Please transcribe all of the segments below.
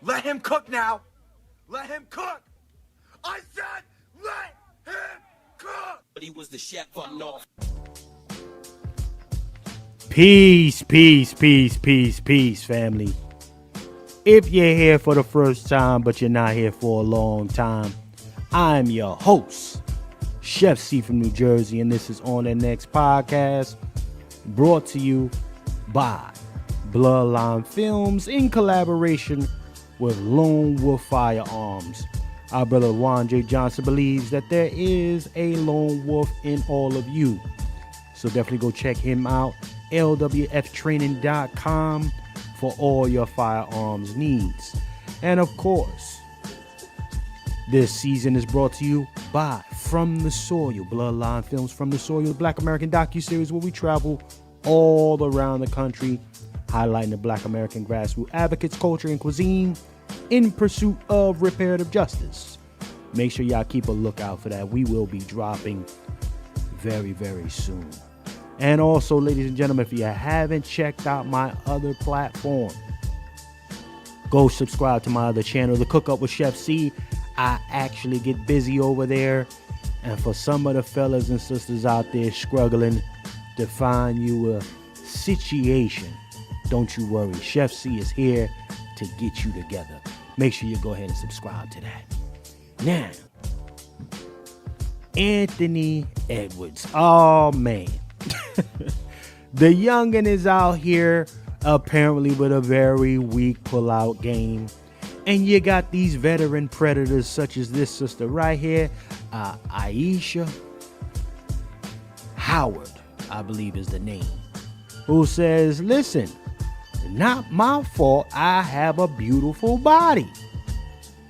Let him cook now. Let him cook. I said let him cook. But he was the chef up north. Peace, peace, peace, peace, peace, family. If you're here for the first time, but you're not here for a long time, I'm your host, Chef C from New Jersey, and this is On the Next Podcast, brought to you by Bloodline Films in collaboration with Lone Wolf Firearms. Our brother Juan J. Johnson believes that there is a lone wolf in all of you. So definitely go check him out, lwftraining.com, for all your firearms needs. And of course, this season is brought to you by From the Soil, Bloodline Films From the Soil, the Black American docuseries where we travel all around the country, highlighting the Black American grassroots advocates, culture, and cuisine in pursuit of reparative justice. Make sure y'all keep a lookout for that. We will be dropping very, very soon. And also, ladies and gentlemen, if you haven't checked out my other platform, go subscribe to my other channel, The Cook Up with Chef C. I actually get busy over there. And for some of the fellas and sisters out there struggling to find you a situation, don't you worry. Chef C is here to get you together. Make sure you go ahead and subscribe to that. Now, Anthony Edwards. Oh, man. The youngin' is out here apparently with a very weak pull-out game. And you got these veteran predators such as this sister right here, Aisha Howard, I believe is the name, who says, listen, not my fault I have a beautiful body.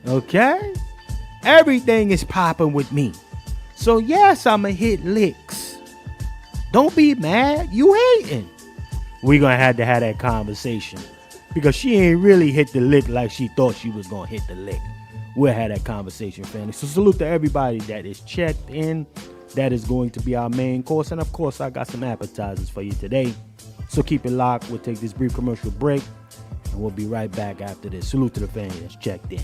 Okay? Everything is popping with me. So yes, I'ma hit licks. Don't be mad. You hating. We're going to have that conversation. Because she ain't really hit the lick like she thought she was going to hit the lick. We'll have that conversation, family. So salute to everybody that is checked in. That is going to be our main course. And of course, I got some appetizers for you today. So keep it locked. We'll take this brief commercial break. And we'll be right back after this. Salute to the family that's checked in.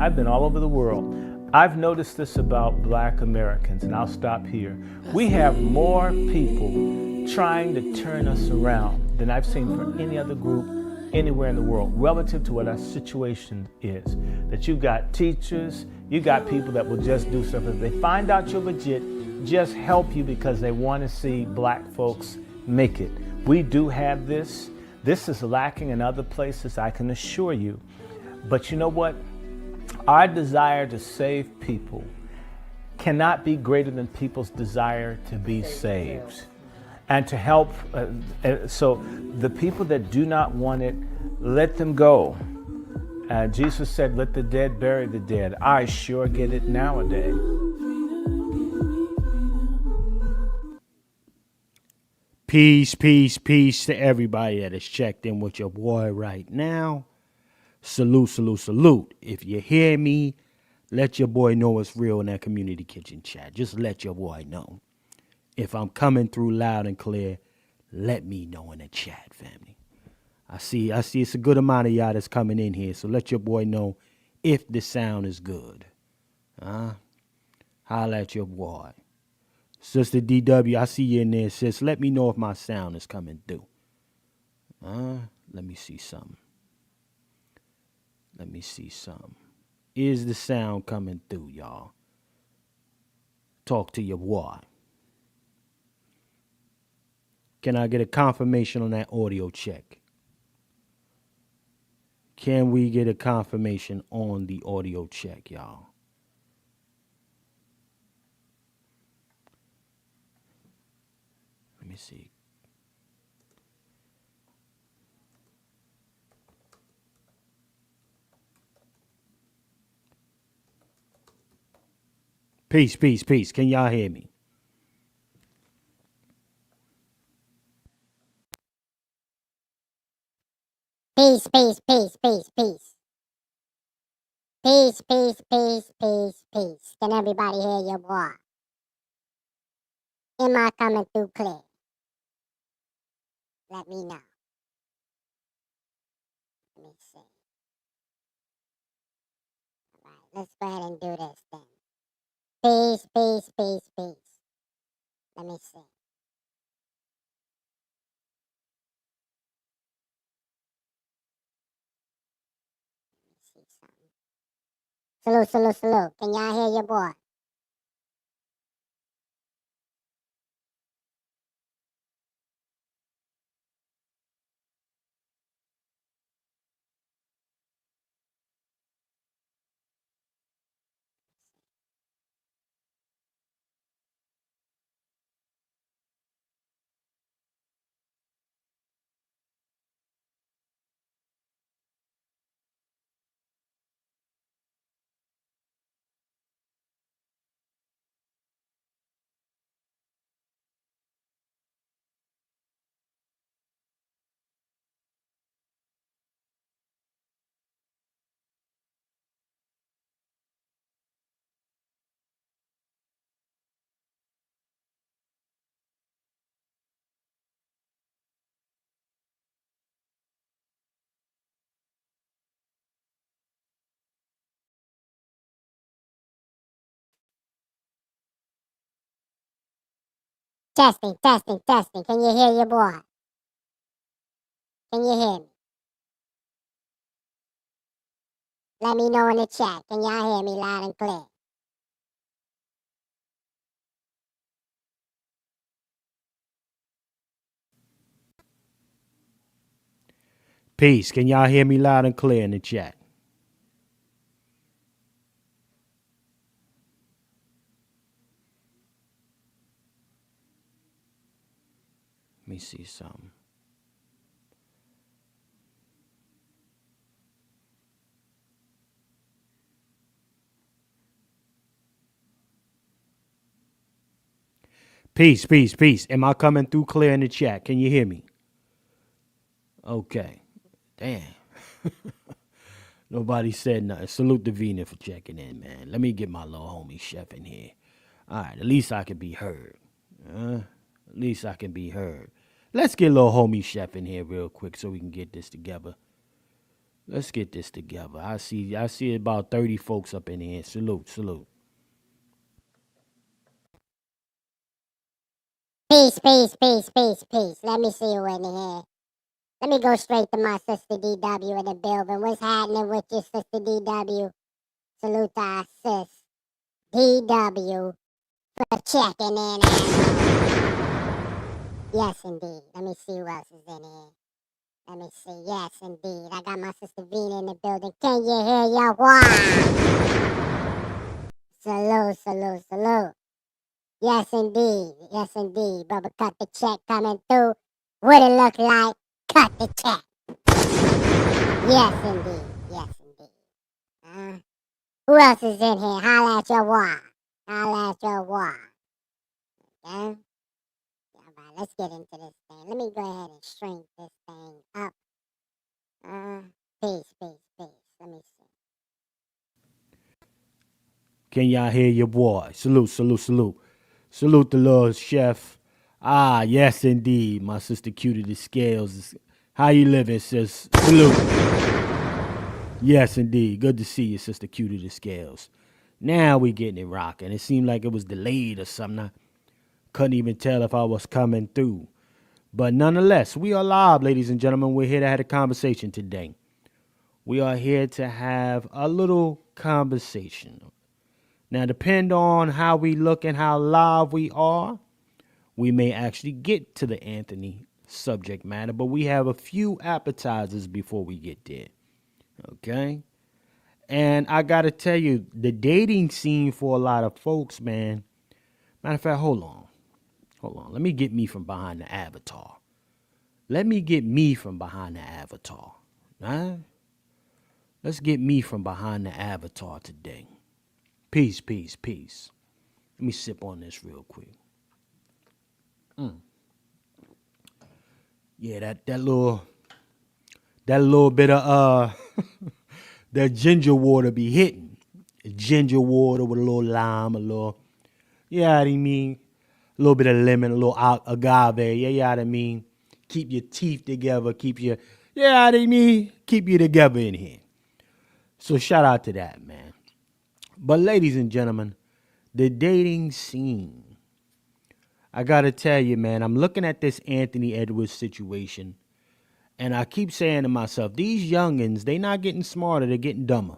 I've been all over the world. I've noticed this about Black Americans, and I'll stop here. We have more people trying to turn us around than I've seen for any other group anywhere in the world relative to what our situation is. That you've got teachers, you got people that will just do stuff. If they find out you're legit, just help you because they want to see Black folks make it. We do have this. This is lacking in other places, I can assure you. But you know what? Our desire to save people cannot be greater than people's desire to be saved and to help. So the people that do not want it, let them go. Jesus said, let the dead bury the dead. I sure get it nowadays. Peace, peace, peace to everybody that is checked in with your boy right now. Salute, salute, salute. If you hear me, let your boy know it's real in that community kitchen chat. Just let your boy know. If I'm coming through loud and clear, let me know in the chat, family. I see it's a good amount of y'all that's coming in here, so let your boy know if the sound is good. Holla at your boy. Sister DW, I see you in there, sis. Let me know if my sound is coming through. Let me see something. Let me see something. Is the sound coming through, y'all? Talk to your boy. Can I get a confirmation on that audio check? Can we get a confirmation on the audio check, y'all? Let me see. Peace, peace, peace. Can y'all hear me? Peace, peace, peace, peace, peace. Peace, peace, peace, peace, peace. Can everybody hear your boy? Am I coming through clear? Let me know. Let me see. All right, let's go ahead and do this then. Peace, peace, peace, peace. Let me see. Let me see something. Salute, salute, salute. Can y'all hear your boy? Testing, testing, testing. Can you hear your boy? Can you hear me? Let me know in the chat. Can y'all hear me loud and clear? Peace. Can y'all hear me loud and clear in the chat? Let me see something. Peace, peace, peace. Am I coming through clear in the chat? Can you hear me? Okay. Damn. Nobody said nothing. Salute to Vina for checking in, man. Let me get my little homie Chef in here. All right, at least I can be heard. At least I can be heard. Let's get little homie Chef in here real quick so we can get this together. Let's get this together. I see about 30 folks up in here. Salute, salute. Peace, peace, peace, peace, peace. Let me see you in here. Let me go straight to my sister DW in the building. What's happening with your sister DW? Salute to our sis DW for checking in. Yes, indeed. Let me see who else is in here. Let me see. Yes, indeed. I got my sister Vina in the building. Can you hear your wife? Salute, salute, salute. Yes, indeed. Yes, indeed. Brother, cut the check coming through. What it look like? Cut the check. Yes, indeed. Yes, indeed. Who else is in here? Holla at your wife. Holla at your wife. Okay? All right, let's get into this thing. Let me go ahead and shrink this thing up. Peace, peace, peace. Let me see. Can y'all hear your boy? Salute, salute, salute. Salute the Lord Chef. Ah, yes, indeed. My sister Cutie the Scales. How you living, sis? Salute. Yes, indeed. Good to see you, Sister Cutie the Scales. Now we getting it rocking. It seemed like it was delayed or something. I couldn't even tell if I was coming through. But nonetheless, we are live, ladies and gentlemen. We're here to have a conversation today. We are here to have a little conversation. Now, depend on how we look and how live we are, we may actually get to the Anthony subject matter, but we have a few appetizers before we get there. Okay? And I got to tell you, the dating scene for a lot of folks, man. Matter of fact, hold on. Let me get me from behind the avatar. Let me get me from behind the avatar. All right? Let's get me from behind the avatar today. Peace, peace, peace. Let me sip on this real quick. Yeah, that little bit of that ginger water be hitting. Ginger water with a little lime, a little, you know what I mean? A little bit of lemon, a little agave, you know what I mean? Keep your teeth together, keep you know what I mean? Keep you together in here. So shout out to that, man. But ladies and gentlemen, the dating scene. I gotta tell you, man, I'm looking at this Anthony Edwards situation, and I keep saying to myself, these youngins, they not getting smarter, they're getting dumber.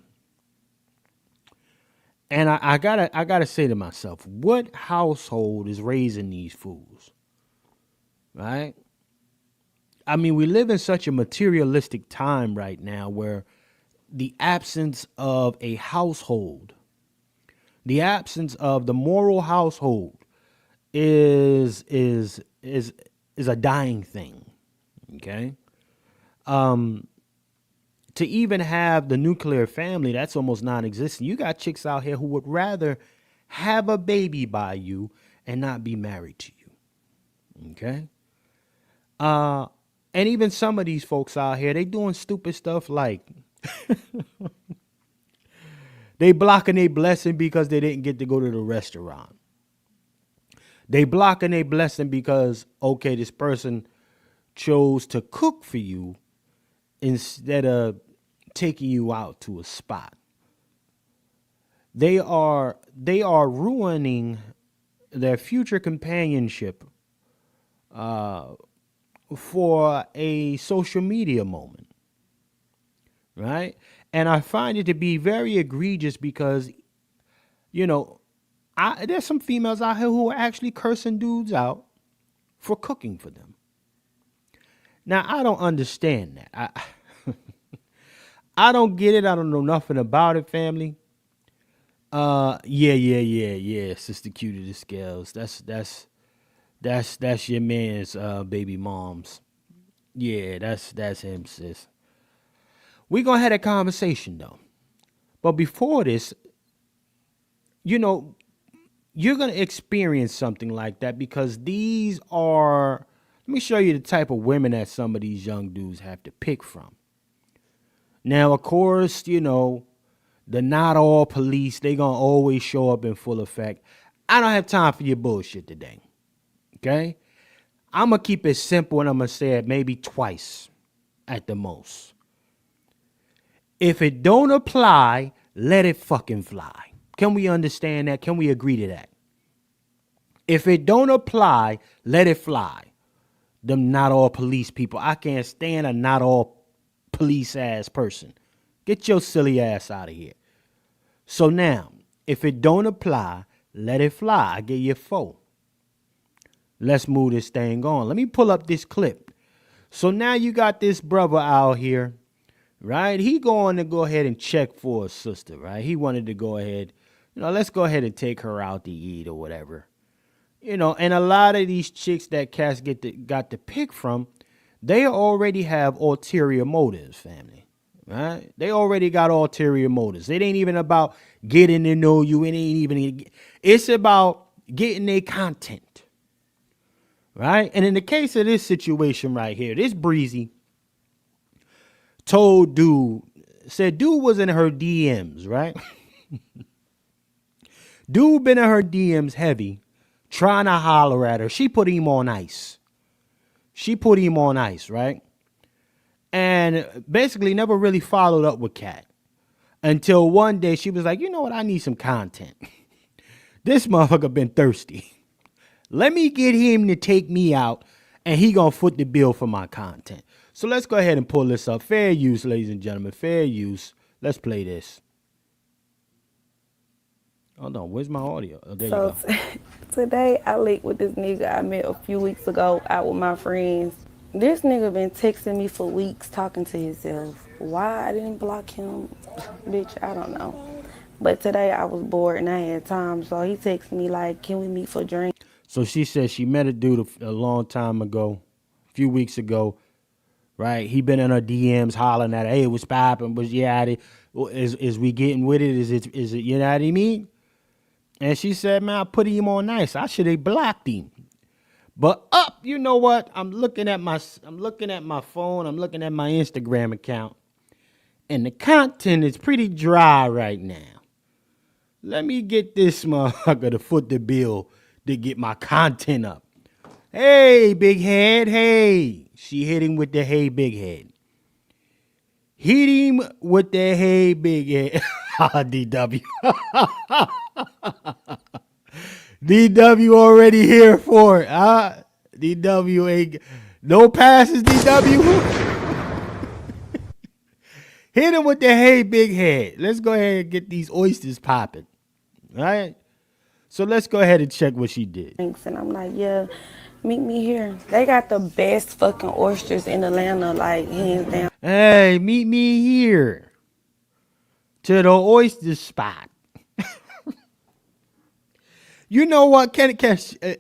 And I gotta say to myself, what household is raising these fools? Right? I mean, we live in such a materialistic time right now where the absence of a household, the absence of the moral household is a dying thing. Okay? To even have the nuclear family, that's almost non-existent. You got chicks out here who would rather have a baby by you and not be married to you. Okay? And even some of these folks out here, they doing stupid stuff like they blocking their blessing because they didn't get to go to the restaurant. They blocking their blessing because, okay, this person chose to cook for you instead of taking you out to a spot. They are ruining their future companionship for a social media moment, right? And I find it to be very egregious because, you know, there's some females out here who are actually cursing dudes out for cooking for them. Now, I don't understand that. I don't get it. I don't know nothing about it, family. Yeah, Sister Cutie the Scales. That's your man's baby mom's. Yeah, that's him, sis. We're gonna have a conversation though. But before this, you know, you're gonna experience something like that because these are, let me show you the type of women that some of these young dudes have to pick from. Now, of course, you know, the not all police, they gonna always show up in full effect. I don't have time for your bullshit today. Okay? I'm gonna keep it simple and I'm gonna say it maybe twice at the most. If it don't apply, let it fucking fly. Can we understand that? Can we agree to that? If it don't apply, let it fly. Them not all police people. I can't stand a not all police ass person. Get your silly ass out of here. So now, if it don't apply, let it fly. I give you 4. Let's move this thing on. Let me pull up this clip. So now you got this brother out here, right? He going to go ahead and check for his sister, right? He wanted to go ahead, you know, let's go ahead and take her out to eat or whatever. You know, and a lot of these chicks that cats got to pick from, they already have ulterior motives, family, right? They already got ulterior motives. It ain't even about getting to know you. It ain't even, it's about getting their content. Right? And in the case of this situation right here, this breezy told said dude was in her DMs, right? Dude been in her DMs heavy, trying to holler at her. She put him on ice. Right? And basically never really followed up with Kat until one day she was like, you know what? I need some content. This motherfucker been thirsty. Let me get him to take me out, and he gonna foot the bill for my content. So let's go ahead and pull this up. Fair use, ladies and gentlemen. Fair use. Let's play this. Hold on. Where's my audio? Oh, there you go. Today, I linked with this nigga I met a few weeks ago out with my friends. This nigga been texting me for weeks talking to himself. Why I didn't block him? Bitch, I don't know. But today, I was bored and I had time, so he texted me like, can we meet for a drink? So she said she met a dude a long time ago, a few weeks ago, right? He been in her DMs hollering at her, hey, what's poppin'? Is we getting with it? Is it, you know what I mean? And she said, man, I put him on nice. I should have blocked him. But you know what? I'm looking at my phone. I'm looking at my Instagram account. And the content is pretty dry right now. Let me get this motherfucker to foot the bill to get my content up. Hey, big head, hey. She hit him with the hey, big head. Hit him with the hey, big head. DW. DW already here for it. DW ain't no passes, DW. Hit him with the hey, big head. Let's go ahead and get these oysters popping. All right? So let's go ahead and check what she did. And I'm like, yeah, meet me here. They got the best fucking oysters in Atlanta, like, hands down. Hey, meet me here to the oyster spot. You know what?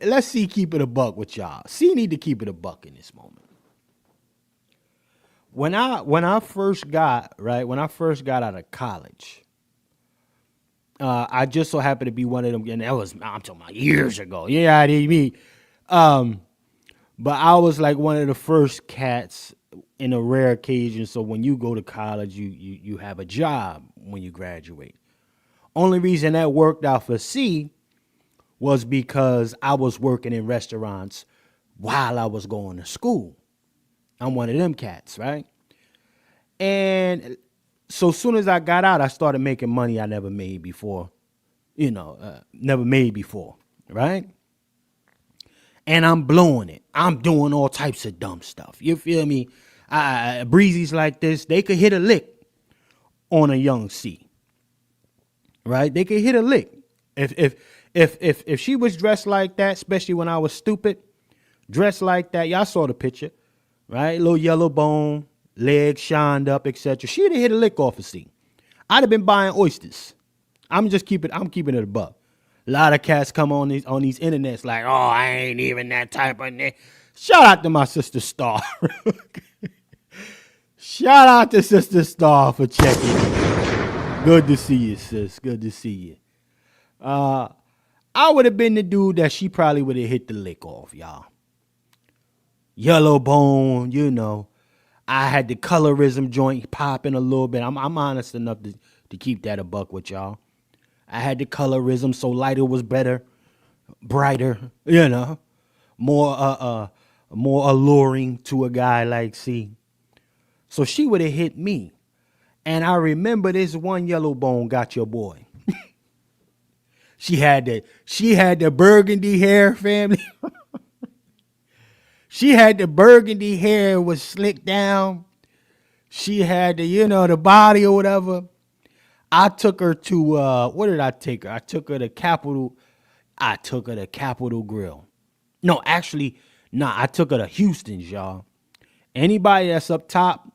Let's see, keep it a buck with y'all. C need to keep it a buck in this moment. When I first got out of college, I just so happened to be one of them, and that was, I'm talking about years ago. Yeah, I didn't mean. But I was like one of the first cats in a rare occasion. So when you go to college, you have a job when you graduate. Only reason that worked out for C was because I was working in restaurants while I was going to school. I'm one of them cats, right? And so soon as I got out, I started making money I never made before, right? And I'm blowing it. I'm doing all types of dumb stuff. You feel me? Breezies like this, they could hit a lick on a young C, right? They could hit a lick. If she was dressed like that, especially when I was stupid, dressed like that, y'all saw the picture. Right, little yellow bone, legs shined up, etc. She'd have hit a lick off of C. I'd have been buying oysters. I'm keeping it a buck. A lot of cats come on these internets like, oh, I ain't even that type of nigga. Shout out to my sister Star. Shout out to Sister Star for checking in. Good to see you, sis. Good to see you. I would have been the dude that she probably would have hit the lick off, y'all. Yellow bone, I had the colorism joint popping a little bit. I'm honest enough to keep that a buck with y'all. I had the colorism, so lighter was better, brighter, more alluring to a guy like C. So she would have hit me. And I remember this one yellow bone got your boy. She had the burgundy hair, family. She had the burgundy hair, was slicked down. She had the body or whatever. I took her to, what did I take her? I took her to Capitol Grill. No, actually, I took her to Houston's, y'all. Anybody that's up top,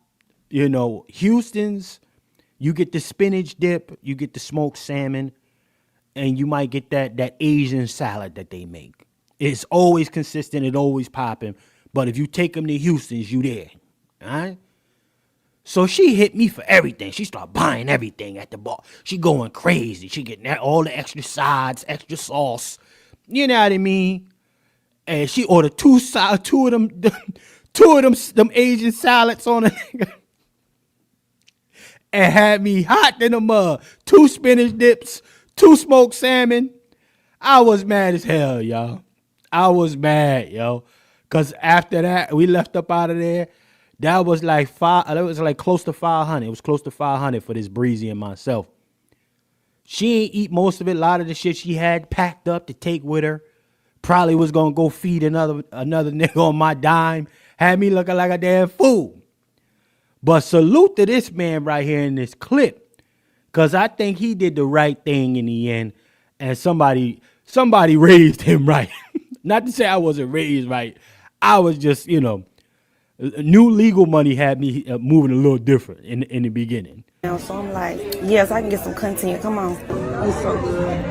Houston's, you get the spinach dip, you get the smoked salmon, and you might get that Asian salad that they make. It's always consistent. It always popping. But if you take them to Houston's, you there. All right? So she hit me for everything. She started buying everything at the bar. She going crazy. She getting all the extra sides, extra sauce. You know what I mean? And she ordered two of them Asian salads on it. And had me hot in the mud. 2 spinach dips, 2 smoked salmon. I was mad as hell, y'all. I was mad, yo. Because after that, we left up out of there. That was like close to 500. It was close to 500 for this Breezy and myself. She ain't eat most of it. A lot of the shit she had packed up to take with her. Probably was going to go feed another nigga on my dime. Had me looking like a damn fool. But salute to this man right here in this clip. Because I think he did the right thing in the end. And somebody raised him right. Not to say I wasn't raised right. I was just, new legal money had me moving a little different in the beginning. So I'm like, yes, I can get some content. Come on. It's so good.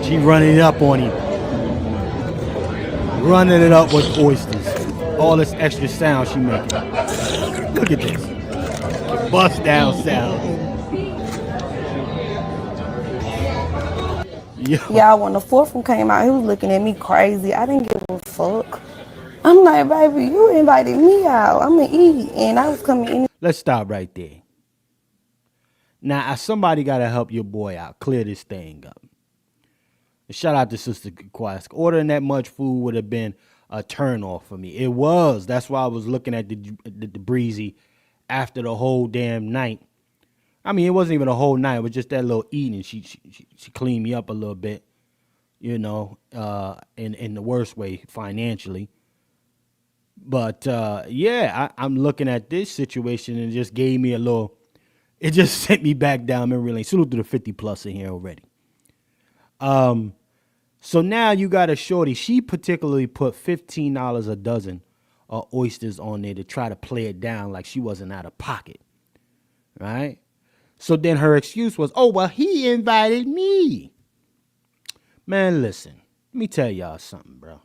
She running it up on him. Running it up with oysters. All this extra sound she making. Look at this. Bussdown sound. Y'all, when the fourth one came out, he was looking at me crazy. I didn't give a fuck. I'm like, baby, you invited me out. I'm gonna eat, and I was coming in. Let's stop right there. Now, somebody got to help your boy out, clear this thing up. Shout out to Sister Quask. Ordering that much food would have been a turnoff for me. It was. That's why I was looking at the breezy after the whole damn night. I mean, it wasn't even a whole night. It was just that little eating. She cleaned me up a little bit, you know, in the worst way financially. But, yeah, I'm looking at this situation and it just gave me a little, it just sent me back down memory lane. Salute to the 50 plus in here already. So now you got a shorty. She particularly put $15 a dozen oysters on there to try to play it down like she wasn't out of pocket, right? So then her excuse was, oh, well, he invited me. Man, listen, let me tell y'all something, bro.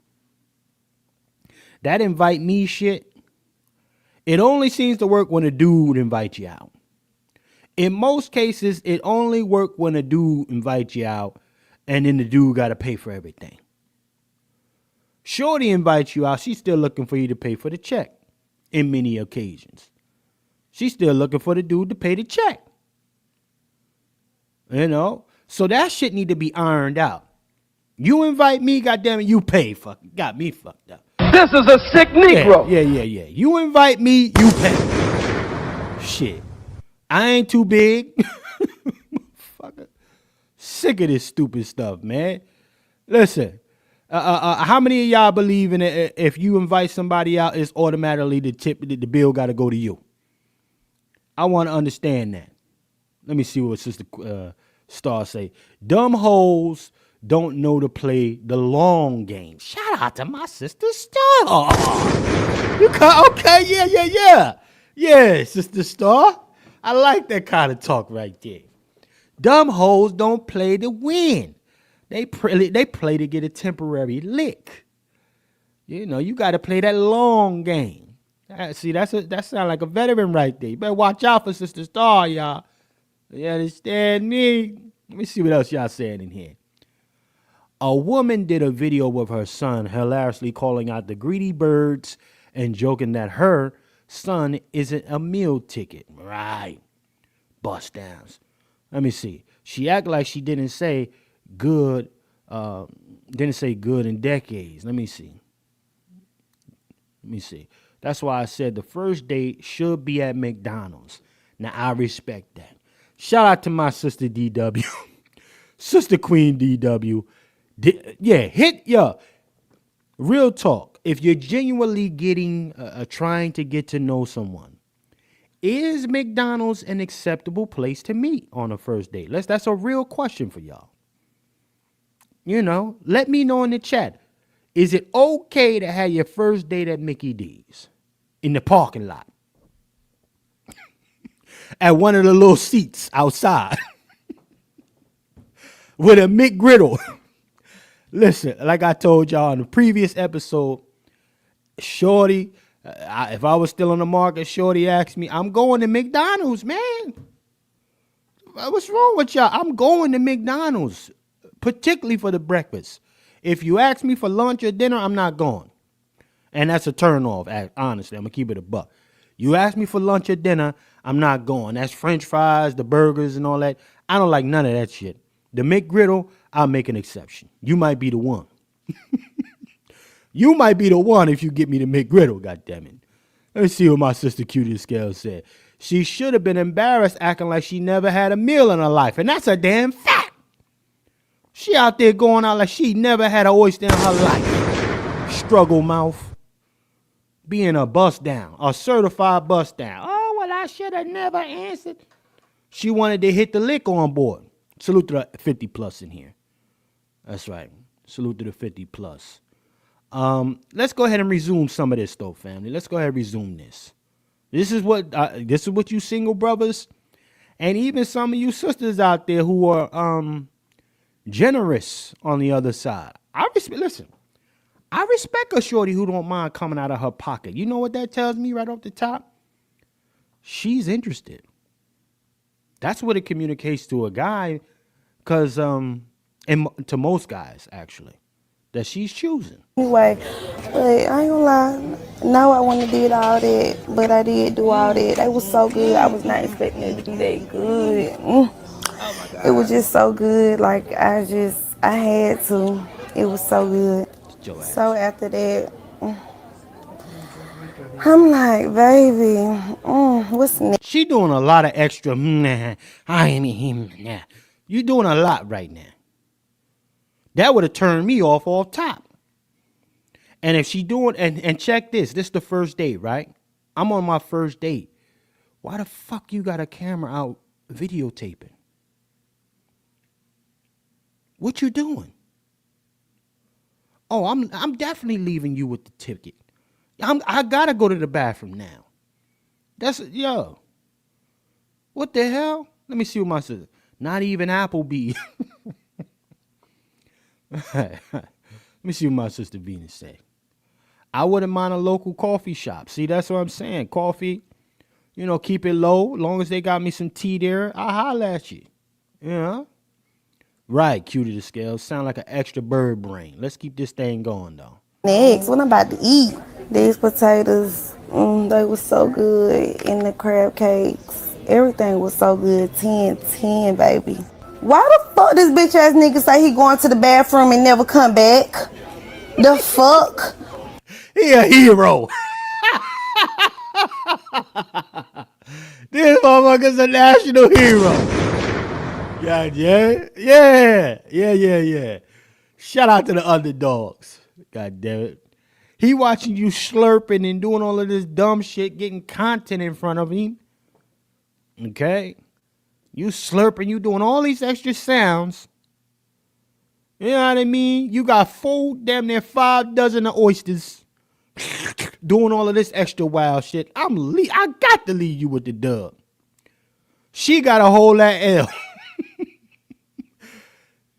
That invite me shit, it only seems to work when a dude invites you out. In most cases, it only works when a dude invites you out and then the dude got to pay for everything. Shorty invites you out. She's still looking for you to pay for the check in many occasions. She's still looking for the dude to pay the check. You know? So that shit need to be ironed out. You invite me, goddammit, you pay. Fuck, got me fucked up. This is a sick Negro. Yeah. You invite me, you pay. Shit. I ain't too big. Fucker. Sick of this stupid stuff, man. Listen, how many of y'all believe in it? If you invite somebody out, it's automatically the bill got to go to you? I want to understand that. Let me see what Sister Star say. Dumb hoes don't know to play the long game. Shout out to my Sister Star. Okay, yeah. Yeah, Sister Star. I like that kind of talk right there. Dumb hoes don't play to win. They play to get a temporary lick. You know, you got to play that long game. See, that sounds like a veteran right there. You better watch out for Sister Star, y'all. You understand me? Let me see what else y'all saying in here. A woman did a video with her son, hilariously calling out the greedy birds and joking that her son isn't a meal ticket. Right. Bust downs. Let me see. She act like she didn't say good in decades. Let me see. That's why I said the first date should be at McDonald's. Now, I respect that. Shout out to my sister DW. Sister Queen DW. Real talk. If you're genuinely trying to get to know someone, is McDonald's an acceptable place to meet on a first date? That's a real question for y'all. You know, let me know in the chat. Is it okay to have your first date at Mickey D's in the parking lot? At one of the little seats outside with a McGriddle. Listen, like I told y'all in the previous episode, shorty, if I was still on the market, shorty asked me, I'm going to McDonald's, man. What's wrong with y'all? I'm going to McDonald's, particularly for the breakfast. If you ask me for lunch or dinner, I'm not going. And that's a turn off, honestly. I'm going to keep it a buck. You ask me for lunch or dinner, I'm not going. That's French fries, the burgers and all that. I don't like none of that shit. The McGriddle, I'll make an exception. You might be the one. You might be the one if you get me the McGriddle, goddammit. Let me see what my sister Cutie Scale said. She should have been embarrassed acting like she never had a meal in her life. And that's a damn fact. She out there going out like she never had an oyster in her life. Struggle mouth. Being a Bussdown, a certified Bussdown. Oh, well, I should have never answered. She wanted to hit the lick on board. Salute to the 50 plus in here. That's right. Salute to the 50 plus. Let's go ahead and resume some of this, though, family. Let's go ahead and resume this. This is what you single brothers and even some of you sisters out there who are Generous on the other side. Listen, I respect a shorty who don't mind coming out of her pocket. You know what that tells me right off the top? She's interested. That's what it communicates to a guy, because and to most guys actually, that she's choosing. Anyway, but I ain't gonna lie. Now I wouldn't have did all that, but I did do all that. They was so good. I was not expecting it to be that good. It was just so good. Like I had to. It was so good. So after that, I'm like, baby, what's next? She doing a lot of extra. I ain't him. You doing a lot right now. That would have turned me off top. And if she doing, and check this is the first date, right? I'm on my first date. Why the fuck you got a camera out videotaping? What you doing? Oh, I'm definitely leaving you with the ticket. I gotta go to the bathroom now. What the hell? Let me see what my sister. Not even Applebee. Let me see what my sister Venus say. I wouldn't mind a local coffee shop. See, that's what I'm saying. Coffee, keep it low. Long as they got me some tea there, I'll holler at you. Yeah. Right, cue to the scale. Sound like an extra bird brain. Let's keep this thing going, though. Next, what I'm about to eat. These potatoes, they were so good. And the crab cakes, everything was so good. 10, baby. Why the fuck this bitch ass nigga say he going to the bathroom and never come back? The fuck? He a hero. This motherfucker's a national hero. Yeah. Shout out to the underdogs. God damn it. He watching you slurping and doing all of this dumb shit, getting content in front of him. Okay? You slurping, you doing all these extra sounds. You know what I mean? You got damn near 5 dozen of oysters. Doing all of this extra wild shit. I got to leave you with the dub. She got to hold that L.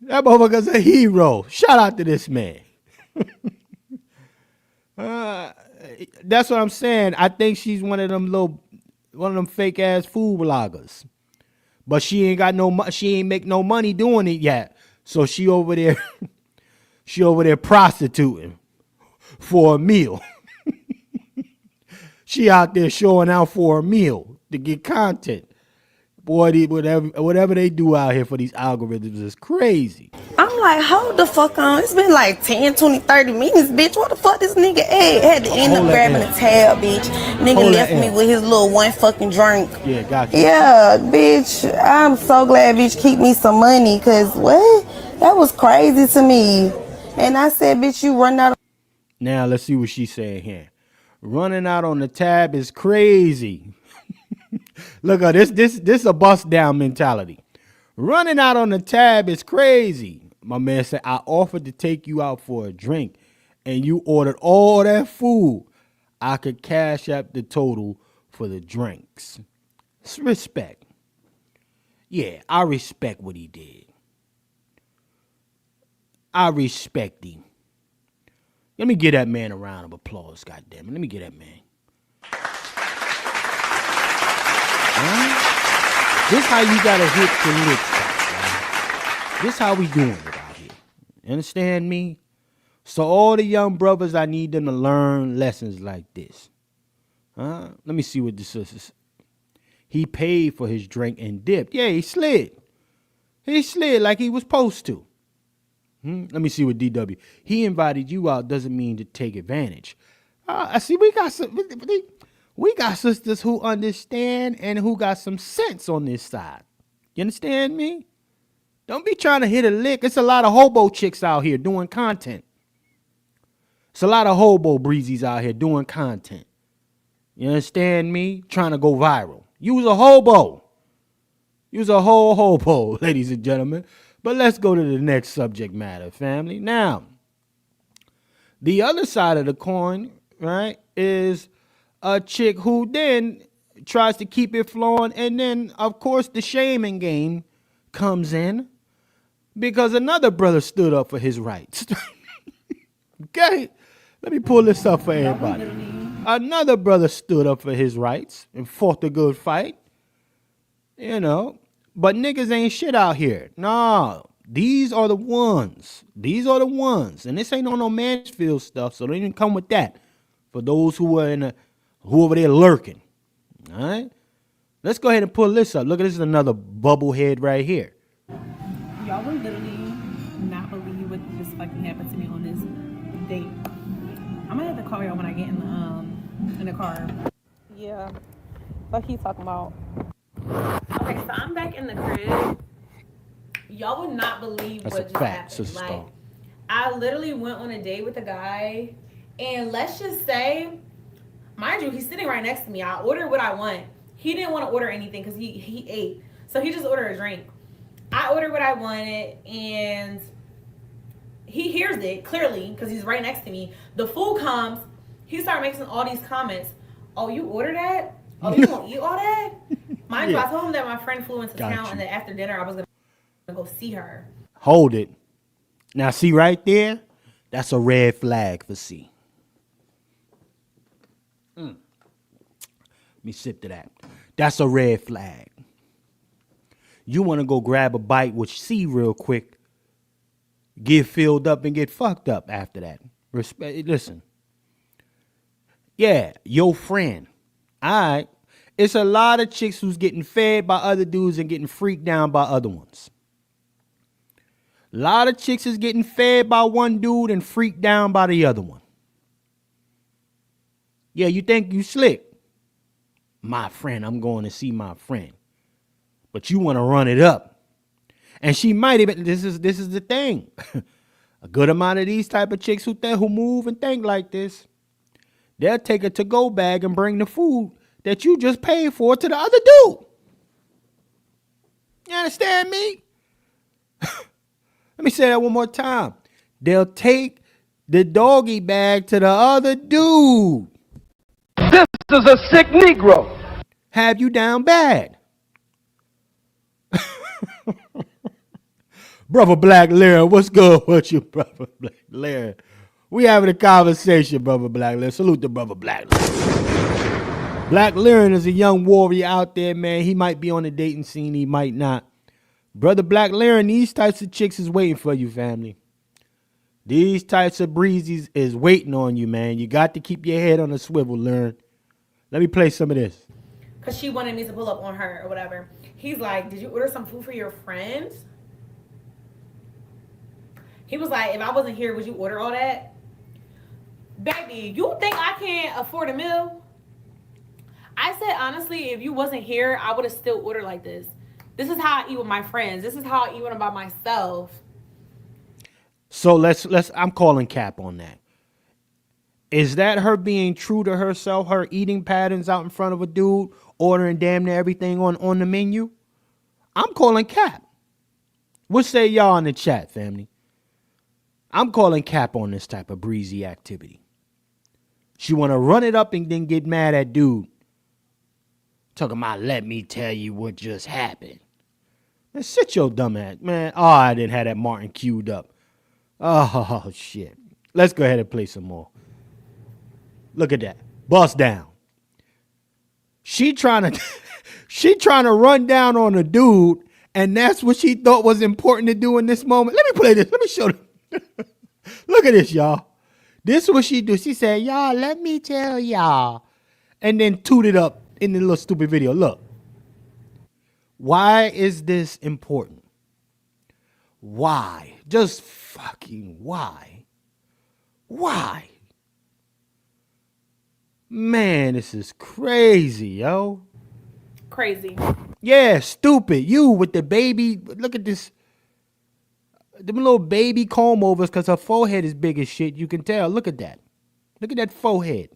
That motherfucker's a hero. Shout out to this man. That's what I'm saying. I think she's one of them fake ass food bloggers. But she ain't make no money doing it yet. So she over there prostituting for a meal. She out there showing out for a meal to get content. Boy, whatever they do out here for these algorithms is crazy. I'm like, hold the fuck on. It's been like 10, 20, 30 minutes, bitch. What the fuck this nigga at? Had to end up grabbing the tab, bitch. Nigga left me with his little one fucking drink. Yeah, gotcha. Yeah, bitch. I'm so glad bitch keep me some money, because what? That was crazy to me. And I said, bitch, you run out. Now, let's see what she's saying here. Running out on the tab is crazy. Look at this a bust down mentality. Running out on the tab is crazy. My man said, I offered to take you out for a drink and you ordered all that food. I could cash up the total for the drinks. It's respect. Yeah, I respect what he did. I respect him. Let me give that man a round of applause, goddammit. Let me give that man. Right? This how you gotta hit the licks, right? This how we doing it out here. You understand me? So all the young brothers, I need them to learn lessons like this. Let me see what this is. He paid for his drink and dipped. Yeah, he slid. He slid like he was supposed to. Let me see what DW. He invited you out doesn't mean to take advantage. I see we got sisters who understand and who got some sense on this side. You understand me? Don't be trying to hit a lick. It's a lot of hobo chicks out here doing content. It's a lot of hobo breezies out here doing content. You understand me? Trying to go viral. You was a hobo. You was a whole hobo, ladies and gentlemen. But let's go to the next subject matter, family. Now, the other side of the coin, right, is a chick who then tries to keep it flowing. And then, of course, the shaming game comes in. because another brother stood up for his rights. Okay? Let me pull this up for everybody. Another brother stood up for his rights and fought the good fight. You know, but niggas ain't shit out here. Nah, these are the ones. These are the ones. And this ain't on no Mansfield stuff, so they didn't come with that. For those who are who over there lurking. All right? Let's go ahead and pull this up. Look at this is another bubblehead right here. Y'all would literally not believe what just fucking happened to me on this date. I'm gonna have to call y'all when I get in the car. Yeah. What he talking about? Okay, so I'm back in the crib. Y'all would not believe That's what a just fact, happened. sister. Like, I literally went on a date with a guy, and let's just say, mind you, he's sitting right next to me. I ordered what I want. He didn't want to order anything because he ate, so he just ordered a drink. I ordered what I wanted, and he hears it clearly because he's right next to me. The food comes. He started making all these comments. Oh, you ordered that? Oh, you gonna eat all that? Mind you, I told him that my friend flew into town, and that after dinner I was gonna go see her. Hold it. Now, see right there? That's a red flag for C. Let me sip to that. That's a red flag. You want to go grab a bite with C real quick, get filled up and get fucked up after that. Listen. Yeah, your friend. All right. It's a lot of chicks who's getting fed by other dudes and getting freaked down by other ones. A lot of chicks is getting fed by one dude and freaked down by the other one. Yeah, you think you slick. My friend, I'm going to see my friend. But you want to run it up. And she might even, this is the thing. A good amount of these type of chicks who move and think like this, they'll take a to-go bag and bring the food that you just paid for to the other dude. You understand me? Let me say that one more time. They'll take the doggy bag to the other dude. This is a sick Negro. Have you down bad. Brother Black Lyra, what's good with you, Brother Black Lyra? We having a conversation, Brother Black Lyra. Salute to Brother Black Lyra. Black Lyra is a young warrior out there, man. He might be on the dating scene, he might not. Brother Black Lyra, these types of chicks is waiting for you, family. These types of breezes is waiting on you, man. You got to keep your head on a swivel, Lyra. Let me play some of this. Because she wanted me to pull up on her or whatever. He's like, did you order some food for your friend? He was like, if I wasn't here, would you order all that? Baby, you think I can't afford a meal? I said, honestly, if you wasn't here, I would have still ordered like this. This is how I eat with my friends. This is how I eat when I'm by myself. So let's I'm calling cap on that. Is that her being true to herself, her eating patterns out in front of a dude, ordering damn near everything on the menu? I'm calling cap. What say y'all in the chat, family? I'm calling cap on this type of breezy activity. She want to run it up and then get mad at dude. Talking about, let me tell you what just happened. Man, sit your dumb ass. Man, oh, I didn't have that Martin queued up. Oh, shit. Let's go ahead and play some more. Look at that. Bussdown. She trying to run down on a dude, and that's what she thought was important to do in this moment. Let me play this. Let me show them. Look at this, y'all. This is what she do. She said, y'all, let me tell y'all. And then tooted up in the little stupid video. Look. Why is this important? Why? Just fucking why? Why? Man, this is crazy, yo. Crazy. Yeah, stupid. You with the baby. Look at this. Them little baby comb overs because her forehead is big as shit. You can tell. Look at that. Look at that forehead.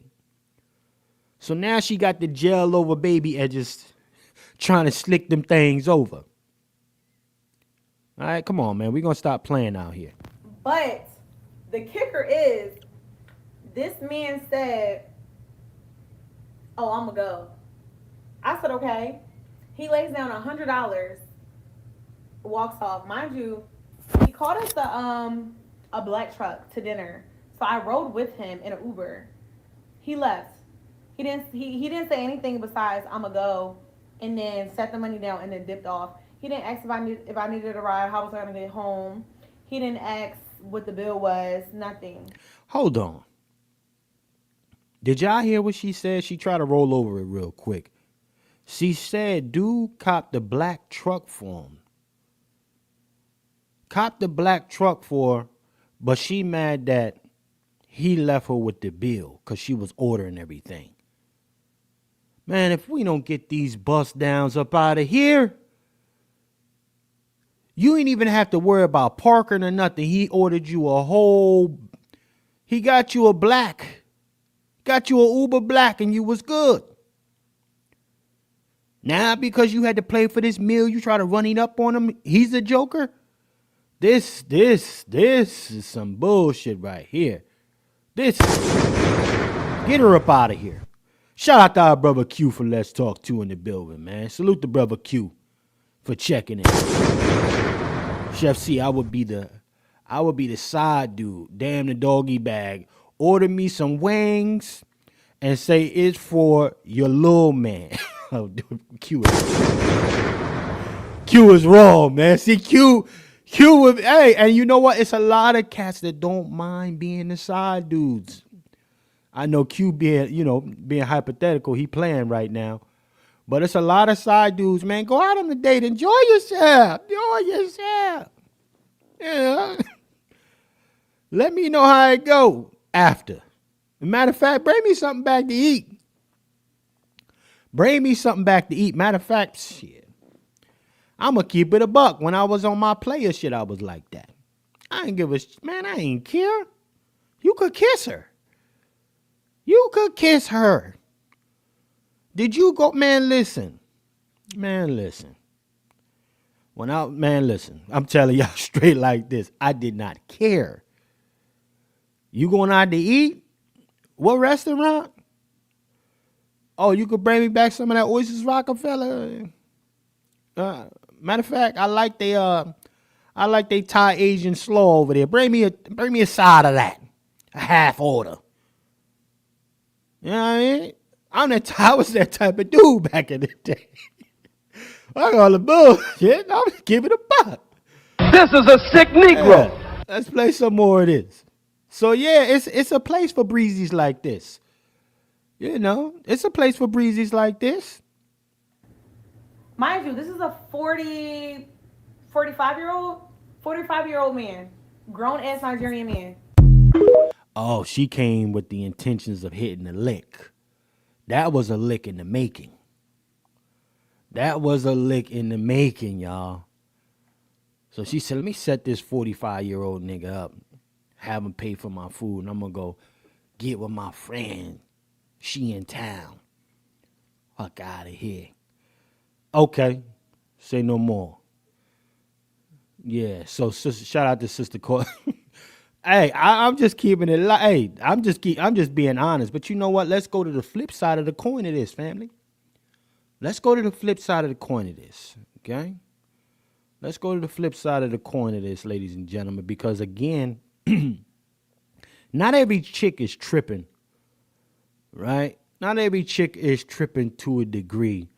So now she got the gel over baby edges trying to slick them things over. All right, come on, man. We're going to stop playing out here. But the kicker is, this man said, oh, I'm going to go. I said, okay. He lays down $100, walks off. Mind you, He called us a black truck to dinner. So I rode with him in an Uber. He left. He didn't say anything besides I'ma go, and then set the money down and then dipped off. He didn't ask if I needed a ride, how was I gonna get home. He didn't ask what the bill was, nothing. Hold on. Did y'all hear what she said? She tried to roll over it real quick. She said, dude copped the black truck for him. Copped the black truck for her, but she mad that he left her with the bill because she was ordering everything. Man, if we don't get these bust downs up out of here, you ain't even have to worry about parking or nothing. He ordered you he got you a black. Got you a Uber black and you was good. Now, because you had to pay for this meal, you try to run it up on him. He's a joker. This is some bullshit right here. Get her up out of here. Shout out to our brother Q for Let's Talk 2 in the building, man. Salute the brother Q for checking in. Chef C, I would be the side dude. Damn the doggy bag. Order me some wings and say it's for your little man. Q is wrong, man. See, Q with, hey, and you know what? It's a lot of cats that don't mind being the side dudes. I know Q being hypothetical, he playing right now. But it's a lot of side dudes, man. Go out on the date. Enjoy yourself. Yeah. Let me know how it go after. Matter of fact, bring me something back to eat. Matter of fact, shit. I'm going to keep it a buck. When I was on my player shit, I was like that. I ain't give a man, I ain't care. You could kiss her. Did you go, man, listen. Listen. I'm telling y'all straight like this. I did not care. You going out to eat? What restaurant? Oh, you could bring me back some of that Oysters Rockefeller. Matter of fact, I like they Thai Asian slaw over there. Bring me a side of that. A half order. You know what I mean? I was that type of dude back in the day. I got the bullshit. I'm just giving it a buck. This is a sick Negro. Yeah, let's play some more of this. So yeah, it's a place for breezies like this. You know, it's a place for breezies like this. Mind you, this is a 45-year-old man, grown ass Nigerian man. Oh, she came with the intentions of hitting a lick. That was a lick in the making. Y'all. So she said, let me set this 45-year-old nigga up, have him pay for my food, and I'm going to go get with my friend. She in town. Fuck out of here. Okay. Say no more. Yeah, so shout out to Sister Court. Hey, I'm just keeping it. Hey, I'm just being honest. But you know what? Let's go to the flip side of the coin of this, family. Let's go to the flip side of the coin of this. Okay. Let's go to the flip side of the coin of this, ladies and gentlemen, because again, not every chick is tripping, right? Not every chick is tripping to a degree,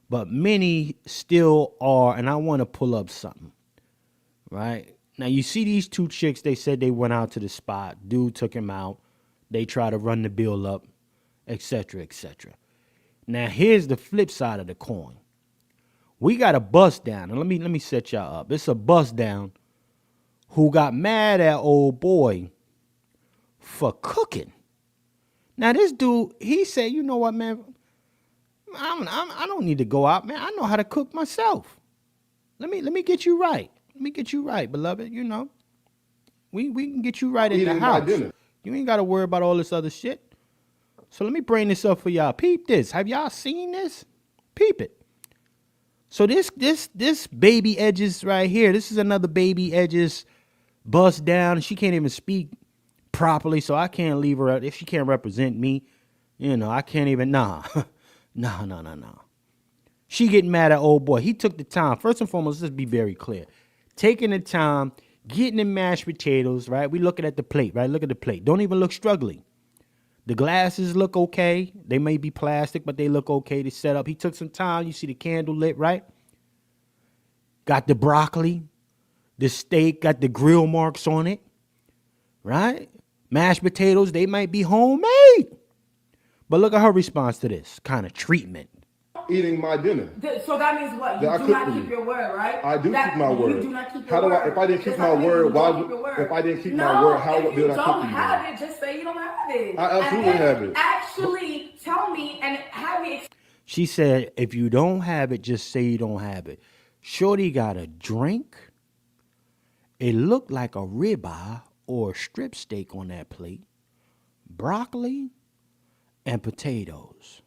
but many still are. And I want to pull up something, right? Now, you see these two chicks, they said they went out to the spot. Dude took him out. They tried to run the bill up, etc., etc. Now, here's the flip side of the coin. We got a Bussdown, and let me set y'all up. It's a Bussdown who got mad at old boy for cooking. Now, this dude, he said, you know what, man? I don't need to go out, man. I know how to cook myself. Let me get you right. Let me get you right, beloved. You know, we can get you right in the house. You ain't got to worry about all this other shit. So let me bring this up for y'all. Peep this. Have y'all seen this? Peep it. So this baby edges right here. This is another baby edges Bussdown. She can't even speak properly, so I can't leave her out. If she can't represent me, you know, I can't even. No. She getting mad at old boy. He took the time. First and foremost, let's be very clear. Taking the time, getting in mashed potatoes, right? We looking at the plate, right? Look at the plate. Don't even look struggling. The glasses look okay. They may be plastic, but they look okay to set up. He took some time. You see the candle lit, right? Got the broccoli. The steak got the grill marks on it, right? Mashed potatoes, they might be homemade. But look at her response to this kind of treatment. Eating my dinner. So that means what? You do not keep your word, right? I do keep my word. You do not keep your word. If I didn't keep my word, why would, if I didn't keep my word, how would I keep your word? If you don't have it, just say you don't have it. I absolutely have it. Actually tell me and have me. She said, if you don't have it, just say you don't have it. Shorty got a drink. It looked like a ribeye or a strip steak on that plate. Broccoli and potatoes.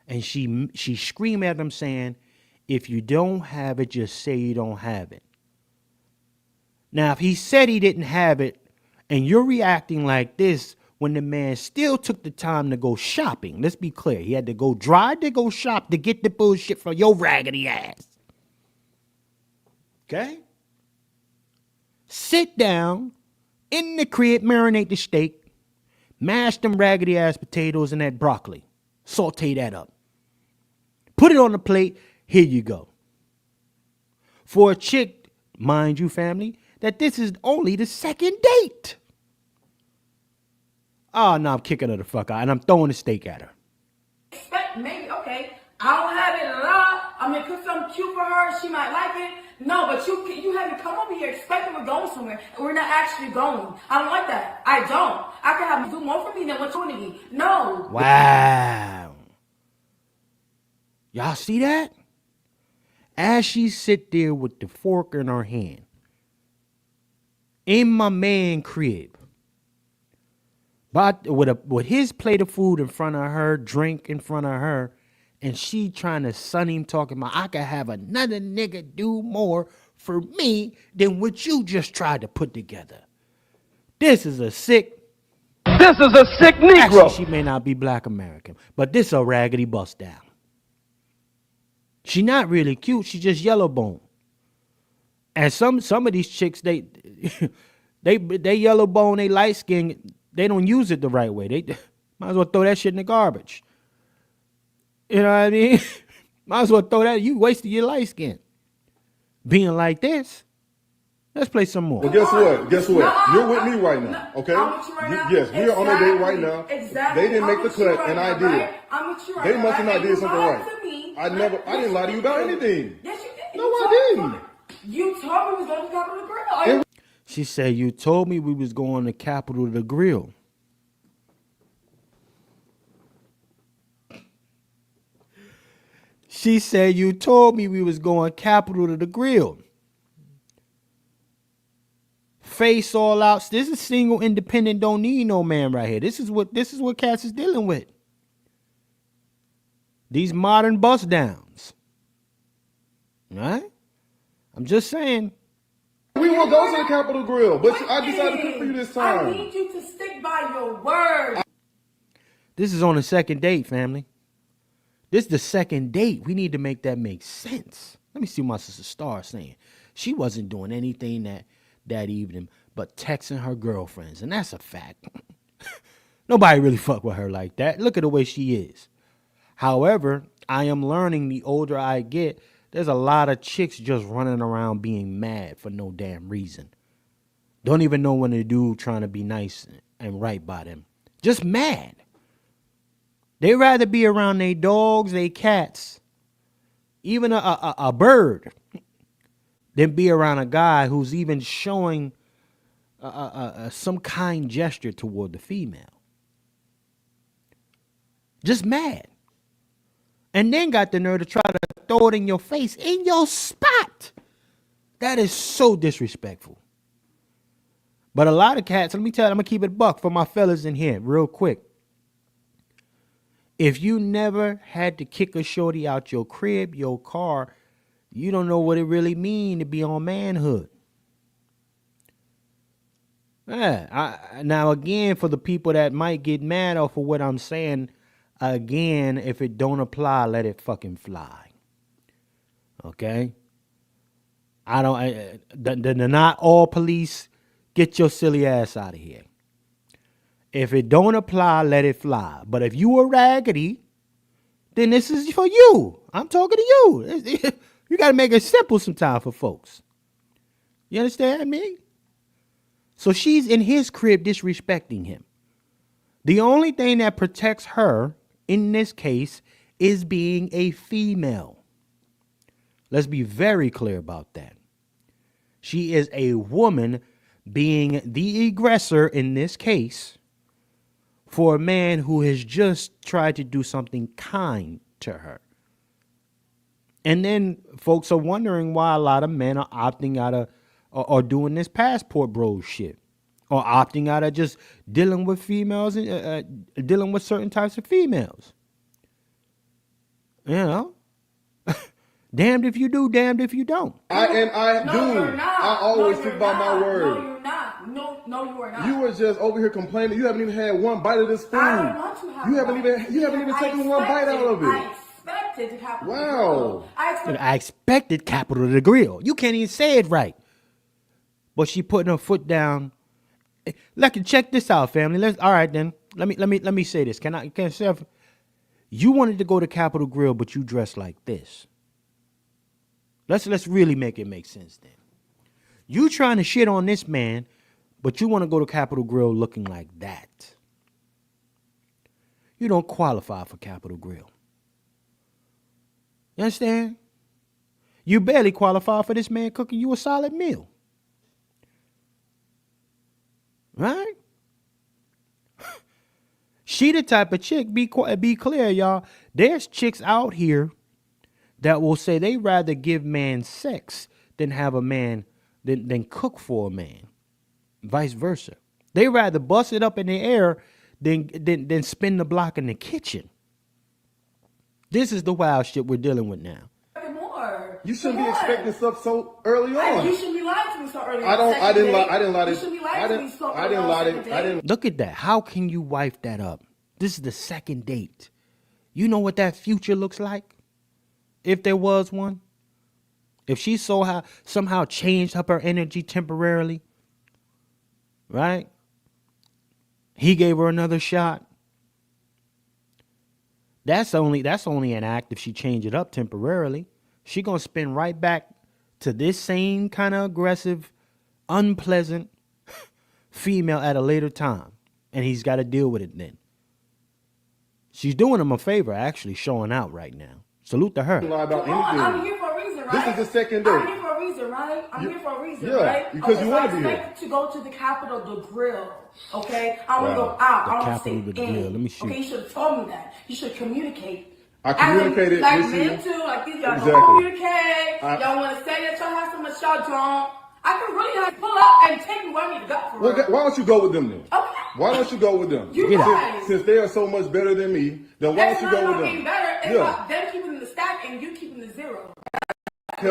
And she screamed at him saying, if you don't have it, just say you don't have it. Now, if he said he didn't have it, and you're reacting like this when the man still took the time to go shopping, let's be clear. He had to go drive to go shop to get the bullshit from your raggedy ass. Okay? Sit down in the crib, marinate the steak, mash them raggedy ass potatoes and that broccoli. Saute that up. Put it on the plate. Here you go. For a chick, mind you, family, that this is only the second date. Oh, no, I'm kicking her the fuck out and I'm throwing the steak at her. Expect maybe, okay, I don't have it, I'm gonna cook something cute for her, she might like it. No, but you have to come over here expecting we're going somewhere and we're not actually going. I don't like that. I don't. I can have you do more for me than what you want to eat. No. Wow. Y'all see that? As she sit there with the fork in her hand, in my man crib, but with his plate of food in front of her, drink in front of her, and she trying to sun him, talking about, I could have another nigga do more for me than what you just tried to put together. This is a sick Negro. Actually, she may not be black American, but this a raggedy Bussdown. She not really cute. She just yellow bone. And some of these chicks, they yellow bone, they light skin, they don't use it the right way. They might as well throw that shit in the garbage. You know what I mean? Might as well throw that. You wasted your light skin. Being like this. Let's play some more. Well, guess what? You're with me right now, okay? Yes, we are on a date right now. Exactly. They didn't make the cut, and I did. Right? I'm with you right They must have not did something right. I didn't lie to you about anything. Yes, you did. No, I didn't. You told me we was going to Capitol Grill. She said, you told me we was going to Capitol to Grill. She said, you told me we was going Capitol to the Grill. Face all out. This is single, independent, don't need no man right here. This is what Cass is dealing with. These modern Bussdowns. Right? I'm just saying. We will go to the Capitol Grill, but I decided to cook for you this time. I need you to stick by your word. This is on the second date, family. This is the second date. We need to make that make sense. Let me see what my sister Star is saying. She wasn't doing anything that evening but texting her girlfriends, and that's a fact. Nobody really fuck with her like that. Look at the way she is. However, I am learning the older I get, there's a lot of chicks just running around being mad for no damn reason. Don't even know when the dude trying to be nice and right by them. Just mad. They rather be around their dogs, their cats, even a bird, than be around a guy who's even showing some kind gesture toward the female. Just mad. And then got the nerve to try to throw it in your face, in your spot. That is so disrespectful. But a lot of cats, let me tell you, I'm going to keep it a buck for my fellas in here real quick. If you never had to kick a shorty out your crib, your car, you don't know what it really means to be on manhood. Now, again, for the people that might get mad off of what I'm saying, again, if it don't apply, let it fucking fly. Okay? They're not all police. Get your silly ass out of here. If it don't apply, let it fly. But if you are raggedy, then this is for you. I'm talking to you. You got to make it simple sometimes for folks. You understand me? So she's in his crib disrespecting him. The only thing that protects her in this case is being a female. Let's be very clear about that. She is a woman being the aggressor in this case for a man who has just tried to do something kind to her. And then folks are wondering why a lot of men are opting out of or doing this passport bro shit, or opting out of just dealing with females and dealing with certain types of females. You know, damned if you do, damned if you don't. I No, do. you're not. I always No, stick you're by not. my word. No, you're not. No, you are not. You were just over here complaining. You haven't even had one bite of this food. I don't want to have You haven't even taken one bite out of it. I expected to have Wow. I expected capital to the grill. You can't even say it right. But she putting her foot down. Check this out, family. All right then. Let me say this. Can I say you wanted to go to Capitol Grill, but you dressed like this. Let's really make it make sense then. You trying to shit on this man, but you want to go to Capitol Grill looking like that. You don't qualify for Capitol Grill. You understand? You barely qualify for this man cooking you a solid meal. Right? She the type of chick, be clear, y'all. There's chicks out here that will say they rather give man sex than have a man, than cook for a man. Vice versa. They rather bust it up in the air than spin the block in the kitchen. This is the wild shit we're dealing with now. More. You shouldn't be expecting stuff so early on. You shouldn't be lying to me so early. I didn't lie. You shouldn't be lying to me so early. Look at that. How can you wife that up? This is the second date. You know what that future looks like? If there was one? If she somehow changed up her energy temporarily, right? He gave her another shot. That's only an act if she changed it up temporarily. She gonna spin right back to this same kind of aggressive, unpleasant female at a later time. And he's got to deal with it then. She's doing him a favor, actually, showing out right now. Salute to her. Lie about anything. I'm here for a reason, right? This is the second date. I'm here for a reason, right? Here for a reason, right? Because you want to be I here. expect to go to the Capitol, the grill, okay? I want to go out. I want to sit Capitol, the grill. Let me shoot. Okay, you should have told me that. You should communicate. I communicated. Like with men you. too, like these y'all Exactly. don't communicate. Y'all want to say that y'all have so much y'all don't. I can really like pull up and take you where I need to go for Well, real. why don't you go with them then? Okay. Why don't you go with them? You guys. Since they are so much better than me, then why don't you go with them? Better. It's about them keeping the stack and you keeping the zero. I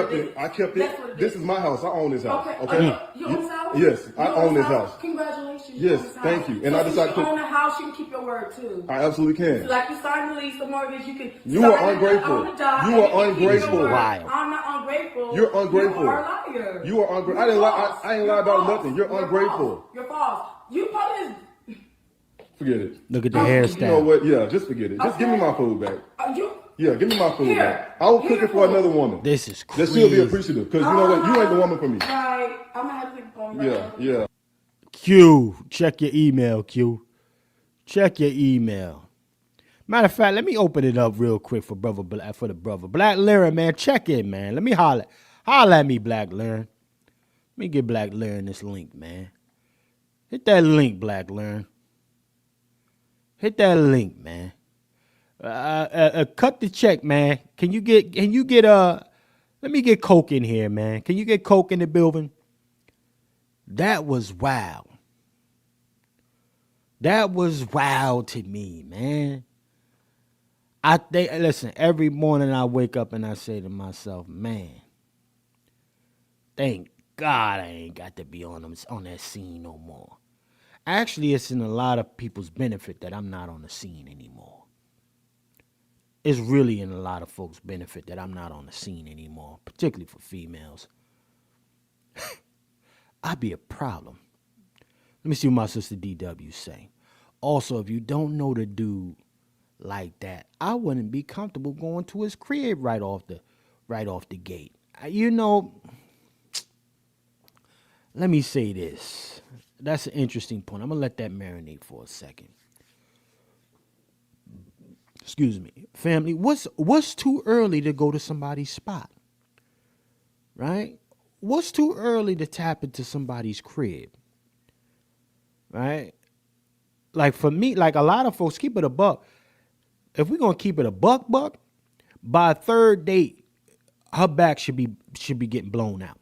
kept it. This is my house. I own this house. Okay. You own this house? Yes, I own this house. Congratulations. Yes, thank you. And I decided to to own a house. You can keep your word too. I absolutely can. Like you signed the lease, the mortgage. You can. You are ungrateful. You are ungrateful. Wow. I'm not ungrateful. You're ungrateful. You are a liar. You are ungrateful. I ain't lie about nothing. You're ungrateful. You're false. You probably. Forget it. Look at the hairstyle. You know what? Yeah, just forget it. Just give me my food back. Yeah, give me my food back. I will cook it for another woman. This is crazy. That she'll be appreciative. Because you know what? You ain't the woman for me. Right. I'm going to have to think on that. Yeah. Q, check your email, Q. Check your email. Matter of fact, let me open it up real quick for the brother. Black Lyra, man, check in, man. Let me holler at me, Black Lyra. Let me get Black Lyra this link, man. Hit that link, Black Lyra. Hit that link, man. Cut the check, man. Can you get let me get Coke in here, man. Can you get Coke in the building? That was wild. That was wild to me, man. Listen, every morning I wake up and I say to myself, man, thank God I ain't got to be on that scene no more. Actually, it's in a lot of people's benefit that I'm not on the scene anymore. It's really in a lot of folks' benefit that I'm not on the scene anymore, particularly for females. I'd be a problem. Let me see what my sister DW say. Also, if you don't know the dude like that, I wouldn't be comfortable going to his crib right off the gate. You know, let me say this. That's an interesting point. I'm gonna let that marinate for a second. Excuse me, family. What's too early to go to somebody's spot? Right? What's too early to tap into somebody's crib? Right? Like for me, like a lot of folks, keep it a buck. If we're gonna keep it a buck, by a third date, her back should be getting blown out.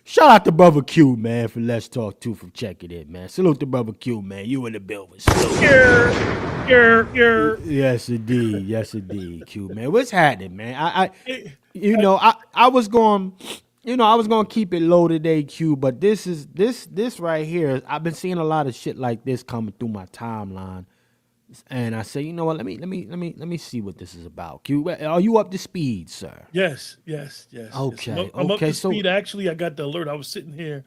Shout out to Brother Q, man, for Let's Talk 2 for checking in, man. Salute to Brother Q, man. You in the building. Yes, indeed, Q, man. What's happening, man? I was going to keep it low today, Q, but this right here, I've been seeing a lot of shit like this coming through my timeline. And I say, you know what? Let me see what this is about. Q, are you up to speed, sir? Yes. Okay. I'm up to speed. Actually, I got the alert. I was sitting here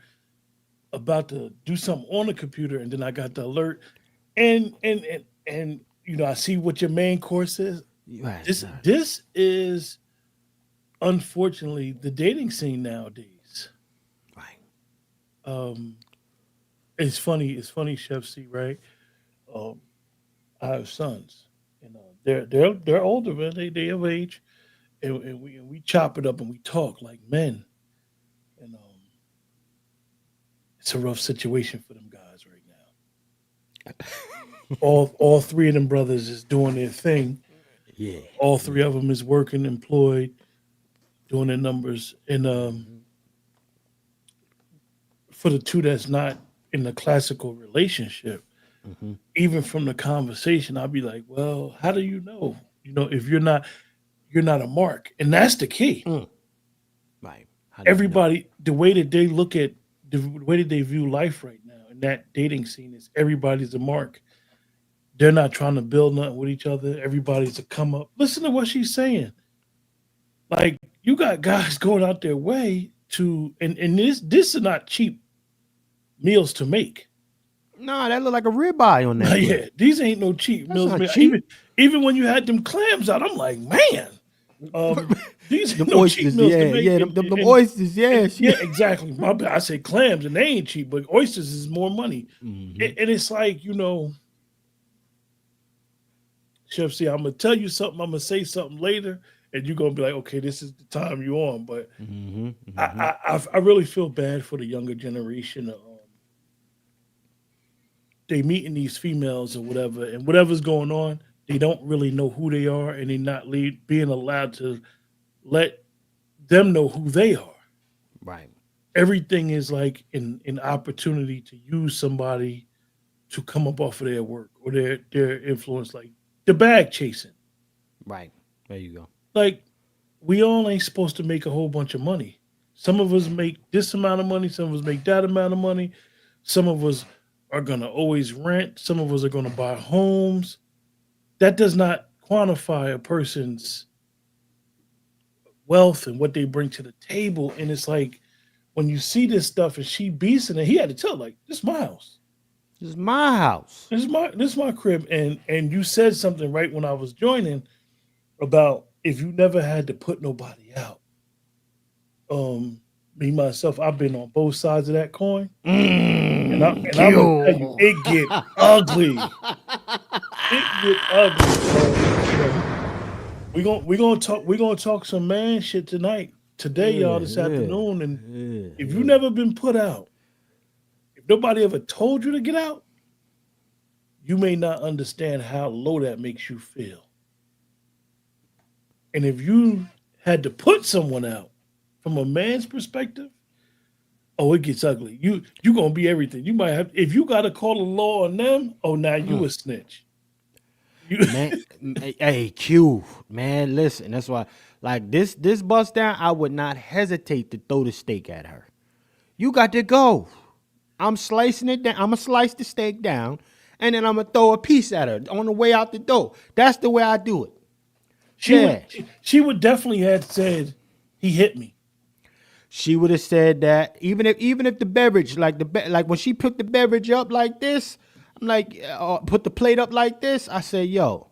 about to do something on the computer, and then I got the alert. And you know, I see what your main course is. Right, this is unfortunately the dating scene nowadays. Right. It's funny, Chef C, right? I have sons, they're older, man. They of age, and we chop it up and we talk like men, and it's a rough situation for them guys right now. all three of them brothers is doing their thing. Yeah. All three of them is working, employed, doing their numbers, and for the two that's not in the classical relationship. Mm-hmm. Even from the conversation, I'll be like, well, how do you know? You know, if you're not a mark. And that's the key. Right. Everybody, the way that they look at, the way that they view life right now in that dating scene is everybody's a mark. They're not trying to build nothing with each other. Everybody's a come up. Listen to what she's saying. Like, you got guys going out their way to, and this is not cheap meals to make. No, that look like a ribeye on that. Yeah, these ain't no cheap meals. Even when you had them clams out, I'm like, man, these ain't no cheap meals to make. Them oysters, yeah, exactly. My bad. I say clams, and they ain't cheap, but oysters is more money. Mm-hmm. And it's like, you know, Chef C, I'm gonna tell you something. I'm gonna say something later, and you're gonna be like, okay, this is the time you're on. But I really feel bad for the younger generation. They meeting these females or whatever, and whatever's going on, they don't really know who they are, and they're not being allowed to let them know who they are. Right. Everything is like an opportunity to use somebody to come up off of their work or their influence, like the bag chasing. Right. There you go. Like, we all ain't supposed to make a whole bunch of money. Some of us make this amount of money, some of us make that amount of money, some of us are going to always rent. Some of us are going to buy homes. That does not quantify a person's wealth and what they bring to the table. And it's like, when you see this stuff and she beasting it, he had to tell, like, this is my house. This is my house. This is my crib. And you said something right when I was joining about if you never had to put nobody out. Me, myself, I've been on both sides of that coin. And I'm gonna tell you, it get ugly. It get ugly. We're gonna talk some man shit today, y'all, this afternoon. And if you never been put out, if nobody ever told you to get out, you may not understand how low that makes you feel. And if you had to put someone out from a man's perspective, oh, it gets ugly. You gonna be everything. You might have, if you gotta call the law on them, oh, now you a snitch. Man, hey, Q, man, listen, that's why, like, this Bussdown, I would not hesitate to throw the steak at her. You got to go. I'm slicing it down. I'm gonna slice the steak down, and then I'm gonna throw a piece at her on the way out the door. That's the way I do it. She would definitely have said, he hit me. she would have said that even if the beverage, like like when she put the beverage up like this, I'm like, put the plate up like this. I said, yo,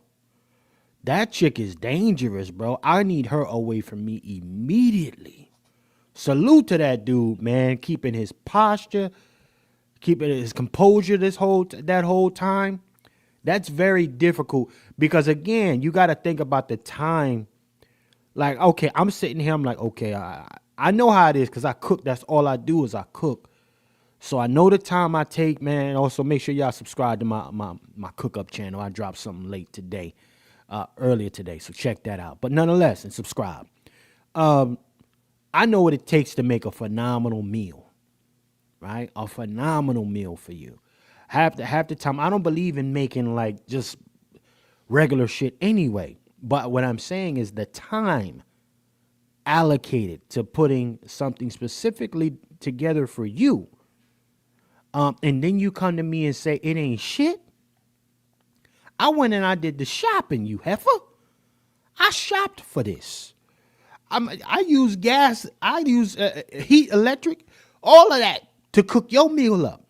that chick is dangerous, bro. I need her away from me immediately. Salute to that dude, man, keeping his posture, keeping his composure that whole time. That's very difficult because again, you got to think about the time. Like, okay, I'm sitting here, I'm like, okay, I know how it is because I cook. That's all I do is I cook. So I know the time I take, man. Also, make sure y'all subscribe to my cook up channel. I dropped something late today, earlier today, so check that out. But nonetheless, and subscribe. I know what it takes to make a phenomenal meal, right? A phenomenal meal for you. Half the time, I don't believe in making like just regular shit anyway. But what I'm saying is the time allocated to putting something specifically together for you, and then you come to me and say it ain't shit. I went and I did the shopping, you heifer. I shopped for this. I use gas, I use heat, electric, all of that to cook your meal up.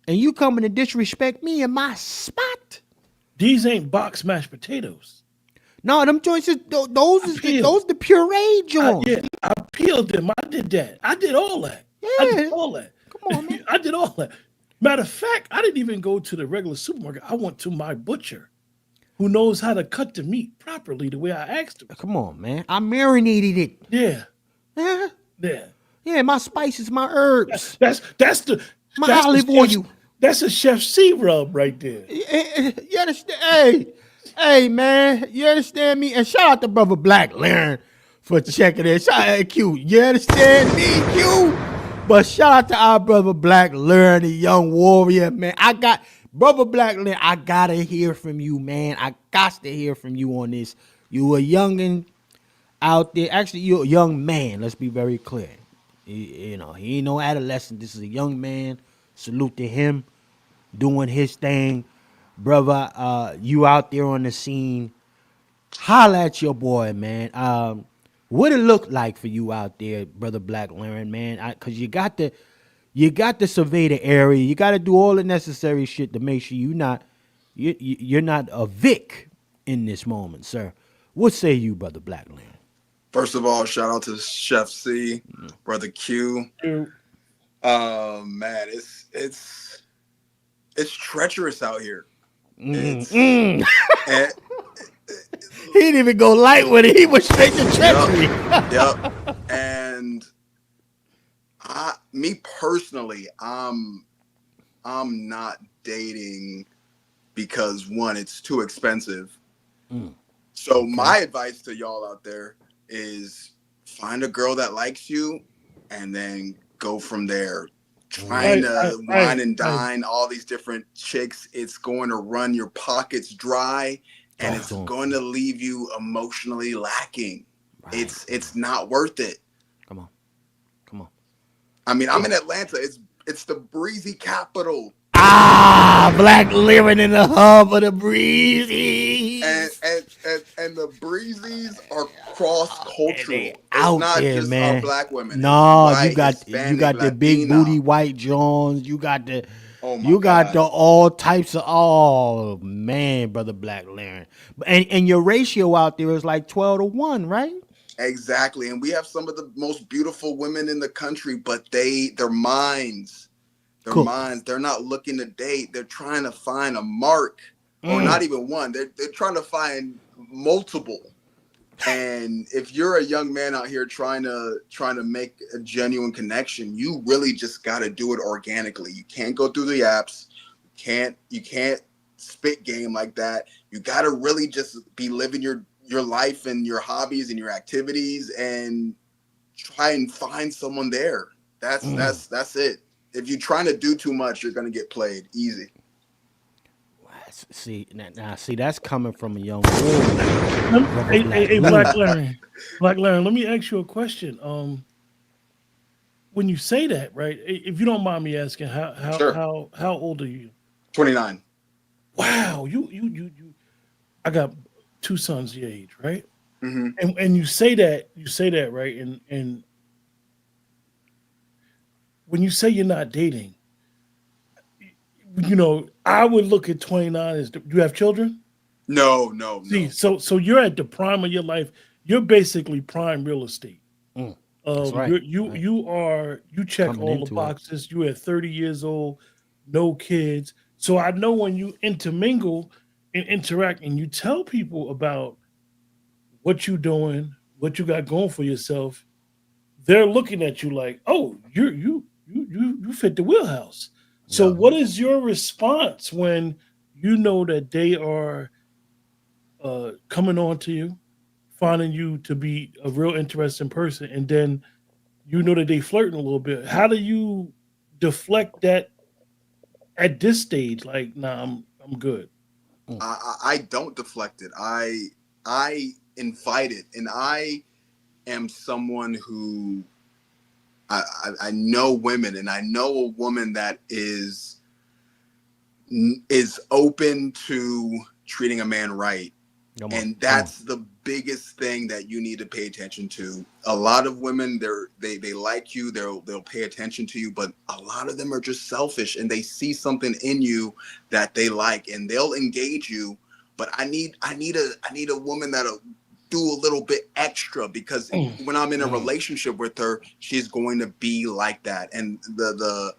And you coming to disrespect me in my spot? These ain't box mashed potatoes. No, them joints is those the puree joints. I peeled them. I did that. I did all that. Yeah. I did all that. Come on, man. I did all that. Matter of fact, I didn't even go to the regular supermarket. I went to my butcher, who knows how to cut the meat properly the way I asked him. Come on, man. I marinated it. Yeah. Yeah. Yeah, my spices, my herbs. That's olive oil. That's a Chef C rub right there. You understand? Hey, man. You understand me? And shout out to Brother Black Laren for checking it. Shout out, Q. You understand me, Q? But shout out to our Brother Black Laren, the young warrior, man. Brother Black Laren, I gotta hear from you, man. I got to hear from you on this. You a youngin' out there. Actually, you're a young man. Let's be very clear. He ain't no adolescent. This is a young man. Salute to him doing his thing. Brother, you out there on the scene. Holla at your boy, man. What it look like for you out there, Brother Black Laren, man? Because you got to survey the area. You got to do all the necessary shit to make sure you're not a Vic in this moment, sir. What say you, Brother Black Laren? First of all, shout out to Chef C, Brother Q. Man, it's treacherous out here. He didn't even go light with it. He went straight to treachery. Yep. And me personally, I'm not dating because one, it's too expensive. So my advice to y'all out there is find a girl that likes you and then go from there. Trying to wine and dine all these different chicks, it's going to run your pockets dry and it's going to leave you emotionally lacking. Right. It's not worth it. Come on. I mean, I'm in Atlanta. It's the breezy capital. Black living in the hub of the breezy. And the breezes are cross-cultural. It's out not there, just man. Our black women. No, white, you got Hispanic, the Latina. big booty white Jones. You got the the all types of. Oh man, Brother Black Laren. And your ratio out there is like 12-1, right? Exactly. And we have some of the most beautiful women in the country, but their minds, they're not looking to date. They're trying to find a mark, or not even one. They're trying to find multiple. And if you're a young man out here trying to make a genuine connection, you really just got to do it organically. You can't go through the apps. You can't spit game like that. You got to really just be living your life and your hobbies and your activities and try and find someone there. That's it. If you're trying to do too much, you're going to get played easy. See, that's coming from a young woman. Hey, Black Laren, let me ask you a question. When you say that, right? If you don't mind me asking, how old are you? 29. Wow, you. I got 2 sons your age, right? Mm-hmm. And you say that, right? And when you say you're not dating, I would look at 29 as, do you have children? No. See, so you're at the prime of your life. You're basically prime real estate. That's right. You check Coming all the into it. boxes. You at 30 years old, no kids. So I know when you intermingle and interact and you tell people about what you're doing, what you got going for yourself, they're looking at you like, oh, you fit the wheelhouse. So Yeah. what is your response when you know that they are coming on to you, finding you to be a real interesting person, and then you know that they flirting a little bit? How do you deflect that at this stage? Like, nah, I'm good. I don't deflect it. I invite it, and I am someone who I know women, and I know a woman that is open to treating a man right. And that's the biggest thing that you need to pay attention to. A lot of women, they like you, they'll pay attention to you, but a lot of them are just selfish and they see something in you that they like and they'll engage you. But I need a woman that'll do a little bit extra, because when I'm in a relationship with her, she's going to be like that. And the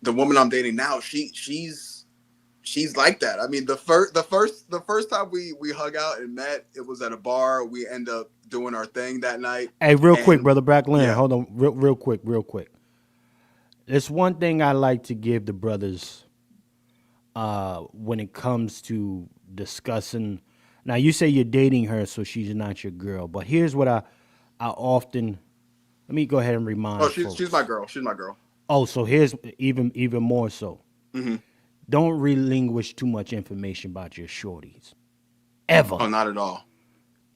woman I'm dating now, she's like that. I mean, the first time we hung out and met, it was at a bar. We end up doing our thing that night. Hey, real quick, brother Brackland, Yeah. hold on, real quick. There's one thing I like to give the brothers when it comes to discussing. Now, you say you're dating her, so she's not your girl. But here's what I often. Let me go ahead and remind. Oh, folks. she's my girl. She's my girl. Oh, so here's even more so. Mm-hmm. Don't relinquish too much information about your shorties. Ever. Oh, not at all.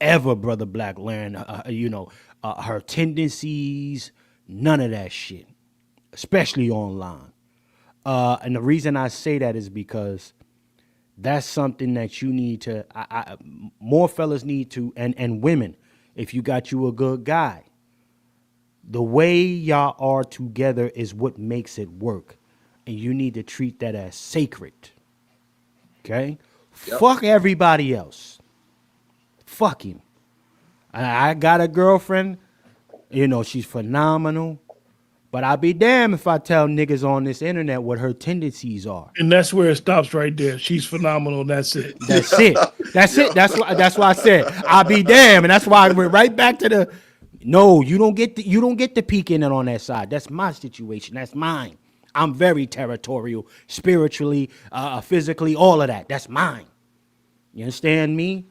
Ever, brother Black. Learn, her tendencies, none of that shit, especially online. And the reason I say that is because that's something that you need to, more fellas need to, and women, if you got you a good guy, the way y'all are together is what makes it work. And you need to treat that as sacred. Okay? Yep. Fuck everybody else. Fuck him. I got a girlfriend. She's phenomenal. But I'll be damned if I tell niggas on this internet what her tendencies are. And that's where it stops right there. She's phenomenal. That's it. That's it. That's it. That's why I said I'll be damned. And that's why I went right back to the no, you don't get the peek in it on that side. That's my situation. That's mine. I'm very territorial, spiritually, physically, all of that. That's mine. You understand me?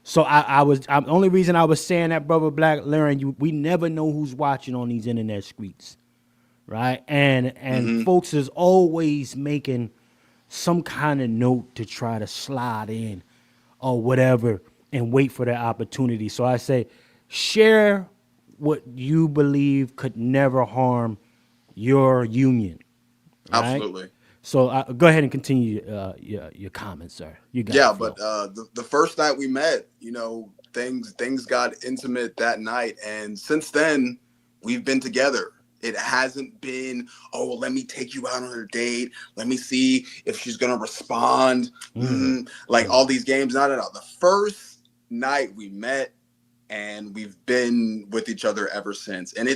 So the only reason I was saying that, brother Black, Larry, we never know who's watching on these internet streets, right? And folks is always making some kind of note to try to slide in or whatever and wait for their opportunity. So I say, share what you believe could never harm your union. Right? Absolutely. So go ahead and continue your comments, sir. You got Yeah, it, but the first night we met, things got intimate that night, and since then we've been together. It hasn't been, oh, well, let me take you out on a date. Let me see if she's gonna respond. All these games. Not at all. The first night we met, and we've been with each other ever since. And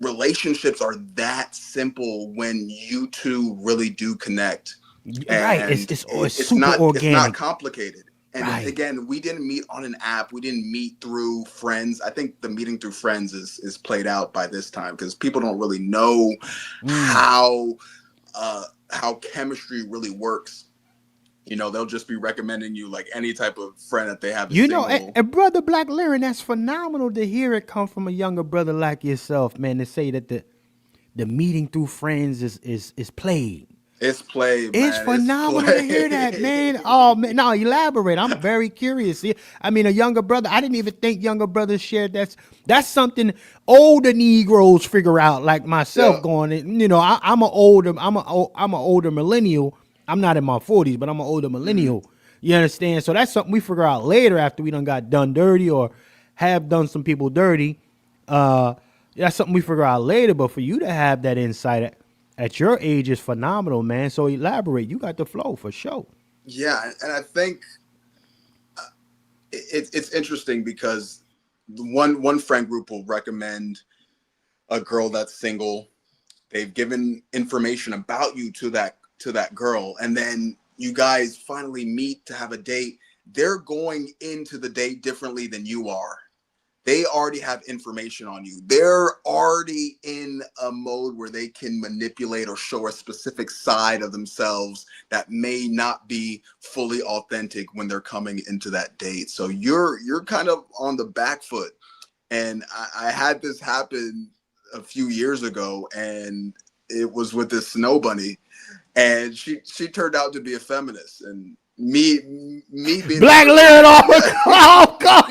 relationships are that simple when you two really do connect. Right. And it's super organic. It's not complicated. And right. Again, we didn't meet on an app. We didn't meet through friends. I think the meeting through friends is played out by this time, because people don't really know how chemistry really works. They'll just be recommending you like any type of friend that they have. And brother Black Lyric, that's phenomenal to hear it come from a younger brother like yourself, man, to say that the meeting through friends is played. It's played, man. It's phenomenal to hear that, man. Oh, man. No, elaborate. I'm very curious. I mean, a younger brother, I didn't even think younger brothers shared that's something older Negroes figure out, like myself going, I'm an older millennial. I'm not in my 40s, but I'm an older millennial. You understand? So that's something we figure out later after we done got done dirty or have done some people dirty. that's something we figure out later. But for you to have that insight at your age is phenomenal, man. So elaborate. You got the flow for sure. Yeah, and I think it's interesting because one friend group will recommend a girl that's single. They've given information about you to that girl, and then you guys finally meet to have a date. They're going into the date differently than you are. They already have information on you. They're already in a mode where they can manipulate or show a specific side of themselves that may not be fully authentic when they're coming into that date. So you're kind of on the back foot. And I had this happen a few years ago, and it was with this snow bunny, and she turned out to be a feminist, and me being Black Lyric. Oh God.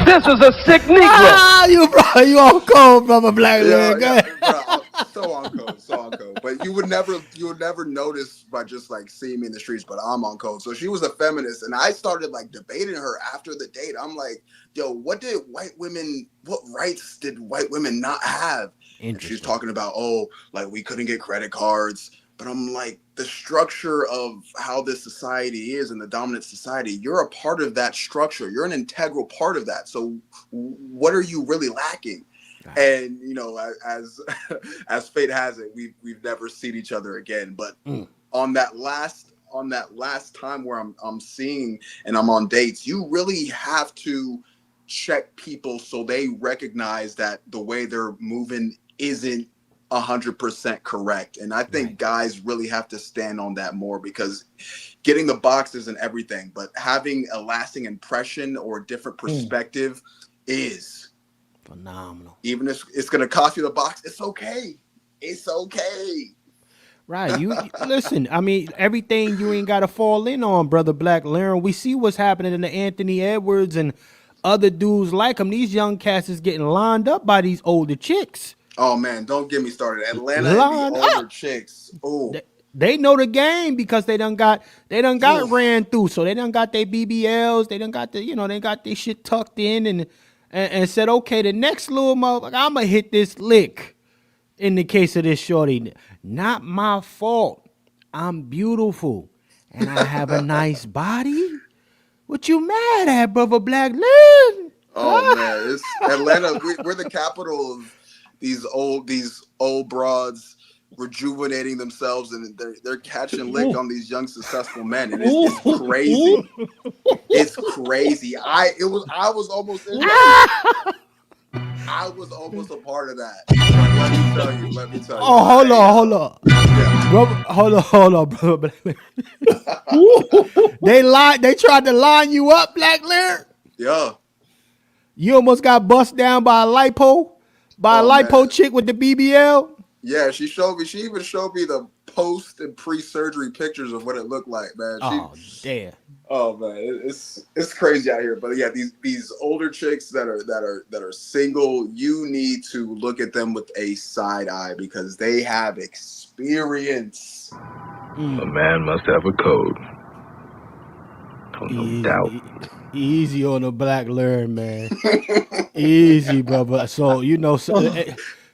This is a sick Negro. Ah, you on code, brother. Black Lyric. Yeah, bro, so on code. But you would never notice by just like seeing me in the streets, but I'm on code. So she was a feminist, and I started like debating her after the date. I'm like, yo, what rights did white women not have? And she's talking about, like we couldn't get credit cards. But I'm like, the structure of how this society is and the dominant society, you're a part of that structure. You're an integral part of that. So what are you really lacking? And, you know, as fate has it, we've never seen each other again. But on that last time where I'm seeing and I'm on dates, you really have to check people so they recognize that the way they're moving isn't 100% correct. And I think guys really have to stand on that more, because getting the box isn't everything, but having a lasting impression or a different perspective is phenomenal. Even if it's going to cost you the box, it's okay. It's okay. Right. You listen, I mean, everything you ain't got to fall in on, brother Black Lyric. We see what's happening in the Anthony Edwards and other dudes like him. These young cats is getting lined up by these older chicks. Oh man, don't get me started. Atlanta and the older chicks. Oh, they know the game because they done got ran through. So they done got their BBLs. They done got they got their shit tucked in and said, okay, the next little motherfucker, I'm gonna hit this lick. In the case of this shorty, not my fault. I'm beautiful and I have a nice body. What you mad at, brother Black Lyric? Oh man, it's Atlanta. We're the capital of these old broads rejuvenating themselves, and they're catching lick on these young successful men, and it's crazy. It's crazy. I was almost a part of that. Let me tell you. Oh, hold on. Yeah. Brother, hold on, brother. They tried to line you up, Black Lyric. Yeah. You almost got bust down by a lipo chick with the BBL. Yeah, she even showed me the post and pre-surgery pictures of what it looked like, man. Damn. Oh man, it's crazy out here. But yeah, these older chicks that are single, you need to look at them with a side eye because they have experience. A man must have a code. No doubt. Easy on the Black Lyric, man. Easy, brother. So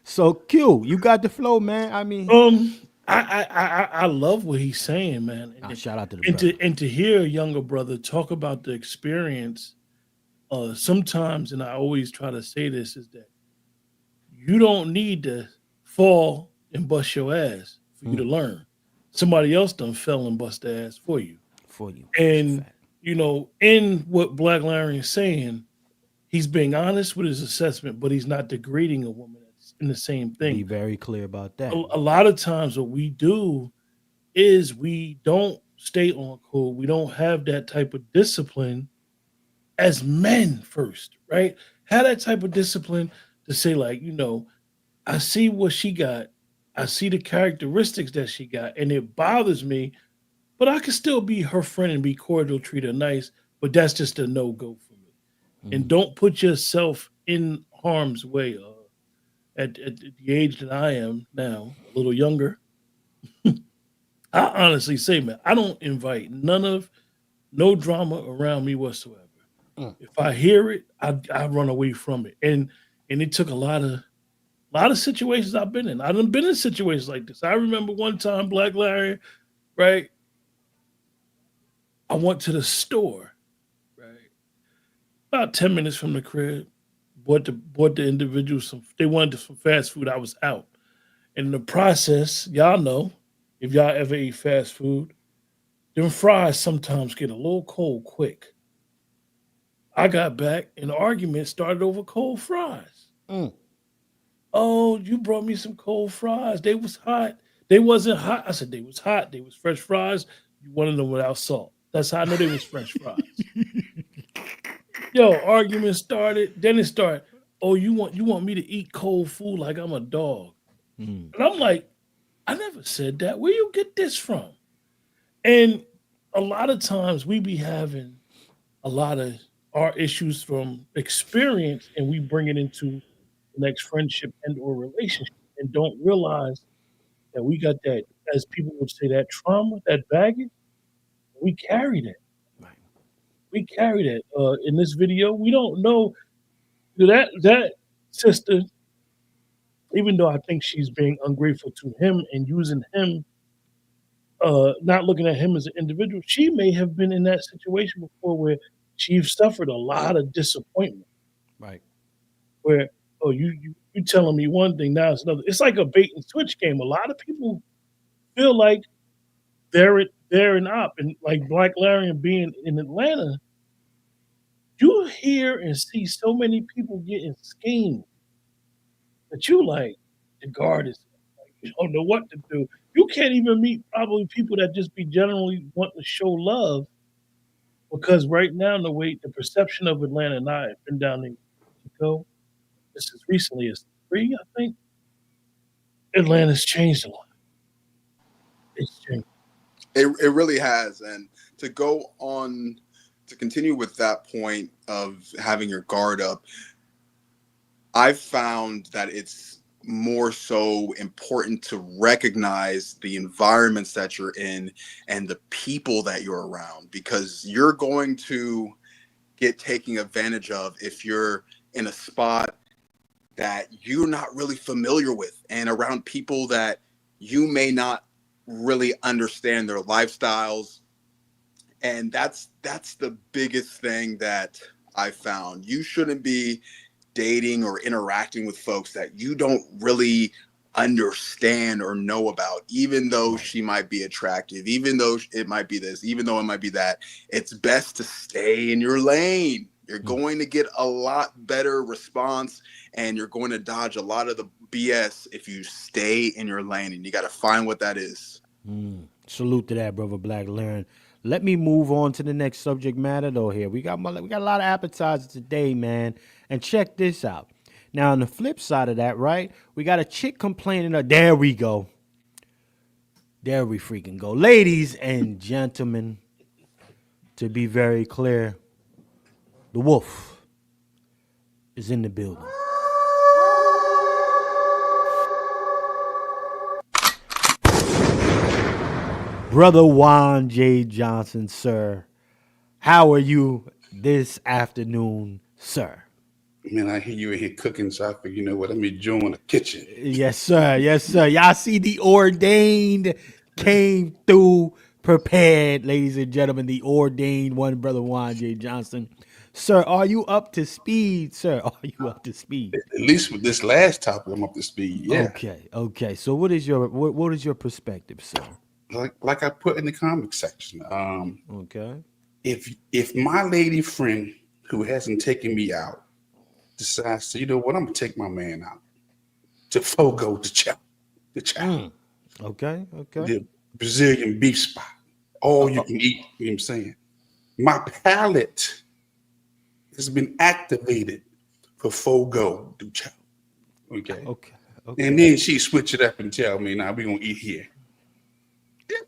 so Q, you got the flow, man. I mean, I love what he's saying, man. Shout out to the brother. And to hear a younger brother talk about the experience, sometimes, and I always try to say this, is that you don't need to fall and bust your ass for you to learn. Somebody else done fell and bust their ass for you. And in what Black Lyric is saying, he's being honest with his assessment, but he's not degrading a woman. That's in the same thing. Be very clear about that. A lot of times what we do is we don't stay on code. We don't have that type of discipline as men first, right? Have that type of discipline to say, like, I see what she got. I see the characteristics that she got, and it bothers me, but I can still be her friend and be cordial, treat her nice, but that's just a no-go for me. Mm-hmm. And don't put yourself in harm's way. At the age that I am now, a little younger, I honestly say, man, I don't invite no drama around me whatsoever. If I hear it, I run away from it. And it took a lot of situations I've been in. I've been in situations like this. I remember one time, Black Larry, right? I went to the store, right? About 10 minutes from the crib. Bought the individual they wanted some fast food. I was out. In the process, y'all know, if y'all ever eat fast food, them fries sometimes get a little cold quick. I got back and the argument started over cold fries. Oh, you brought me some cold fries. They was hot. They wasn't hot. I said they was hot. They was fresh fries. You wanted them without salt. That's how I know they was fresh fries. Yo, argument started. Then it started. Oh, you want me to eat cold food like I'm a dog? And I'm like, I never said that. Where you get this from? And a lot of times we be having a lot of our issues from experience, and we bring it into the next friendship and or relationship, and don't realize that we got that, as people would say, that trauma, that baggage. We carry that. Right. We carry that. In this video, we don't know that sister. Even though I think she's being ungrateful to him and using him, not looking at him as an individual, she may have been in that situation before where she suffered a lot of disappointment. Right. Where, oh, you telling me one thing, now it's another. It's like a bait and switch game. A lot of people feel like they're an op. And like Black Larry being in Atlanta, you hear and see so many people getting schemed that you like, the guard is like, you don't know what to do. You can't even meet probably people that just be generally wanting to show love, because right now the perception of Atlanta, and I have been down there to go. This is recently as 3, I think. Atlanta's changed a lot. It's changed. It really has. And to go on to continue with that point of having your guard up, I've found that it's more so important to recognize the environments that you're in and the people that you're around, because you're going to get taken advantage of if you're in a spot that you're not really familiar with and around people that you may not really understand their lifestyles. And that's the biggest thing that I found. You shouldn't be dating or interacting with folks that you don't really understand or know about, even though she might be attractive, even though it might be this, even though it might be that. It's best to stay in your lane. You're going to get a lot better response, and you're going to dodge a lot of the BS if you stay in your lane, and you got to find what that is. Salute to that, brother Black Larry. Let me move on to the next subject matter, though. Here we got a lot of appetizers today, man. And check this out. Now, on the flip side of that, right, we got a chick complaining. There we go. There we freaking go. Ladies and gentlemen, to be very clear, the wolf is in the building. Brother Juan J. Johnson, sir, how are you this afternoon, sir? Man, I hear you in here cooking, so I figure, you know what, let me join the kitchen. Yes, sir. Yes, sir. Y'all see the ordained came through prepared, ladies and gentlemen. The ordained one, Brother Juan J. Johnson. Sir, are you up to speed, sir? Are you up to speed? At least with this last topic, I'm up to speed, yeah. Okay. So what is your perspective, sir? Like I put in the comment section. Okay. If my lady friend who hasn't taken me out decides to, you know what, I'm gonna take my man out to Fogo to chow. Okay. The Brazilian beef spot. All you can eat, you know what I'm saying? My palate has been activated for Fogo to chow. Okay. And then she switch it up and tell me, now we're gonna eat here.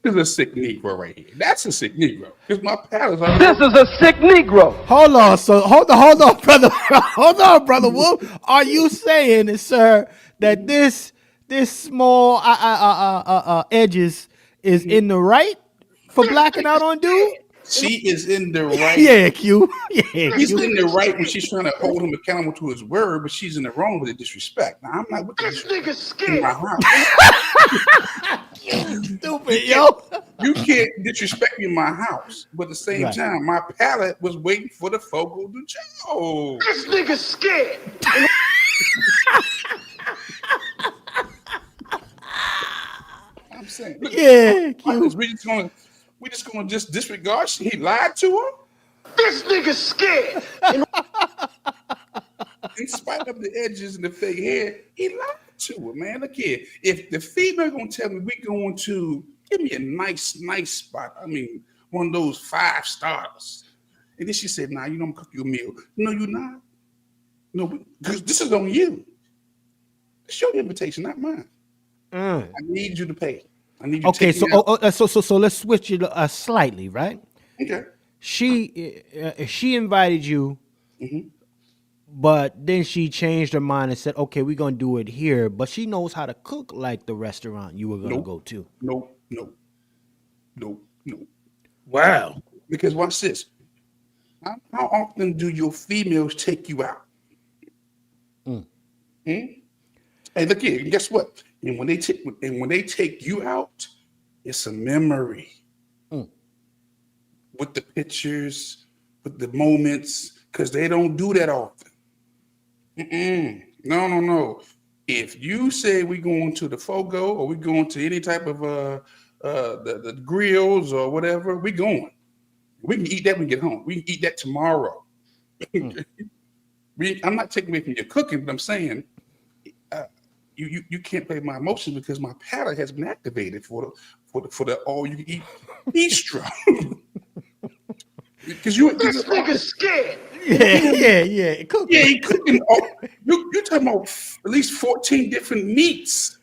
This is a sick Negro right here. That's a sick Negro. Because my palace. This is a sick Negro. Hold on, brother. Hold on, brother Wolf. Are you saying, sir, that this small edges is in the right for blacking out on dude? She is in the right. Yeah, Q. Yeah, He's Q. in the right when she's trying to hold him accountable to his word, but she's in the wrong with the disrespect. Now, I'm not with the disrespect in my house. Stupid, yo. You can't disrespect me in my house, but at the same Right. time, my palate was waiting for the fogo to show. This nigga scared. I'm saying, look, Yeah, Q. we just gonna disregard. He lied to her. This nigga scared. In spite of the edges and the fake hair, he lied to her, man. Look here. If the female gonna tell me we going to give me a nice spot, I mean, one of those 5 stars. And then she said, nah, you know I'm gonna cook you a meal. No, you're not. No, because this is on you. It's your invitation, not mine. I need you to pay. I need you to take me out. So let's switch it slightly, right? Okay. She invited you, but then she changed her mind and said, "Okay, we're gonna do it here." But she knows how to cook like the restaurant you were gonna go to. No. Wow. Because watch this. How often do your females take you out? Hey, look here. Guess what? And when they take you out, it's a memory with the pictures, with the moments, because they don't do that often. No. If you say we're going to the Fogo or we're going to any type of the grills or whatever, we're going. We can eat that when we get home. We can eat that tomorrow. I'm not taking away from your cooking, but I'm saying you can't play my emotions because my palate has been activated for the all you can eat bistro. Because this nigga scared. Yeah. Cooking. Yeah, he cooking. You're talking about at least 14 different meats.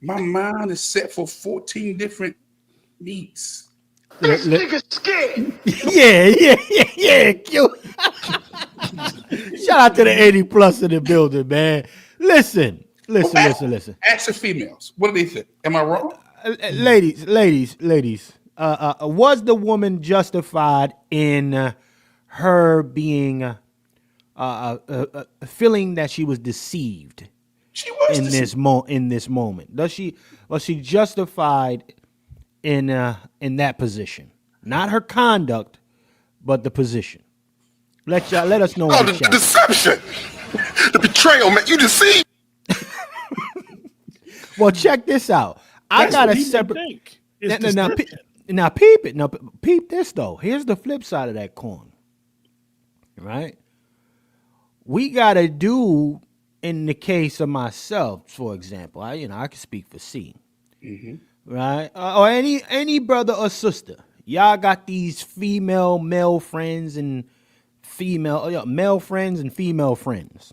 My mind is set for 14 different meats. This nigga scared. Yeah. Q. Shout out to the 80 plus in the building, man. Listen. Ask the females. What do they think? Am I wrong? Ladies. Was the woman justified in her being feeling that she was deceived? She was in this moment. Was she justified in that position? Not her conduct, but the position. Let us know. Oh, the deception, the betrayal, man. You deceived. Well, check this out. I got a separate. Now peep it. Now peep this though. Here's the flip side of that coin. Right? We gotta do in the case of myself, for example. I can speak for C. Right? Or any brother or sister. Y'all got these male friends and male friends and female friends.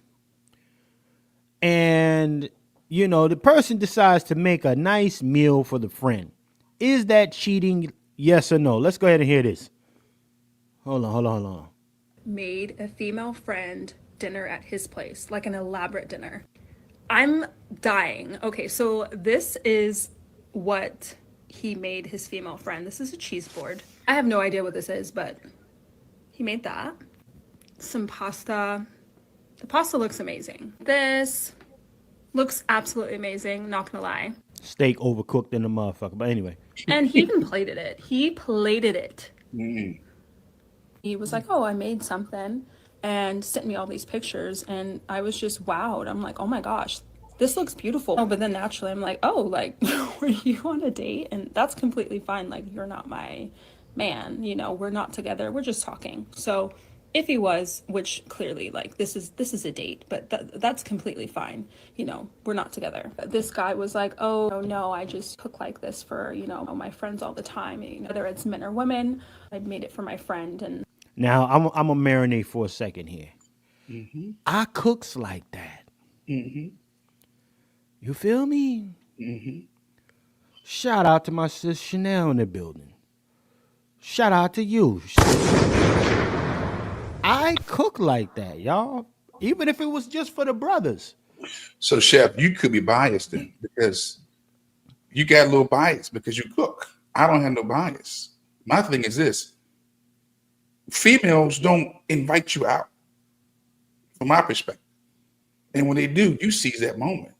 And the person decides to make a nice meal for the friend. Is that cheating? Yes or no? Let's go ahead and hear this. Hold on. Made a female friend dinner at his place, like an elaborate dinner. I'm dying. Okay, so this is what he made his female friend. This is a cheese board. I have no idea what this is, but he made that. Some pasta. The pasta looks amazing. This looks absolutely amazing, not gonna lie. Steak overcooked in the motherfucker, but anyway. And he even plated it. He was like, oh, I made something, and sent me all these pictures, and I was just wowed. I'm like, oh my gosh, this looks beautiful. Oh, but then naturally I'm like, oh, like, were you on a date? And that's completely fine. Like, you're not my man, we're not together, we're just talking. So if he was, which clearly, like, this is a date, but that's completely fine. We're not together. This guy was like, oh no, I just cook like this for, my friends all the time, whether it's men or women. I made it for my friend. And now I'm a marinate for a second here. I cooks like that. You feel me? Shout out to my sis Chanel in the building. Shout out to you. I cook like that, y'all. Even if it was just for the brothers. So, Chef, you could be biased then, because you got a little bias because you cook. I don't have no bias. My thing is this: females don't invite you out, from my perspective. And when they do, you seize that moment.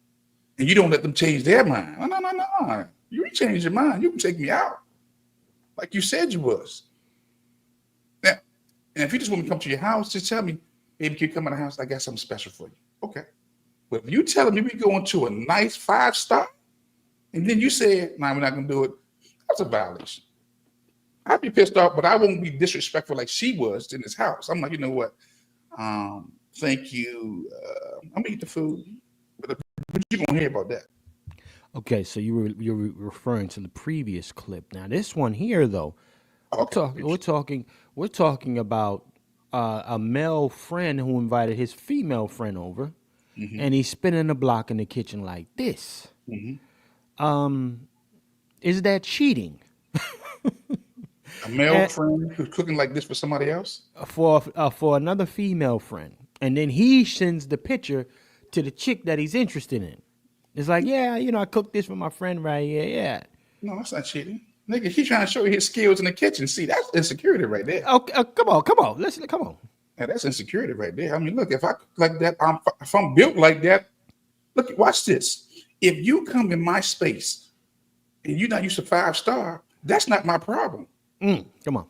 And you don't let them change their mind. No. You change your mind. You can take me out. Like you said you was. Now, and if you just want me to come to your house, just tell me, baby, can you come in the house? I got something special for you. Okay. But if you telling me we going to a nice 5-star, and then you say, nah, we're not going to do it, that's a violation. I'd be pissed off, but I won't be disrespectful like she was in this house. I'm like, you know what? Thank you. I'm gonna eat the food. But you gonna hear about that? Okay, so you're referring to the previous clip. Now this one here, though, we're talking about a male friend who invited his female friend over, and he's spinning the block in the kitchen like this. Is that cheating? A male friend who's cooking like this for somebody else? For another female friend. And then he sends the picture to the chick that he's interested in. It's like, yeah, I cooked this for my friend right here. Yeah. No, that's not cheating. Nigga, he's trying to show you his skills in the kitchen. See, that's insecurity right there. Okay, come on. Listen, come on. Yeah, that's insecurity right there. I mean, look, if I cook like that, if I'm built like that, look, watch this. If you come in my space and you're not used to 5-star, that's not my problem. Come on.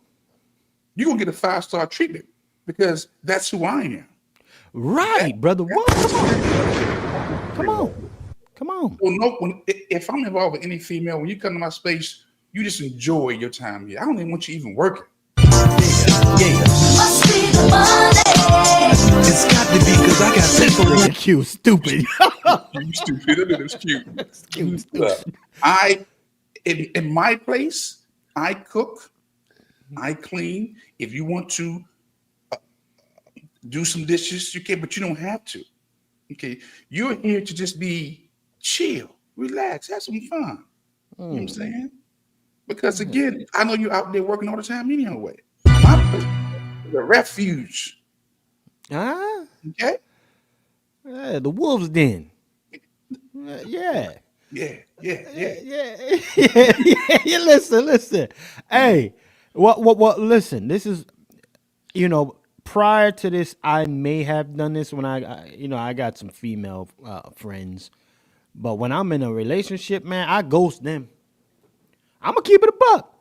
You're going to get a 5-star treatment because that's who I am. Right, brother. What? Come on. Well, if I'm involved with any female, when you come to my space, you just enjoy your time here. I don't even want you even working. Yeah. It's got to be because I got simple. Cute, stupid. You stupid. It's cute. In my place, I cook, I clean. If you want to do some dishes, you can, but you don't have to. Okay, you're here to just be chill, relax, have some fun. You know what I'm saying? Because again, I know you're out there working all the time anyway. The refuge. Okay. The wolves den. Yeah. Listen. Hey, what? Listen. This is, prior to this, I may have done this when I got some female friends, but when I'm in a relationship, man, I ghost them. I'm gonna keep it a buck.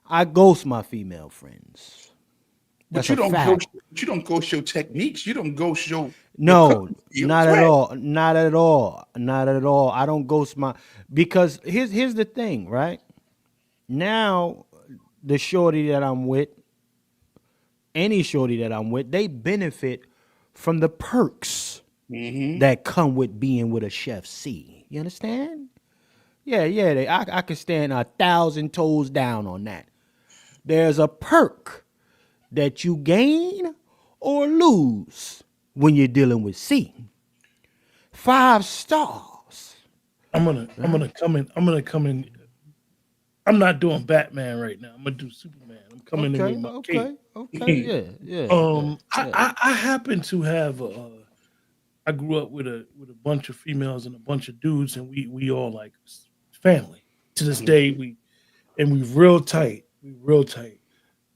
I ghost my female friends. But you don't ghost. You don't ghost your techniques. You don't ghost your. No, not at all. Not at all. I don't ghost because here's the thing, right? Now, the shorty that I'm with, any shorty that I'm with, they benefit from the perks that come with being with a chef C. You understand? Yeah. I can stand 1,000 toes down on that. There's a perk that you gain or lose when you're dealing with C. 5 stars. I'm gonna come in. I'm not doing Batman right now. I'm gonna do Superman. I'm coming in with my cape. Okay. Yeah. I happen to have I grew up with a bunch of females and a bunch of dudes, and we all like family. To this day, we real tight. We real tight.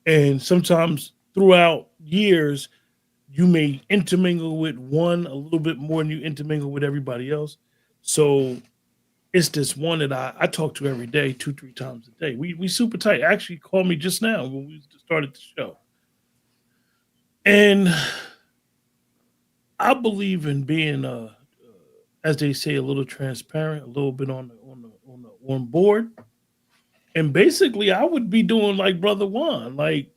And sometimes throughout years, you may intermingle with one a little bit more than you intermingle with everybody else. So it's this one that I talk to every day, 2-3 times a day. We super tight. Actually called me just now when we started the show. And I believe in being as they say, a little transparent, a little bit on board. And basically I would be doing like Brother Juan, like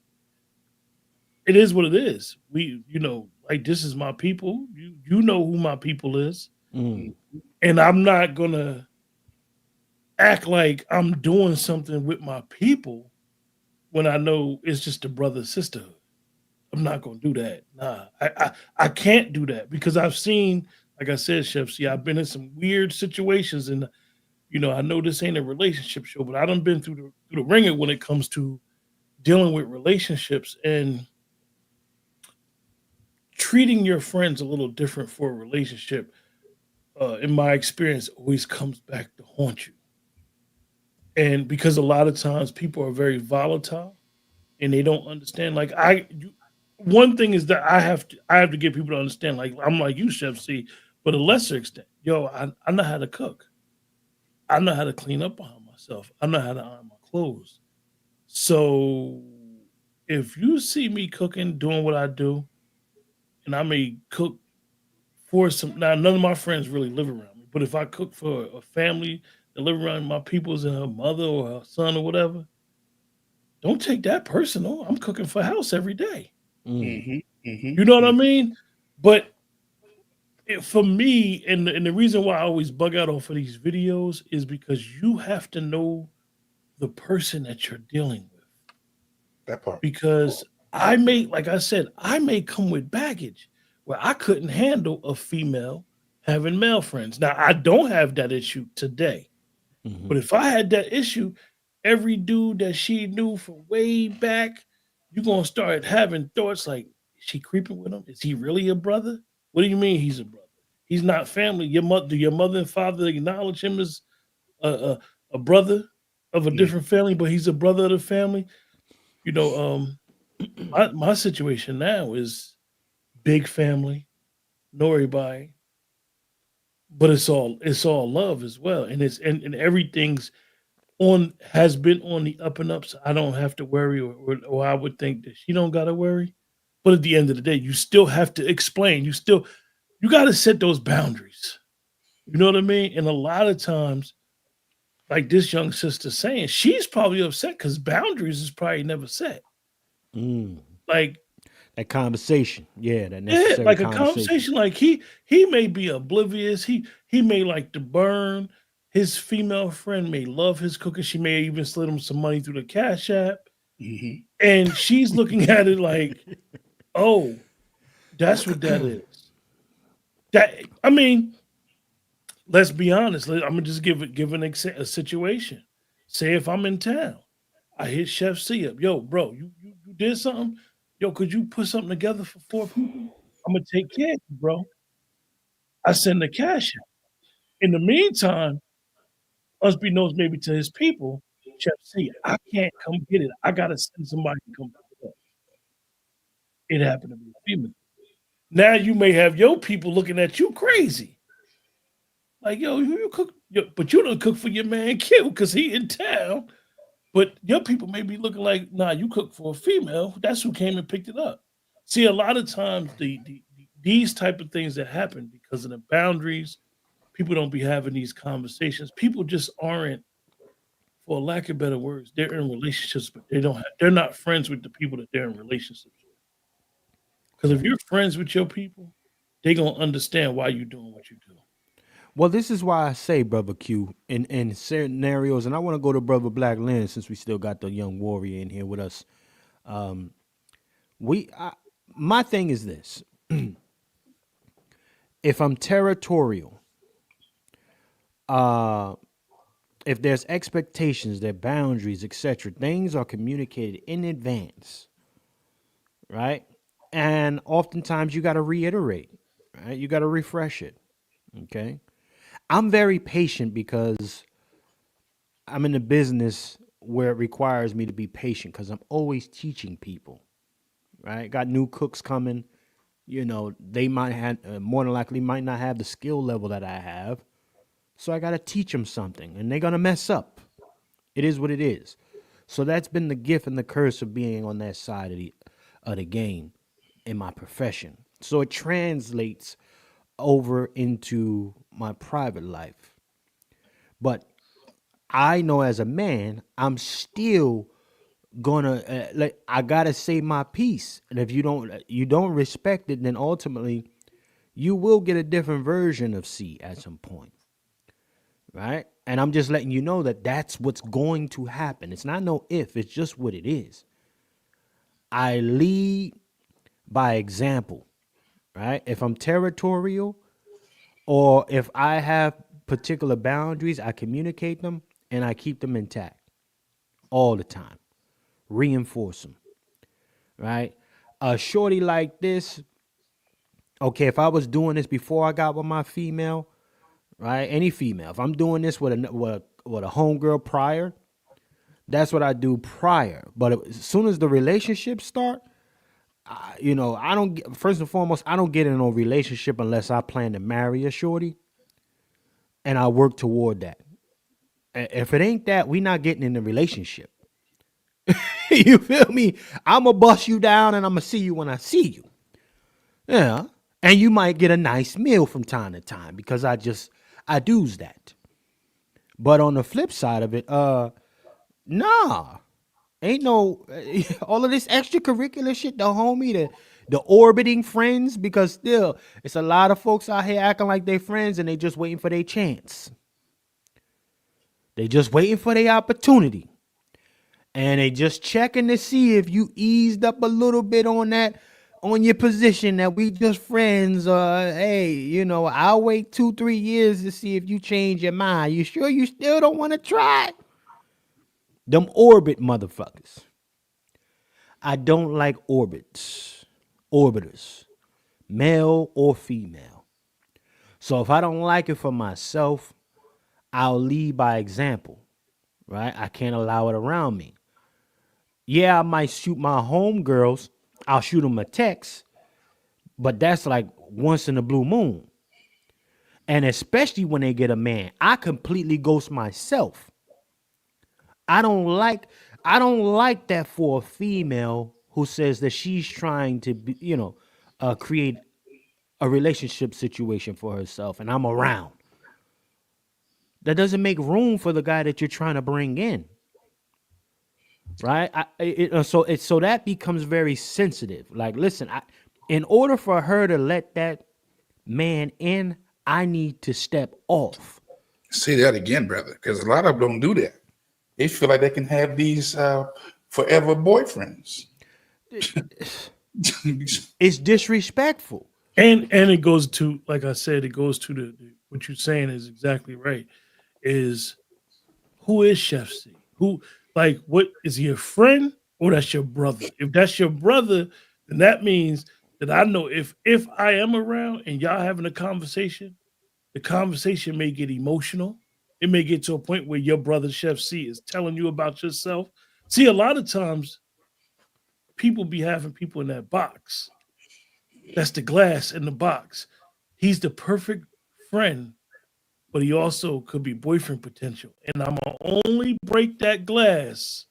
it is what it is. We, like this is my people. You know who my people is. And I'm not gonna act like I'm doing something with my people when I know it's just a brother sisterhood. I'm not gonna do that. Nah, I can't do that because I've seen, like I said, Chef C, I've been in some weird situations, and I know this ain't a relationship show, but I done been through the ringer when it comes to dealing with relationships, and treating your friends a little different for a relationship, in my experience, always comes back to haunt you. And because a lot of times people are very volatile, and they don't understand. Like one thing is that I have to get people to understand. Like I'm like you, Chef C, but a lesser extent. Yo, I know how to cook. I know how to clean up behind myself. I know how to iron my clothes. So if you see me cooking, doing what I do, and I may cook for some now none of my friends really live around me, but if I cook for a family that live around my peoples and her mother or her son or whatever, don't take that personal. I'm cooking for house every day. Mm-hmm. You know what I mean? But for me, and the reason why I always bug out off of these videos is because you have to know the person that you're dealing with. That part. Because I may, like I said, I may come with baggage where I couldn't handle a female having male friends. Now, I don't have that issue today. But if I had that issue, every dude that she knew from way back, you're gonna start having thoughts like, is she creeping with him? Is he really a brother? What do you mean he's a brother? He's not family. Your mother and father acknowledge him as a, a brother of a different family, but he's a brother of the family. You know, my situation now is big family, know everybody, but it's all love as well, and and everything's on has been on the up and up, so I don't have to worry, or I would think that she don't gotta worry. But at the end of the day, you still have to explain. You gotta set those boundaries. You know what I mean? And a lot of times, like this young sister saying, she's probably upset because boundaries is probably never set. Like That conversation. Yeah, that yeah, necessary like a conversation. conversation. Like he may be oblivious. He may like to burn. His female friend may love his cooking. She may even slid him some money through the Cash App. Mm-hmm. And she's looking at it like, oh, that's what that is. That I mean, let's be honest. I'm gonna just give a situation. Say if I'm in town, I hit Chef C up. Yo, bro, you did something. Yo, could you put something together for 4 people? I'm gonna take care of you, bro. I send the cash out. In the meantime, unbeknownst maybe to his people, Chef C, I can't come get it. I gotta send somebody to come pick it up. It happened to be a female. Now you may have your people looking at you crazy. Like, yo, you cook, but you don't cook for your man Q because he in town. But your people may be looking like, nah, you cook for a female. That's who came and picked it up. See, a lot of times these type of things that happen because of the boundaries, people don't be having these conversations. People just aren't, for lack of better words, they're in relationships, but they're not friends with the people that they're in relationships with. Because if you're friends with your people, they gonna understand why you're doing what you do. Well, this is why I say, Brother Q, in certain scenarios, and I want to go to Brother Black Lynn since we still got the young warrior in here with us. We, I, my thing is this: if I'm territorial, if there's expectations, there are boundaries, etc., things are communicated in advance, right? And oftentimes you got to reiterate, right? You got to refresh it. Okay. I'm very patient because I'm in a business where it requires me to be patient because I'm always teaching people, right? Got new cooks coming. You know, they might have, more than likely, might not have the skill level that I have. So I got to teach them something and they're going to mess up. It is what it is. So that's been the gift and the curse of being on that side of the game in my profession. So it translates over into my private life. But I know as a man, I'm still gonna like I gotta say my piece, and if you don't respect it, then ultimately you will get a different version of C at some point, right? And I'm just letting you know that that's what's going to happen. It's not no if, it's just what it is. I lead by example, right? If I'm territorial, or if I have particular boundaries, I communicate them and I keep them intact all the time. Reinforce them, right? A shorty like this, okay, if I was doing this before I got with my female, right? Any female, if I'm doing this with a homegirl prior, That's what I do prior. But as soon as the relationship start, I don't first and foremost, I don't get in a relationship unless I plan to marry a shorty and I work toward that. If it ain't that, we not getting in a relationship. You feel me? I'm going to bust you down and I'm going to see you when I see you. Yeah. And you might get a nice meal from time to time because I do's that. But on the flip side of it, nah. Ain't no all of this extracurricular shit, the homie, the orbiting friends, because still it's a lot of folks out here acting like they friends and they just waiting for their chance. They just waiting for their opportunity. And they just checking to see if you eased up a little bit on your position that we just friends. Hey, I'll wait 2-3 years to see if you change your mind. You sure you still don't want to try? Them orbit motherfuckers. I don't like orbiters, male or female. So if I don't like it for myself, I'll lead by example, right? I can't allow it around me. Yeah, I might shoot my homegirls. I'll shoot them a text, but that's like once in a blue moon. And especially when they get a man, I completely ghost myself. I don't like that for a female who says that she's trying to be, create a relationship situation for herself and I'm around. That doesn't make room for the guy that you're trying to bring in. Right? So that becomes very sensitive. Like, listen, in order for her to let that man in, I need to step off. Say that again, brother, because a lot of them don't do that. They feel like they can have these forever boyfriends. It's disrespectful. And it goes to, like I said, it goes to the what you're saying is exactly right. Is who is Chef C? What is he, a friend or that's your brother? If that's your brother, then that means that I know if I am around and y'all having a conversation, the conversation may get emotional. It may get to a point where your brother Chef C is telling you about yourself. See, a lot of times people be having people in that box. That's the glass in the box. He's the perfect friend, but he also could be boyfriend potential. And I'm going to only break that glass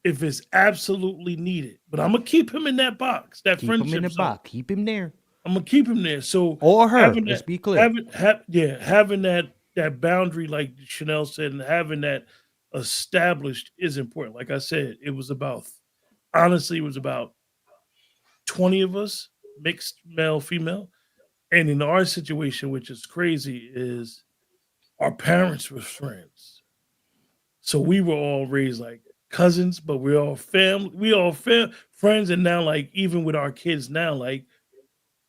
if it's absolutely needed. But I'm going to keep him in that box, that friendship Keep him in the box. Keep him there. I'm going to keep him there. So or her, let's be clear. Having that boundary, like Chanel said, and having that established is important. Like I said, it was about 20 of us, mixed male, female. And in our situation, which is crazy, is our parents were friends. So we were all raised like cousins, but we're all family. We all friends. And now, like, even with our kids now, like,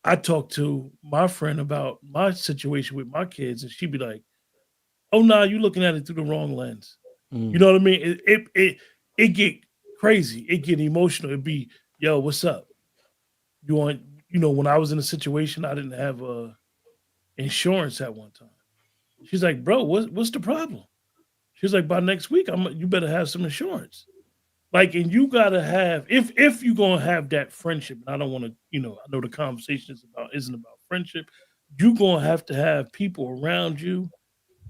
I talk to my friend about my situation with my kids, and she'd be like, "Oh, nah, you're looking at it through the wrong lens." You know what I mean? It get crazy. It get emotional. It'd be, "Yo, what's up? You want?" When I was in a situation, I didn't have insurance at one time. She's like, "Bro, what's the problem?" She's like, "By next week, you better have some insurance." Like, and you gotta have, if you're gonna have that friendship, and I don't want to, I know the conversation isn't about friendship. You're gonna have to have people around you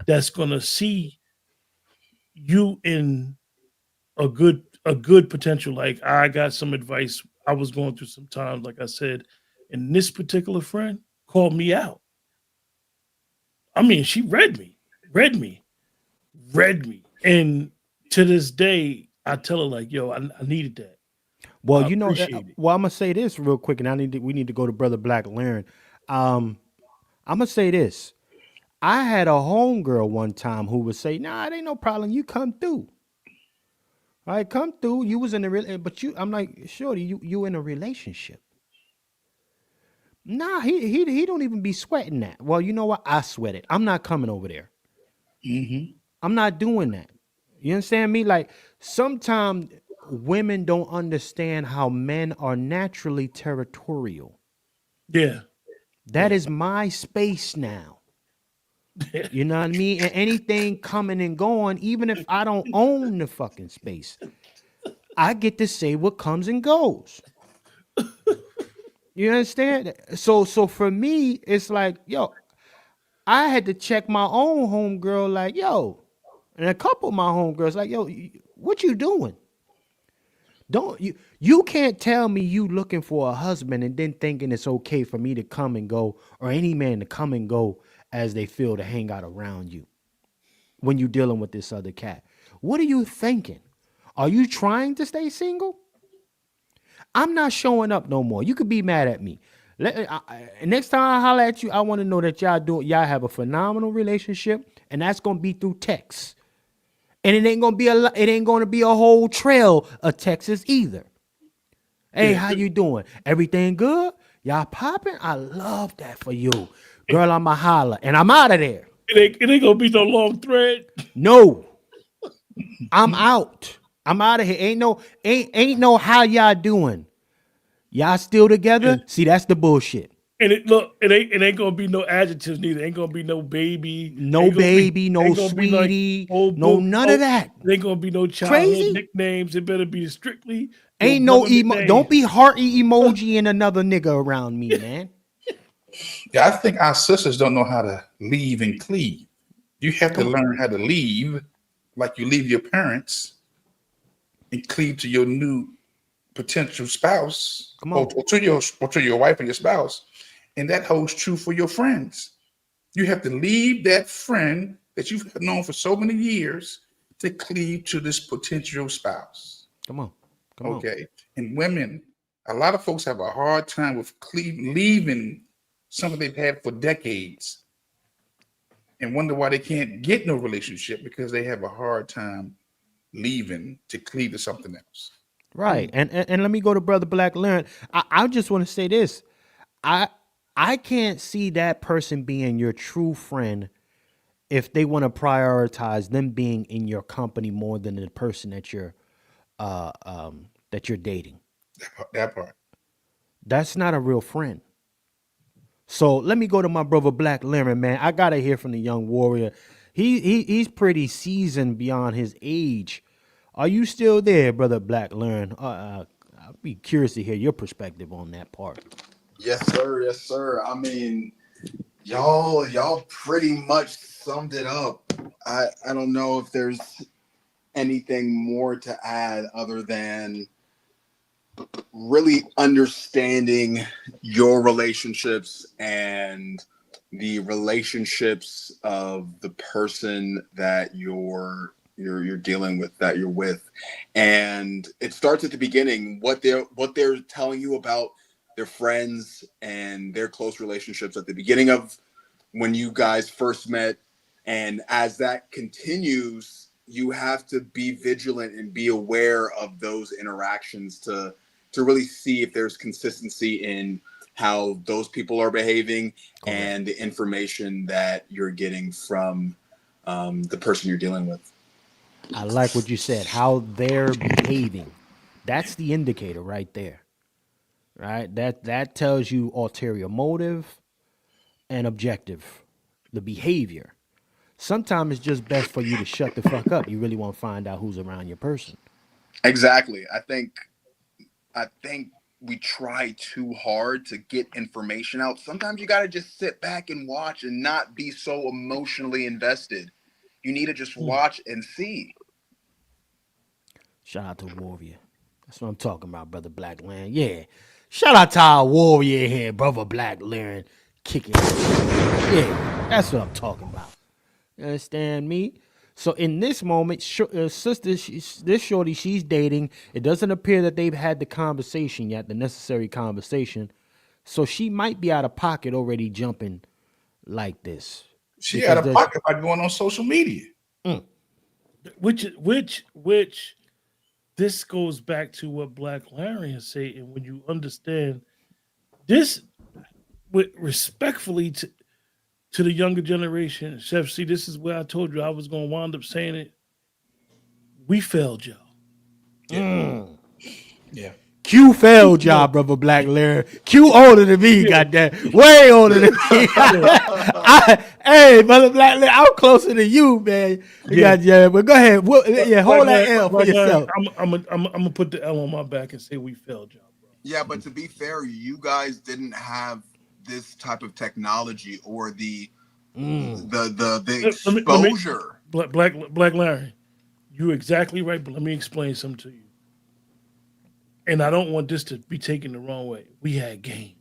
that's gonna see you in a good potential. Like, I got some advice. I was going through some times, like I said, and this particular friend called me out. I mean, she read me. And to this day, I tell her, like, "Yo, I needed that." Well, I'm gonna say this real quick, and we need to go to Brother Black Laren. I'm gonna say this. I had a homegirl one time who would say, "Nah, it ain't no problem. You come through. All right, come through. You was in a but I'm like, shorty, you in a relationship. Nah, he don't even be sweating that. Well, you know what? I sweat it. I'm not coming over there. Mm-hmm. I'm not doing that. You understand me? Like, sometimes women don't understand how men are naturally territorial. Yeah. That is my space now. You know what I mean? And anything coming and going, even if I don't own the fucking space, I get to say what comes and goes. You understand? So for me, it's like, yo, I had to check my own homegirl, like, yo, and a couple of my homegirls, like, yo, what you doing? Don't you can't tell me you looking for a husband and then thinking it's okay for me to come and go, or any man to come and go as they feel to hang out around you when you're dealing with this other cat. What are you thinking? Are you trying to stay single? I'm not showing up no more. You could be mad at me. Next time I holler at you, I want to know that y'all have a phenomenal relationship, and that's gonna be through text. And it ain't gonna be a whole trail of Texas either. Hey, how you doing? Everything good? Y'all popping? I love that for you. Girl, I'm a holler. And I'm out of there. It ain't gonna be no long thread. No. I'm out. I'm out of here. Ain't no how y'all doing. Y'all still together? Yeah. See, that's the bullshit. And it ain't gonna be no adjectives neither. Ain't gonna be no baby, no baby, no sweetie, no none of that. There ain't gonna be no childhood nicknames. It better be strictly. Ain't no don't be hearty emoji and another nigga around me, man. Yeah, I think our sisters don't know how to leave and cleave. You have to learn how to leave, like you leave your parents, and cleave to your new potential spouse, or to your wife and your spouse. And that holds true for your friends. You have to leave that friend that you've known for so many years to cleave to this potential spouse. Come on. Okay. And women, a lot of folks have a hard time with leaving something they've had for decades and wonder why they can't get no relationship, because they have a hard time leaving to cleave to something else. Right. And let me go to Brother Black Learn. I just want to say this. I can't see that person being your true friend if they want to prioritize them being in your company more than the person that you're dating. That part. That's not a real friend. So let me go to my brother Black Lemon, man. I gotta hear from the young warrior. He's pretty seasoned beyond his age. Are you still there, brother Black Learn? I'd be curious to hear your perspective on that part. Yes, sir. Yes, sir. I mean, y'all pretty much summed it up. I don't know if there's anything more to add other than really understanding your relationships and the relationships of the person that you're dealing with, that you're with. And it starts at the beginning, what they're telling you about their friends and their close relationships at the beginning of when you guys first met. And as that continues, you have to be vigilant and be aware of those interactions to really see if there's consistency in how those people are behaving and the information that you're getting from the person you're dealing with. I like what you said, how they're behaving. That's the indicator right there. Right? That tells you ulterior motive and objective, the behavior. Sometimes it's just best for you to shut the fuck up. You really want to find out who's around your person. Exactly. I think we try too hard to get information out. Sometimes you got to just sit back and watch and not be so emotionally invested. You need to just watch and see. Shout out to Warrior. That's what I'm talking about, brother Black Land. Yeah. Shout out to our Warrior here, brother Black Land, kicking. Yeah, that's what I'm talking about. You understand me? So in this moment, sister, this shorty she's dating, it doesn't appear that they've had the conversation yet, the necessary conversation. So she might be out of pocket already jumping like this. She out of pocket by going on social media. Which this goes back to what Black Larry is saying. And when you understand this, with respectfully to the younger generation, Chef, see, this is where I told you I was going to wind up saying it. We failed y'all. Yeah. Q failed y'all, brother Black Larry. Q older than me, goddamn. Way older than me. Hey, brother Black Larry, I'm closer to you, man. Yeah, but go ahead. Hold that L for yourself. I'm gonna put the L on my back and say we failed y'all, bro. Yeah, but to be fair, you guys didn't have this type of technology or the exposure. Black Larry, you're exactly right, but let me explain something to you. And I don't want this to be taken the wrong way. We had game.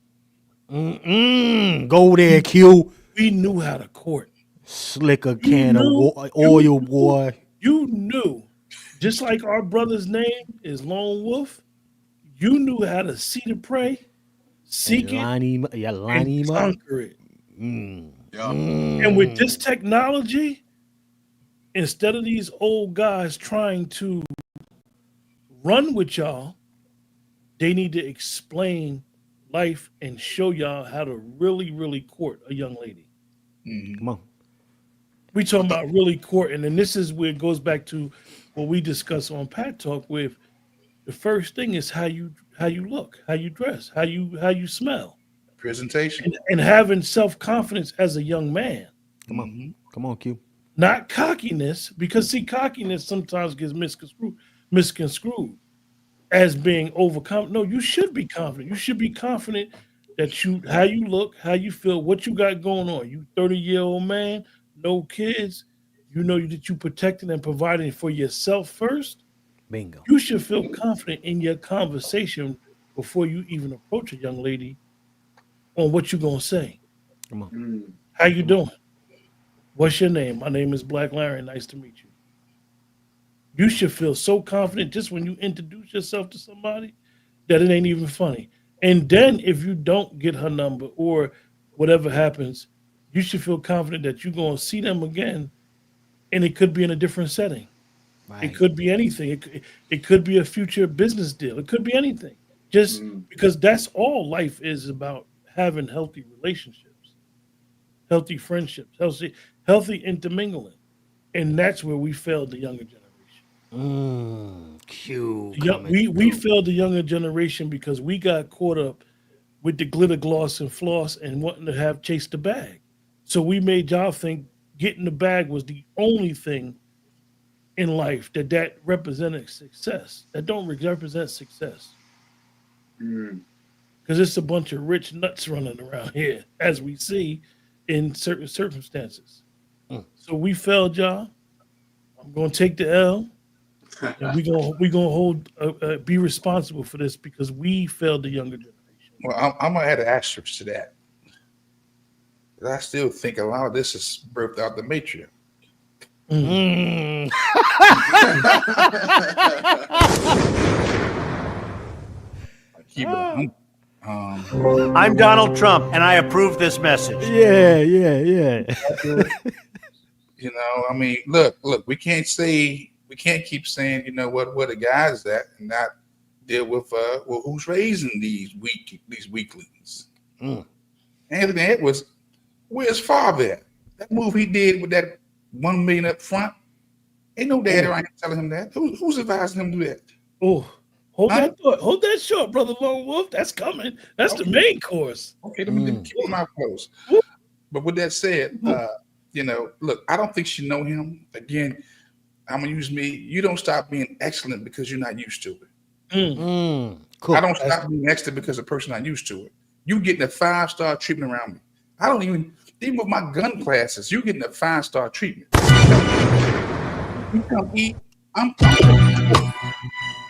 Go there, Q. We knew how to court. Slick a can of oil, boy. You knew, just like our brother's name is Lone Wolf, you knew how to see the prey, seek and conquer it. And with this technology, instead of these old guys trying to run with y'all, they need to explain life and show y'all how to really, really court a young lady. Come on. We talking about really courting, and this is where it goes back to what we discuss on Pat Talk with. The first thing is how you look, how you dress, how you smell. Presentation. And having self-confidence as a young man. Come on. Come on, Q. Not cockiness, because see, cockiness sometimes gets misconstrued as being overconfident. No, you should be confident. You should be confident that how you look, how you feel, what you got going on. You 30-year-old man, no kids, you know that you protecting and providing for yourself first. Bingo. You should feel confident in your conversation before you even approach a young lady on what you're gonna say. Come on. How you doing? What's your name? My name is Black Larry. Nice to meet you. You should feel so confident just when you introduce yourself to somebody that it ain't even funny. And then if you don't get her number or whatever happens, you should feel confident that you're going to see them again, and it could be in a different setting. Right. It could be anything. It could be a future business deal. It could be anything. Just because that's all life is about, having healthy relationships, healthy friendships, healthy intermingling. And that's where we failed the younger generation. We failed the younger generation because we got caught up with the glitter gloss and floss and wanting to have chase the bag. So we made y'all think getting the bag was the only thing in life that represented success. That don't represent success. Because it's a bunch of rich nuts running around here, as we see in certain circumstances. So we failed y'all. I'm going to take the L. And we gonna hold be responsible for this because we failed the younger generation. Well, I'm gonna add an asterisk to that. I still think a lot of this is birthed out the matriarch. I'm Donald Trump, and I approve this message. Yeah. You know, I mean, look. We can't keep saying, you know, where the guys at and not deal with who's raising these weaklings. Anthony Edwards, where's father at? That move he did with that $1 million up front, ain't no daddy around here telling him that. Who's advising him to do that? Oh, hold that short, brother Lone Wolf. That's coming. That's the main course. Okay, let me keep my close. But with that said, you know, look, I don't think she know him. Again, I'm gonna use me. You don't stop being excellent because you're not used to it. Cool. I don't stop being excellent because the person not used to it. You getting a 5-star treatment around me. I don't even with my gun classes. You getting a 5-star treatment. You come eat. I'm coming.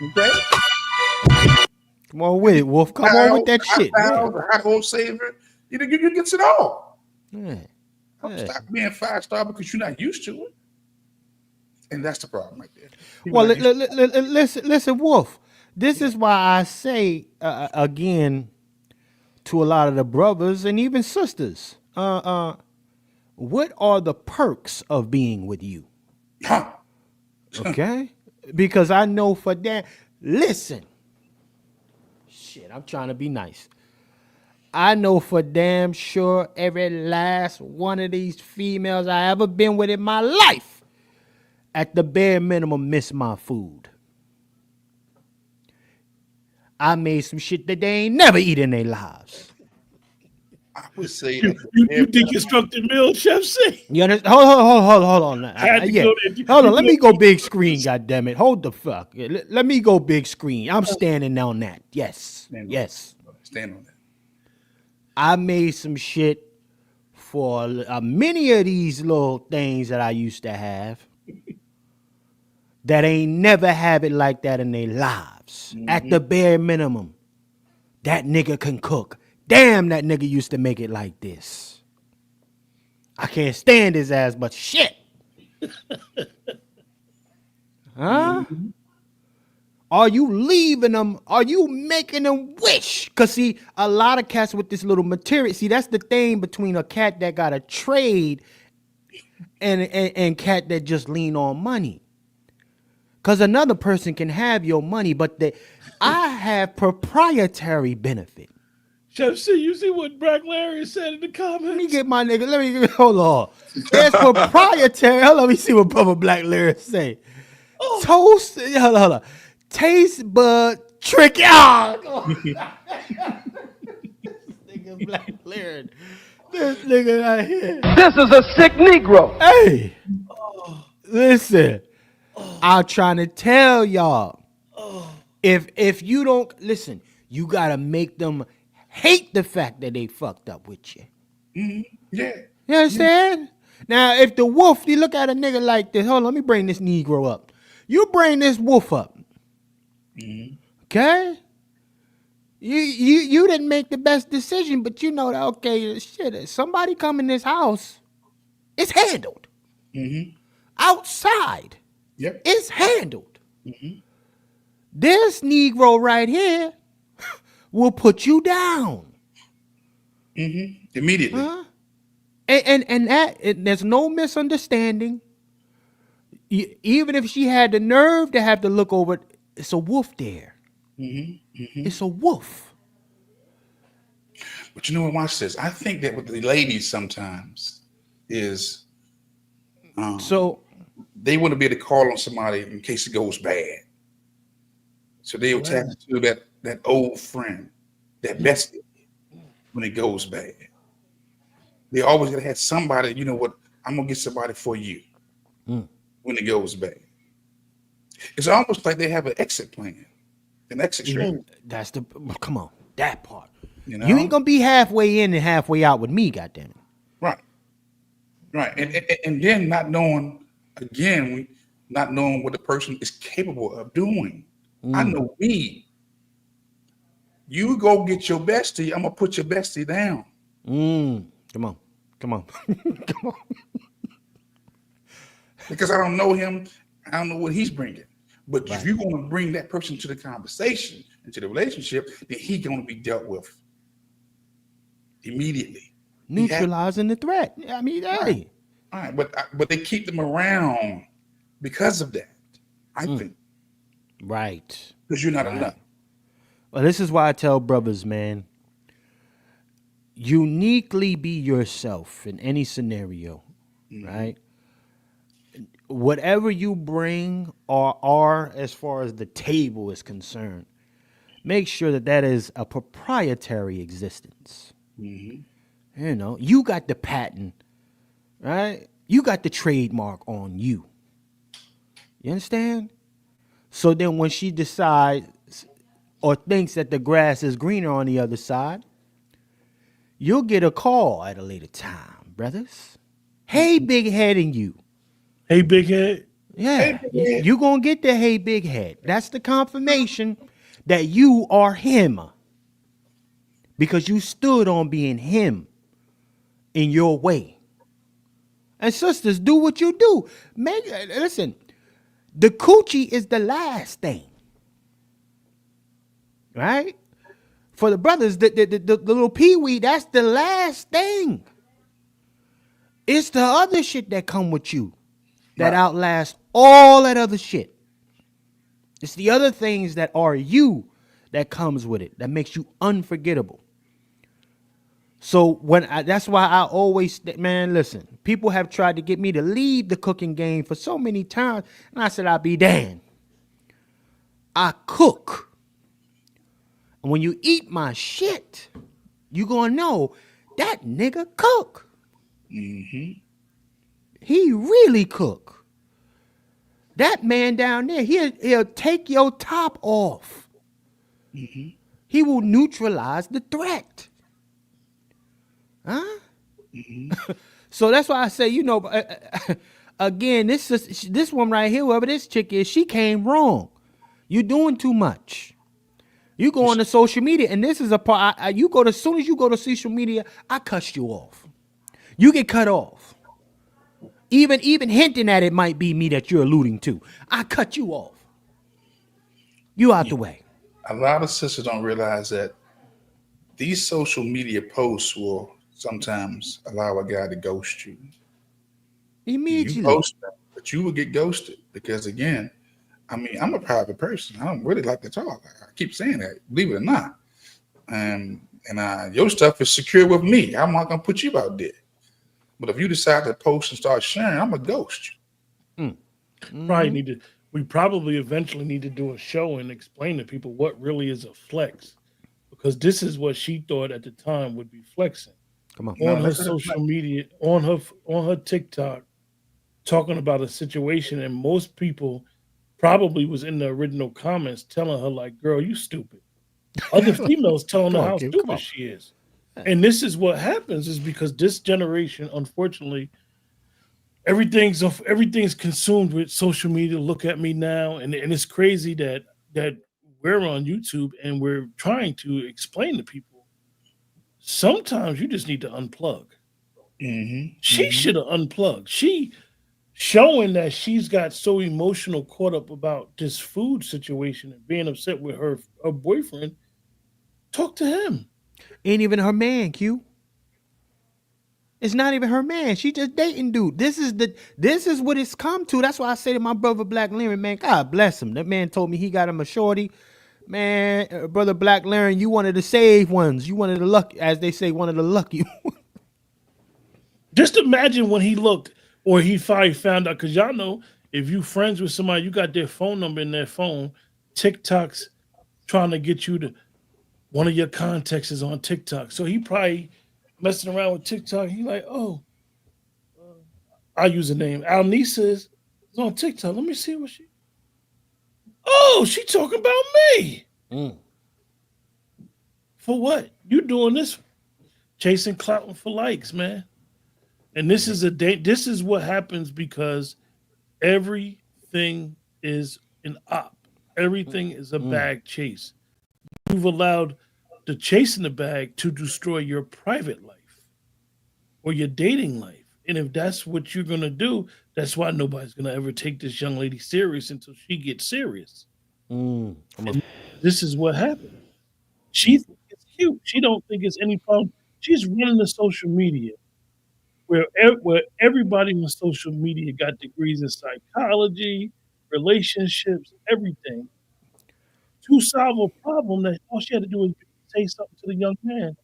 Okay. Come on with it, Wolf. Come on with that shit. Hot old saver. You get it all. Yeah. Don't stop being 5-star because you're not used to it. And that's the problem right there. Well, listen, Wolf. This is why I say again to a lot of the brothers and even sisters, what are the perks of being with you? Okay, because I know for that. Listen, shit, I'm trying to be nice. I know for damn sure every last one of these females I ever been with in my life, at the bare minimum, miss my food. I made some shit that they ain't never eat in their lives. I would say You deconstructed meal, Chef C. You understand? Hold on. Had to Yeah. go there. Hold on. Let me go big screen, goddammit. Hold the fuck. Let me go big screen. I'm standing on that. Yes. Stand on that. I made some shit for many of these little things that I used to have that ain't never have it like that in their lives. At the bare minimum, that nigga can cook. Damn, that nigga used to make it like this. I can't stand his ass, but shit. Huh? Are you leaving them? Are you making them wish? Because, see, a lot of cats with this little material. See, that's the thing between a cat that got a trade and cat that just lean on money. Because another person can have your money, but I have proprietary benefit. Chef C, you see what Black Larry said in the comments? Let me get my nigga. Hold on. There's proprietary. Hold on, let me see what Brother Black Larry say. Toast. Hold on. Taste bud tricky. Nigga Black Larry. This nigga right here. This is a sick Negro. Hey. Listen. I'm trying to tell y'all. If you don't listen, you gotta make them hate the fact that they fucked up with you. Yeah. You understand? Now, if the wolf, you look at a nigga like this, hold on, let me bring this Negro up. You bring this wolf up. Okay? You didn't make the best decision, but you know that, okay, shit, if somebody come in this house, it's handled. Outside, it's handled. This Negro right here will put you down. Immediately. And there's no misunderstanding. Even if she had the nerve to have to look over, it's a wolf there. It's a wolf. But you know what, watch this. I think that with the ladies sometimes is so they want to be able to call on somebody in case it goes bad. So they'll tap into that old friend, that bestie, when it goes bad. They always gotta have somebody, you know what, I'm gonna get somebody for you when it goes bad. It's almost like they have an exit plan, an exit strategy. That's come on, that part. You know? You ain't gonna be halfway in and halfway out with me, goddammit. Right. And then not knowing what the person is capable of doing. I know me. You go get your bestie, I'm gonna put your bestie down. Come on. Come on. Because I don't know him, I don't know what he's bringing. But if you're going to bring that person to the conversation, into the relationship, then he's going to be dealt with immediately. Neutralizing the threat. I mean, hey. All right, but they keep them around because of that, I think. Right. Because you're not enough. Well, this is why I tell brothers, man, uniquely be yourself in any scenario, right? Whatever you bring or are as far as the table is concerned, make sure that is a proprietary existence. You know, you got the patent, right? You got the trademark on you. You understand? So then when she decides or thinks that the grass is greener on the other side, you'll get a call at a later time, brothers. Hey, big head and you. Hey, big head. Yeah, you're going to get the hey, big head. That's the confirmation that you are him. Because you stood on being him in your way. And sisters, do what you do. Listen, the coochie is the last thing. Right? For the brothers, the little peewee, that's the last thing. It's the other shit that come with you that outlast all that other shit. It's the other things that are you that comes with it, that makes you unforgettable. So that's why I always, man, listen, people have tried to get me to leave the cooking game for so many times, and I said, I'll be damned. I cook. And when you eat my shit, you gonna know that nigga cook. Mm-hmm. He really cook. That man down there, he'll take your top off. Mm-hmm. He will neutralize the threat. Huh? Mm-hmm. So that's why I say, again, this one right here, whoever this chick is, she came wrong. You're doing too much. You go on to social media, and this is a part. As soon as you go to social media, I cuss you off. You get cut off. Even hinting at it might be me that you're alluding to. I cut you off. You out the way. A lot of sisters don't realize that these social media posts will sometimes allow a guy to ghost you. Immediately. You post them, but you will get ghosted because, again, I mean, I'm a private person. I don't really like to talk. I keep saying that, believe it or not. And your stuff is secure with me. I'm not gonna put you out there. But if you decide to post and start sharing, I'm a ghost you. We probably eventually need to do a show and explain to people what really is a flex, because this is what she thought at the time would be flexing. Come on, her social media, on her TikTok, talking about a situation, and most people probably was in the original comments telling her like, "Girl, you stupid." Other females telling her how stupid she is. And this is what happens is because this generation, unfortunately, everything's consumed with social media. Look at me now. And it's crazy that we're on YouTube and we're trying to explain to people. Sometimes you just need to unplug. Mm-hmm. She should have unplugged. She showing that she's got so emotional caught up about this food situation and being upset with her boyfriend. Talk to him. Ain't even her man, Q. It's not even her man. She just dating dude. This is what it's come to. That's why I say to my brother Black Laren, man, God bless him. That man told me he got him a shorty. Man, brother Black Laren, you one of the saved ones. You one of the lucky, as they say, one of the lucky ones. Just imagine when he looked, or he finally found out, because y'all know, if you friends with somebody, you got their phone number in their phone, TikTok's trying to get you to, one of your contacts is on TikTok. So he probably messing around with TikTok. He like, oh, I use the name. Alnisa is on TikTok. Let me see what she. Oh, she talking about me. For what? You doing this? Chasing clout for likes, man. And this is this is what happens because everything is an op. Everything is a bag chase. You've allowed the chasing the bag to destroy your private life or your dating life. And if that's what you're going to do, that's why nobody's going to ever take this young lady serious until she gets serious. This is what happened. She thinks it's cute. She don't think it's any problem. She's running the social media where everybody on social media got degrees in psychology, relationships, everything. To solve a problem that all she had to do was say something to the young man.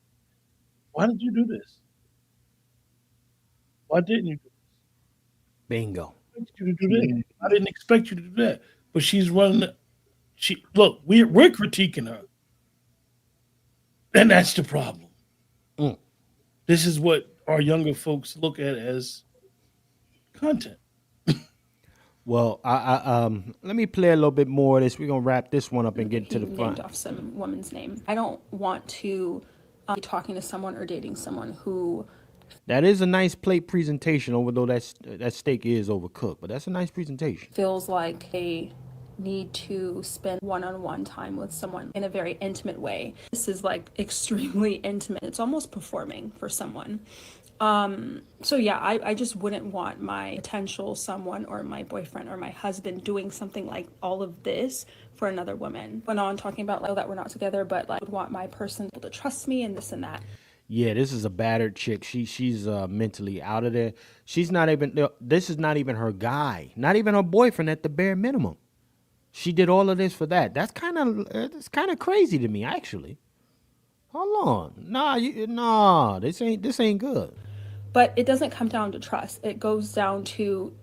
Why did you do this? Why didn't you do this? Bingo. I expect you to do that. I didn't expect you to do that. But she's running. Look, we're critiquing her. And that's the problem. This is what our younger folks look at as content. Well, let me play a little bit more of this. We're gonna wrap this one up and get to the front. Named off some woman's name. I don't want to be talking to someone or dating someone who. That is a nice plate presentation, although that steak is overcooked. But that's a nice presentation. Feels like they need to spend one-on-one time with someone in a very intimate way. This is like extremely intimate. It's almost performing for someone. So yeah, I just wouldn't want my potential someone or my boyfriend or my husband doing something like all of this for another woman. Went on talking about like, that we're not together, but like would want my person to trust me and this and that. Yeah, this is a battered chick. She's mentally out of there. She's not even. This is not even her guy. Not even her boyfriend at the bare minimum. She did all of this for that. That's kind of crazy to me, actually. Hold on, this ain't good. But it doesn't come down to trust. It goes down to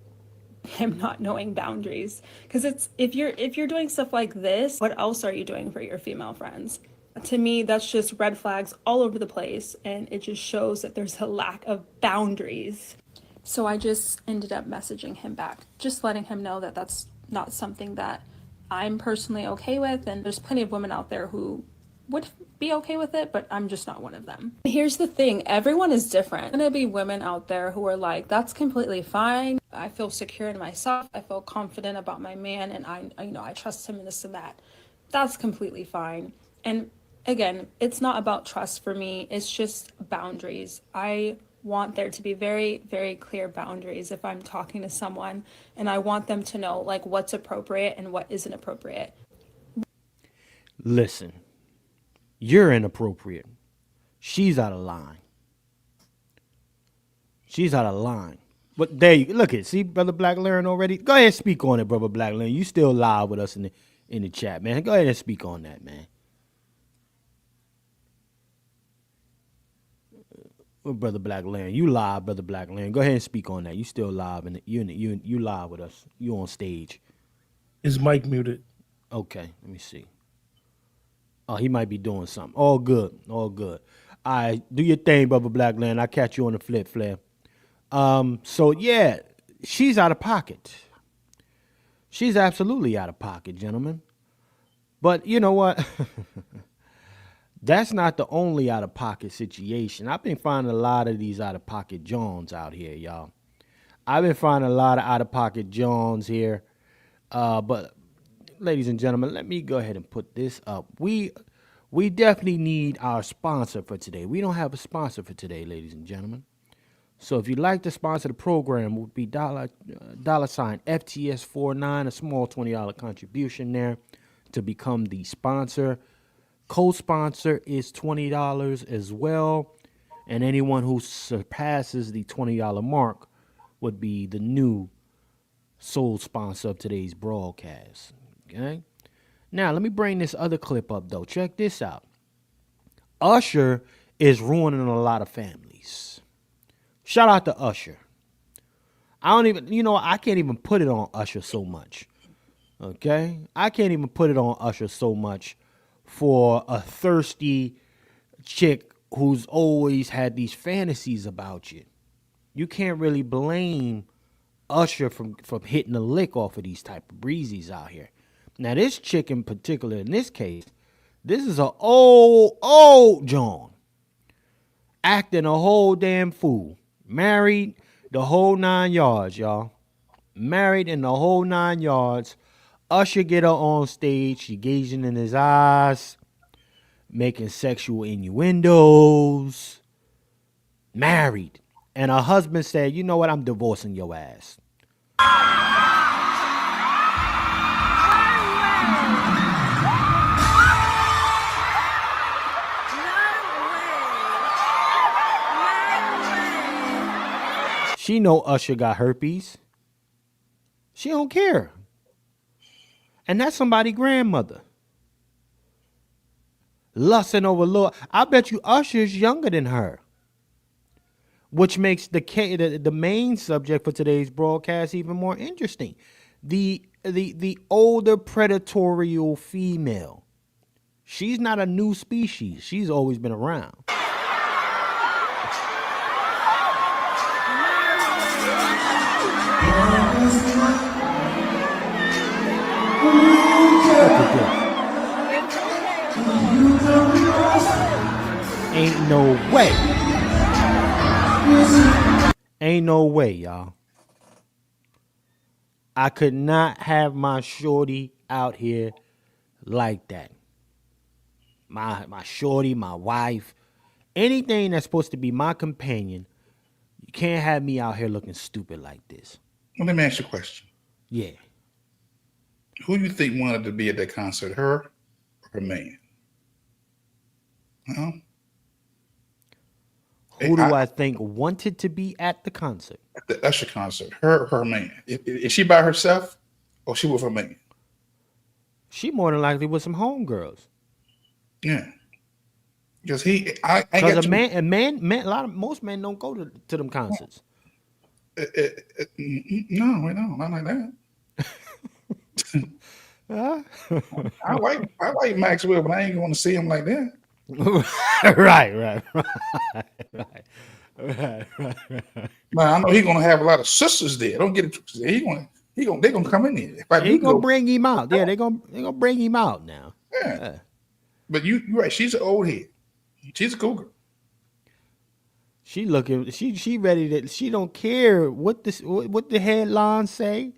him not knowing boundaries. Because it's if you're doing stuff like this, what else are you doing for your female friends? To me, that's just red flags all over the place, and it just shows that there's a lack of boundaries. So I just ended up messaging him back, just letting him know that that's not something that I'm personally okay with, and there's plenty of women out there who would be okay with it, but I'm just not one of them. Here's the thing, everyone is different. There's gonna be women out there who are like, that's completely fine. I feel secure in myself. I feel confident about my man, and I trust him in this and that. That's completely fine. And again, it's not about trust for me. It's just boundaries. I want there to be very, very clear boundaries if I'm talking to someone, and I want them to know like what's appropriate and what isn't appropriate. Listen, you're inappropriate. She's out of line. She's out of line. But there you look at, see, Brother Black Learn already. Go ahead and speak on it, Brother Black Learn. You still live with us in the chat, man. Go ahead and speak on that, man. Well, Brother Black Learn, you live, Brother Black Learn. Go ahead and speak on that. You still live, and you live with us. You on stage. Is Mike muted? Okay, let me see. Oh, he might be doing something. All good, all good. All right, do your thing, Brother Black Learn. I'll catch you on the flip, Flair. So yeah, she's out of pocket. She's absolutely out of pocket, gentlemen. But you know what? That's not the only out of pocket situation. I've been finding a lot of these out of pocket Johns out here, y'all. I've been finding a lot of out of pocket Johns here. But ladies and gentlemen, let me go ahead and put this up. We definitely need our sponsor for today. We don't have a sponsor for today, ladies and gentlemen. So if you'd like to sponsor the program, it would be dollar sign FTS49, a small $20 contribution there to become the sponsor. Co-sponsor is $20 as well. And anyone who surpasses the $20 mark would be the new sole sponsor of today's broadcast. Okay. Now, let me bring this other clip up, though. Check this out. Usher is ruining a lot of families. Shout out to Usher. I can't even put it on Usher so much. Okay? I can't even put it on Usher so much for a thirsty chick who's always had these fantasies about you. You can't really blame Usher from hitting a lick off of these type of breezies out here. Now, this chick in particular, in this case, this is an old John. Acting a whole damn fool. Married the whole 9 yards, y'all. Married in the whole 9 yards. Usher get her on stage. She gazing in his eyes. Making sexual innuendos. Married. And her husband said, you know what? I'm divorcing your ass. She know Usher got herpes. She don't care. And that's somebody's grandmother. Lusting over Lord. I bet you Usher's younger than her. Which makes the main subject for today's broadcast even more interesting. The older predatorial female. She's not a new species. She's always been around. Ain't no way. Ain't no way, y'all. I could not have my shorty out here like that. My shorty, my wife, anything that's supposed to be my companion, you can't have me out here looking stupid like this. Well, let me ask you a question. Yeah. Who do you think wanted to be at that concert, her or her man? Huh? Who do I think wanted to be at the concert? At the Usher concert, her or her man? Is she by herself or she with her man? She more than likely with some homegirls. Yeah. Because most men don't go to them concerts. No, not like that. I like Maxwell, but I ain't going to see him like that. right. Now I know he's gonna have a lot of sisters there. Don't get it twisted. They're gonna come in there. If I He do gonna go, bring him out. Yeah, they gonna bring him out now. yeah. But you're right. She's an old head. She's a cougar. She looking. She ready to. She don't care what the headlines say.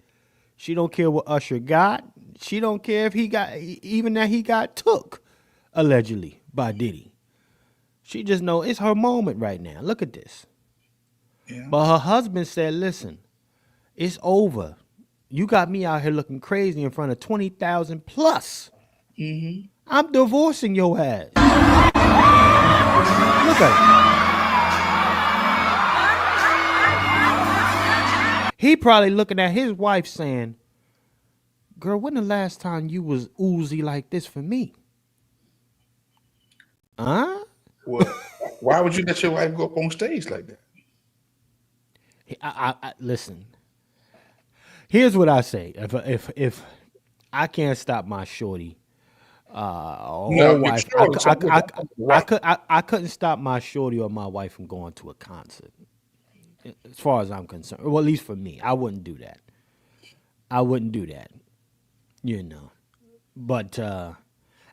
She don't care what Usher got. She don't care if he got even that he got took allegedly by Diddy. She just know it's her moment right now. Look at this. Yeah. But her husband said, "Listen, it's over. You got me out here looking crazy in front of 20,000 plus. Mm-hmm. I'm divorcing your ass." Look at it. He probably looking at his wife saying, "Girl, when the last time you was oozy like this for me?" Huh? Well, why would you let your wife go up on stage like that? I listen. Here's what I say: if I can't stop my shorty, or wife, I couldn't stop my shorty or my wife from going to a concert. As far as I'm concerned, well, at least for me, I wouldn't do that. You know, but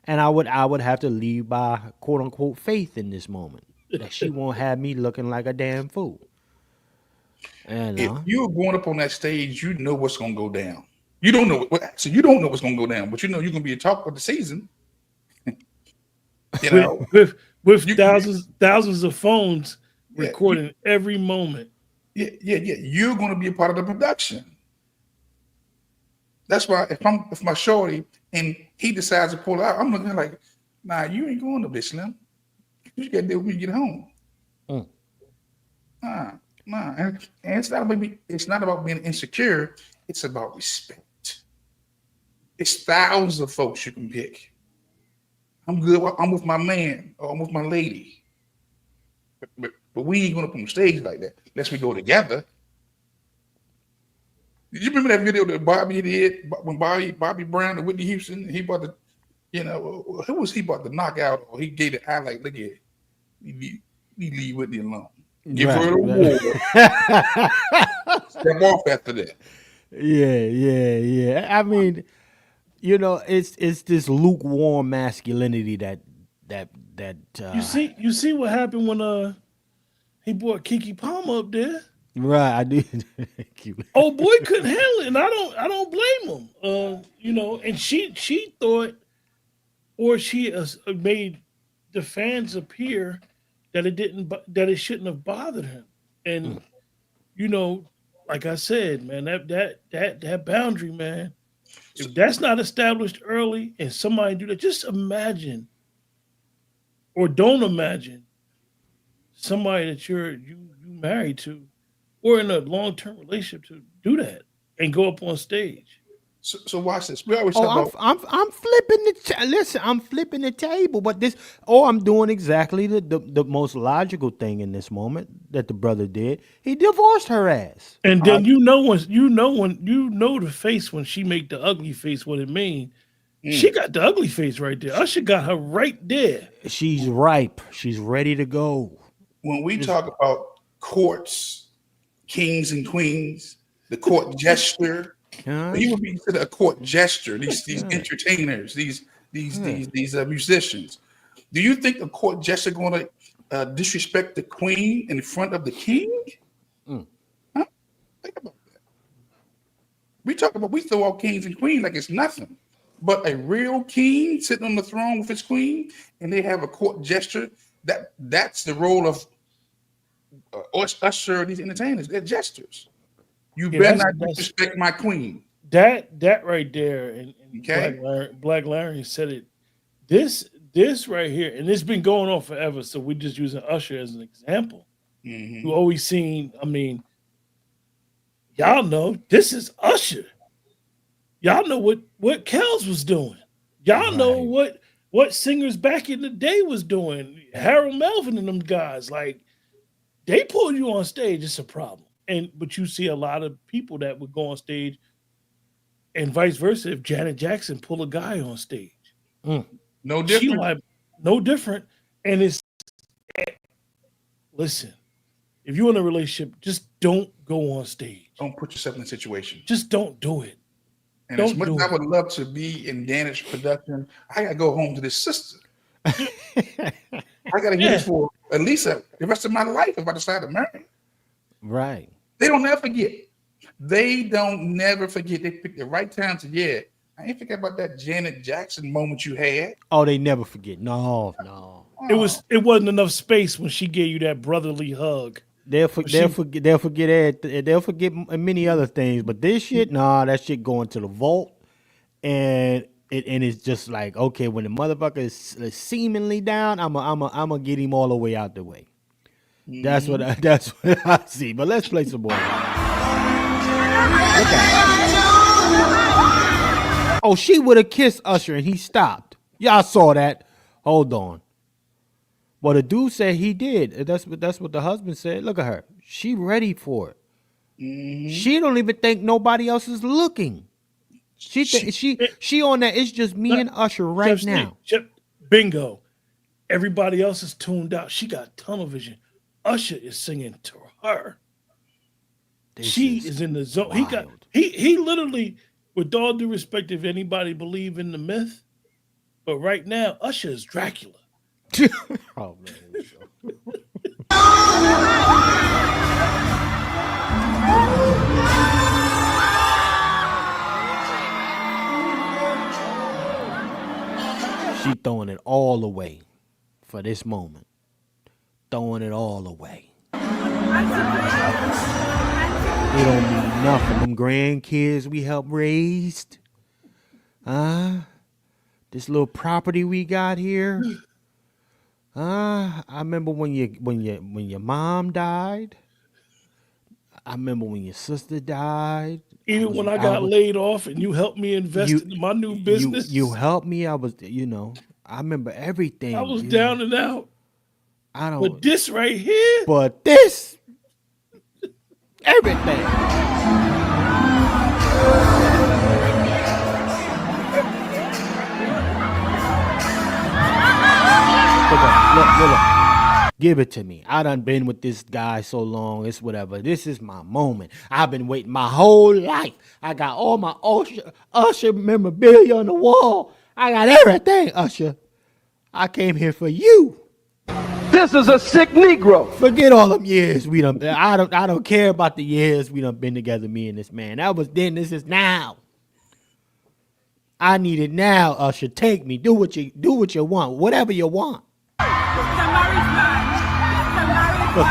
and I would have to leave by quote unquote faith in this moment that she won't have me looking like a damn fool. And if you're going up on that stage, you know what's going to go down. You don't know you don't know what's going to go down, but you know you're going to be a talk of the season. You know, with thousands of phones recording every moment. Yeah. You're going to be a part of the production. That's why if my shorty and he decides to pull out, I'm looking like, nah, you ain't going up there, Slim. You got to do it when you get home. Nah, and it's not about being insecure. It's about respect. It's thousands of folks you can pick. I'm good. I'm with my man or I'm with my lady. But we ain't going up on the stage like that unless we go together. Did you remember that video that Bobby did when Bobby Brown and Whitney Houston? He bought the, who was he about to knock out? Or he gave the eye like, look at it. We leave Whitney alone. Give her the award. Step off after that. Yeah. I mean, it's this lukewarm masculinity that you see what happened when he brought Keke Palmer up there. Right, I did. Oh boy, couldn't handle it, and I don't blame him. And she thought, or she made the fans appear that it shouldn't have bothered him. And like I said, man, that boundary, man, if that's not established early and somebody do that, just imagine or don't imagine somebody that you married to or in a long-term relationship to do that and go up on stage. So watch this. We always talk about. I'm flipping listen. I'm flipping the table, but I'm doing exactly the most logical thing in this moment that the brother did. He divorced her ass, and then the face when she make the ugly face. What it mean? She got the ugly face right there. Usher got her right there. She's ripe. She's ready to go. When we talk about courts, kings and queens, the court gesture. He would be considered a court gesture. These entertainers, these musicians. Do you think the court gesture going to disrespect the queen in front of the king? Huh? Think about that. We throw out kings and queens like it's nothing, but a real king sitting on the throne with his queen, and they have a court gesture. That's the role of Usher. These entertainers, they're gestures. You better not disrespect my queen. That right there, and Black Larry said it. This right here, and it's been going on forever. So we're just using Usher as an example. Mm-hmm. You always seen. I mean, y'all know this is Usher. Y'all know what Kells was doing. Y'all know what singers back in the day was doing. Harold Melvin and them guys, like they pull you on stage. It's a problem. But you see a lot of people that would go on stage And vice versa, if Janet Jackson pull a guy on stage. No She different. like no different. And it's listen, if you're in a relationship, just don't go on stage. Don't put yourself in a situation. Just don't do it. And as much as I would love to be in Danish production, I gotta go home to this sister. I gotta hear this for at least the rest of my life if I decide to marry. Right. They don't never forget. They don't never forget. They pick the right time to I ain't forget about that Janet Jackson moment you had. Oh, they never forget. No. It wasn't enough space when she gave you that brotherly hug. They'll forget many other things, but this shit, that shit going to the vault, and it's just like, okay, when the motherfucker is seemingly down, I'm a get him all the way out the way. That's what I see. But let's play some more. Oh, she would have kissed Usher and he stopped. Y'all saw that. Hold on. Well, the dude said he did. That's what the husband said. Look at her. She ready for it. She don't even think nobody else is looking. She on that. It's just me and Usher right now. Bingo. Everybody else is tuned out. She got tunnel vision. Usher is singing to her. She is in the zone. Wild. He literally, with all due respect, if anybody believe in the myth, but right now Usher is Dracula. Oh man. She throwing it all away for this moment. Throwing it all away. It don't mean nothing. Them grandkids we helped raise. This little property we got here. I remember when your mom died. I remember when your sister died. Even when I got laid off and you helped me invest in my new business. You helped me. I was, I remember everything. I was down and out. But this right here. But this. Everything. Look. Give it to me. I done been with this guy so long. It's whatever. This is my moment. I've been waiting my whole life. I got all my Usher memorabilia on the wall. I got everything, Usher. I came here for you. This is a sick Negro. Forget all them years we done. I don't care about the years we done been together, me and this man. That was then. This is now. I need it now, Usher. Take me. Do what you want. Whatever you want. Look.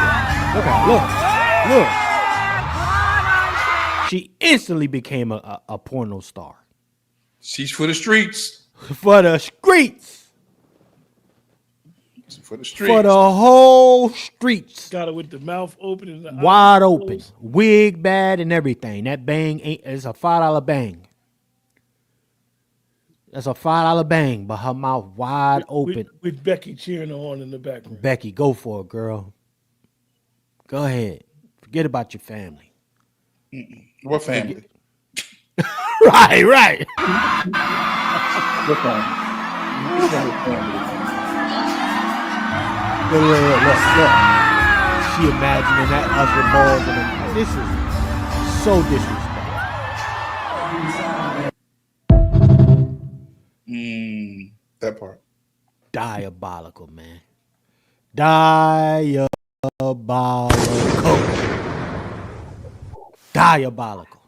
She instantly became a porno star. She's for the streets. For the streets. For the streets. For the whole streets. Got her with the mouth open and the wide open. Wig bad and everything. That bang it's a $5 bang. That's a $5 bang, but her mouth wide open. With Becky cheering on in the background. Becky, go for it, girl. Go ahead. Forget about your family. What family? Right. What family? Look. She imagining that Usher balls and this is so disrespectful. That part. Diabolical, man. Diabolical.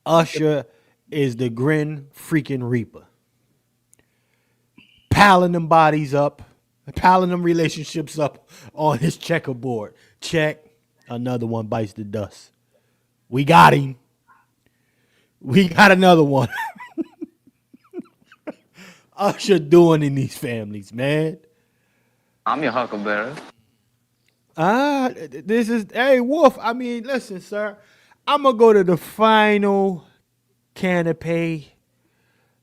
Usher is the grin freaking reaper. Piling them bodies up, piling them relationships up on his checkerboard. Check. Another one bites the dust. We got him. We got another one. Usher doing in these families, man. I'm your huckleberry. This is, hey, Wolf, I mean, listen, sir. I'm going to go to the final canapé,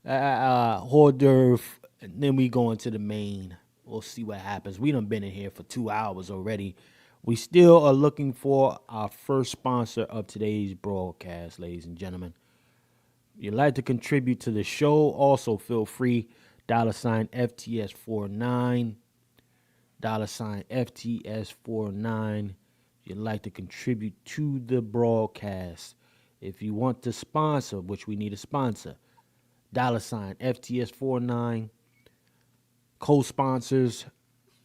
hors d'oeuvre, and then we go into the main. We'll see what happens. We done been in here for 2 hours already. We still are looking for our first sponsor of today's broadcast, ladies and gentlemen. you'd like to contribute to the show, also feel free. $ FTS49. $ FTS49. You'd like to contribute to the broadcast. If you want to sponsor, which we need a sponsor, $ FTS49. Co-sponsors,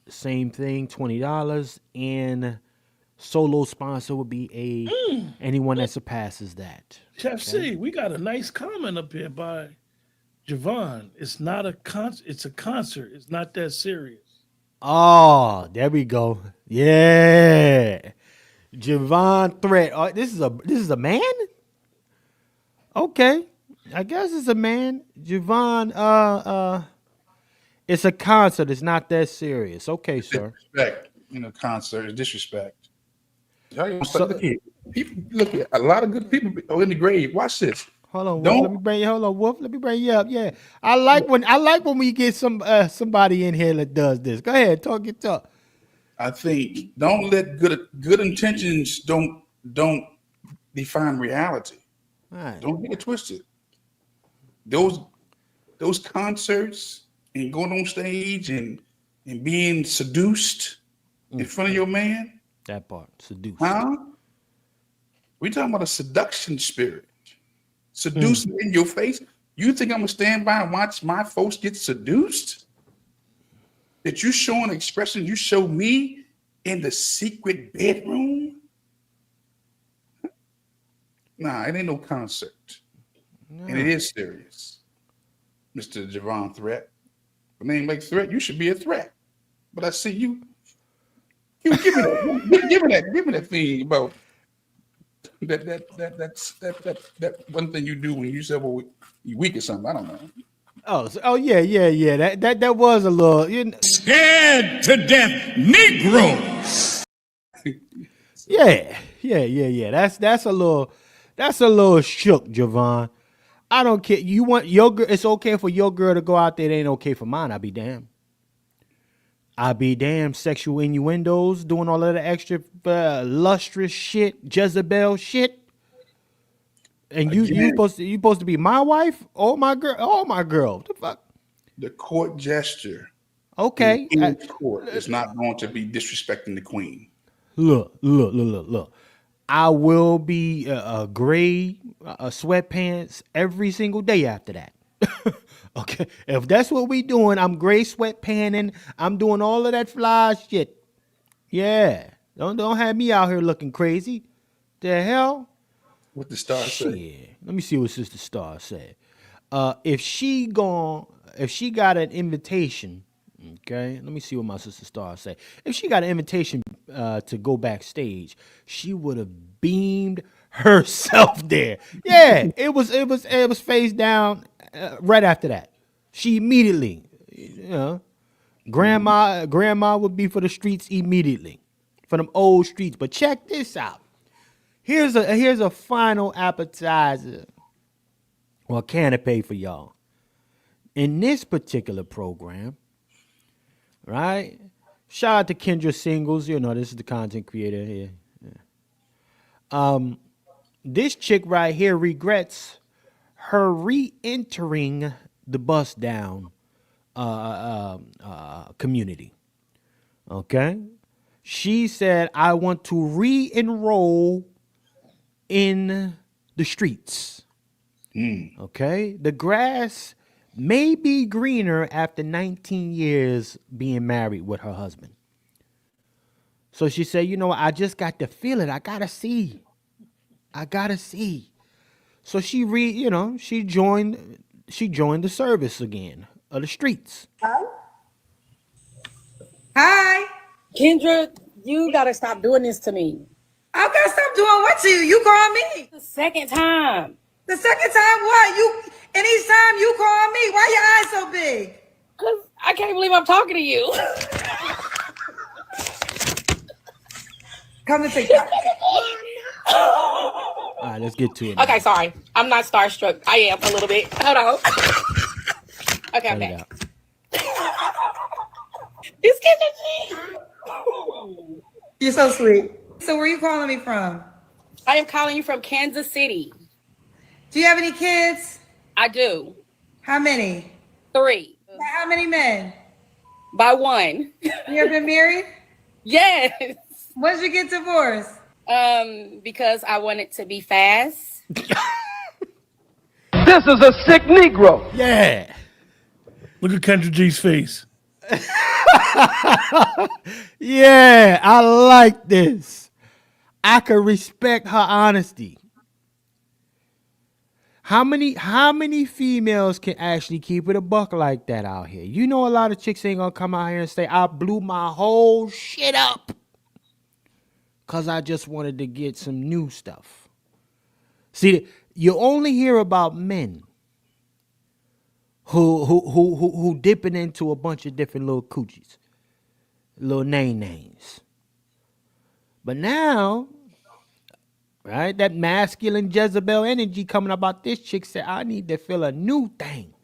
same thing, $20. And solo sponsor would be anyone that surpasses that. Chef C, we got a nice comment up here by Javon. It's not a concert. It's a concert. It's not that serious. Oh, there we go. Yeah. Javon Threat. This is a man? Okay. I guess it's a man. Javon, it's a concert. It's not that serious. Okay, sir. Disrespect in a concert is disrespect. Look at a lot of good people are in the grave. Watch this. Hold on, Wolf. Let me bring you up. Yeah, I like when we get somebody in here that does this. Go ahead, talk your talk. I think don't let good intentions don't define reality. Right. Don't get it twisted. Those concerts and going on stage and being seduced in front of your man. That part, seduced. Huh? We talking about a seduction spirit. Seducing in your face. You think I'm gonna stand by and watch my folks get seduced? That you showing expression you show me in the secret bedroom? Nah, it ain't no concert. No. And it is serious. Mr. Javon Threat. A name like Threat, you should be a threat. But I see you. You give me that thing about that one thing you do when you say, well, you weak or something. I don't know. Oh yeah. That was a little, you know. Scared to death Negroes. Yeah. That's a little shook, Javon. I don't care. You want your girl? It's okay for your girl to go out there. It ain't okay for mine. I'll be damned. Sexual innuendos, doing all of the extra lustrous shit, Jezebel shit. And you supposed to be my wife or my girl? Oh my girl. What the fuck? The court gesture. Okay. In court is not going to be disrespecting the queen. Look. I will be gray sweatpants every single day after that. Okay, if that's what we doing, I'm gray sweatpanting. I'm doing all of that fly shit. Yeah, don't have me out here looking crazy. The hell? What the star say? Let me see what Sister Star said. If she got an invitation, okay. Let me see what my Sister Star say. If she got an invitation to go backstage, she would have beamed herself there. Yeah, it was face down. Right after that, she immediately, grandma would be for the streets immediately, for them old streets. But check this out. Here's a final appetizer or canapé for y'all. In this particular program, right? Shout out to Kendra Singles. This is the content creator here. Yeah. This chick right here regrets her re-entering the Bussdown community. Okay? She said, I want to re-enroll in the streets. Okay? The grass may be greener after 19 years being married with her husband. So she said, I just got to feel it. I gotta see. So she joined the service again of the streets. Hi. Kendra, you gotta stop doing this to me. I gotta stop doing what to you? You call me. The second time. The second time what? And each time you call me. Why your eyes so big? Because I can't believe I'm talking to you. Come to take that. All right, let's get to it. Okay, sorry. I'm not starstruck. I am a little bit. Hold on. Okay, I'm back. It's Kendra. You're so sweet. So where are you calling me from? I am calling you from Kansas City. Do you have any kids? I do. How many? 3. By how many men? By 1. You ever been married? Yes. When did you get divorced? Because I want it to be fast. This is a sick Negro. Yeah. Look at Kendra G's face. Yeah, I like this. I can respect her honesty. How many females can actually keep it a buck like that out here? You know, a lot of chicks ain't gonna come out here and say, I blew my whole shit up because I just wanted to get some new stuff. See, you only hear about men who dipping into a bunch of different little coochies, little names. But now, right, that masculine Jezebel energy coming about this chick said, I need to feel a new thing.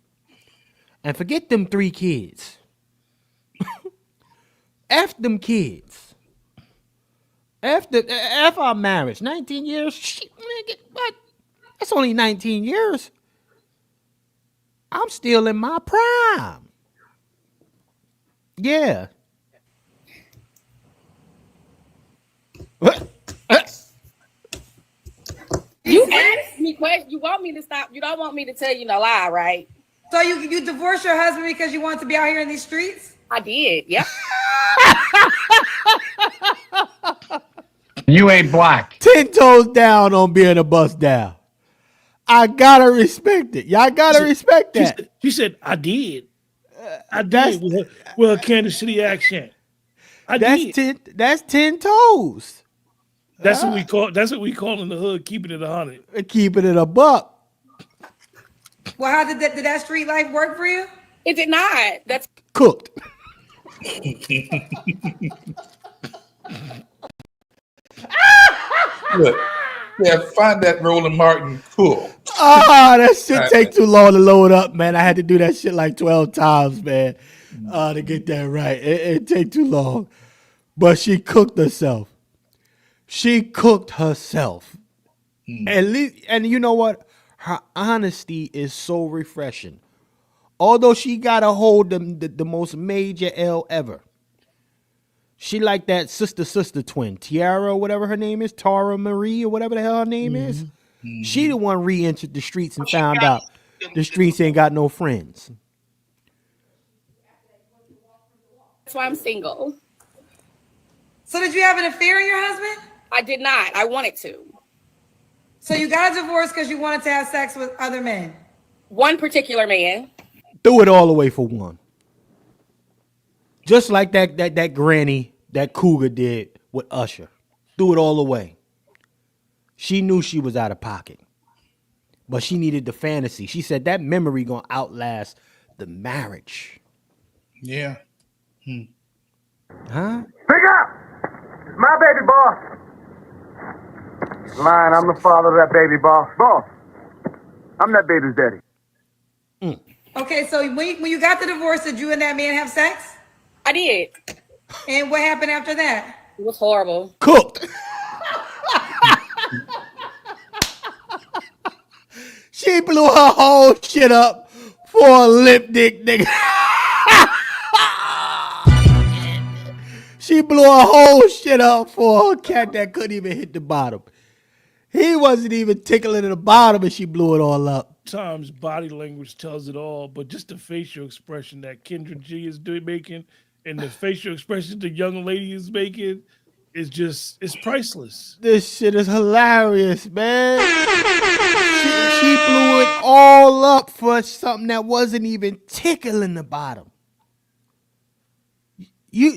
And forget them 3 kids. F them kids. F our marriage. 19 years? Shit, nigga, what? That's only 19 years. I'm still in my prime. Yeah. You asked me questions. You want me to stop. You don't want me to tell you no lie, right? So you divorced your husband because you wanted to be out here in these streets? I did. Yep. You ain't black. 10 toes down on being a Bussdown. I gotta respect it. Y'all gotta respect that. She said, I did. I did with her Kansas City accent. That's 10 toes. That's what we call in the hood, keeping it 100. Keeping it a buck. Well, how did that street life work for you? It did not. That's cooked. Look, yeah, find that Roland Martin cool. That shit take too long to load up, man. I had to do that shit like 12 times, man, to get that right. It take too long. But she cooked herself. She cooked herself. And you know what? Her honesty is so refreshing. Although she got to hold the most major L ever. She like that sister twin, Tiara, whatever her name is, Tara Marie, or whatever the hell her name is. She the one re-entered the streets and found out the streets ain't got no friends. why I'm single. So did you have an affair with your husband? I did not. I wanted to. So you got a divorce because you wanted to have sex with other men? One particular man. Threw it all away for one. Just like that granny, that cougar did with Usher. Threw it all away. She knew she was out of pocket. But she needed the fantasy. She said that memory gonna outlast the marriage. Yeah. Huh? Pick up! It's my baby boss. Lying, I'm the father of that baby boss. Boss, I'm that baby's daddy. Okay, so when you got the divorce, did you and that man have sex? I did. And what happened after that? It was horrible. Cooked. She blew her whole shit up for a lip dick nigga. She blew her whole shit up for a cat that couldn't even hit the bottom. He wasn't even tickling at the bottom and she blew it all up. Sometimes body language tells it all, but just the facial expression that Kendra G is making and the facial expression the young lady is making is just, it's priceless. This shit is hilarious, man. She blew it all up for something that wasn't even tickling the bottom.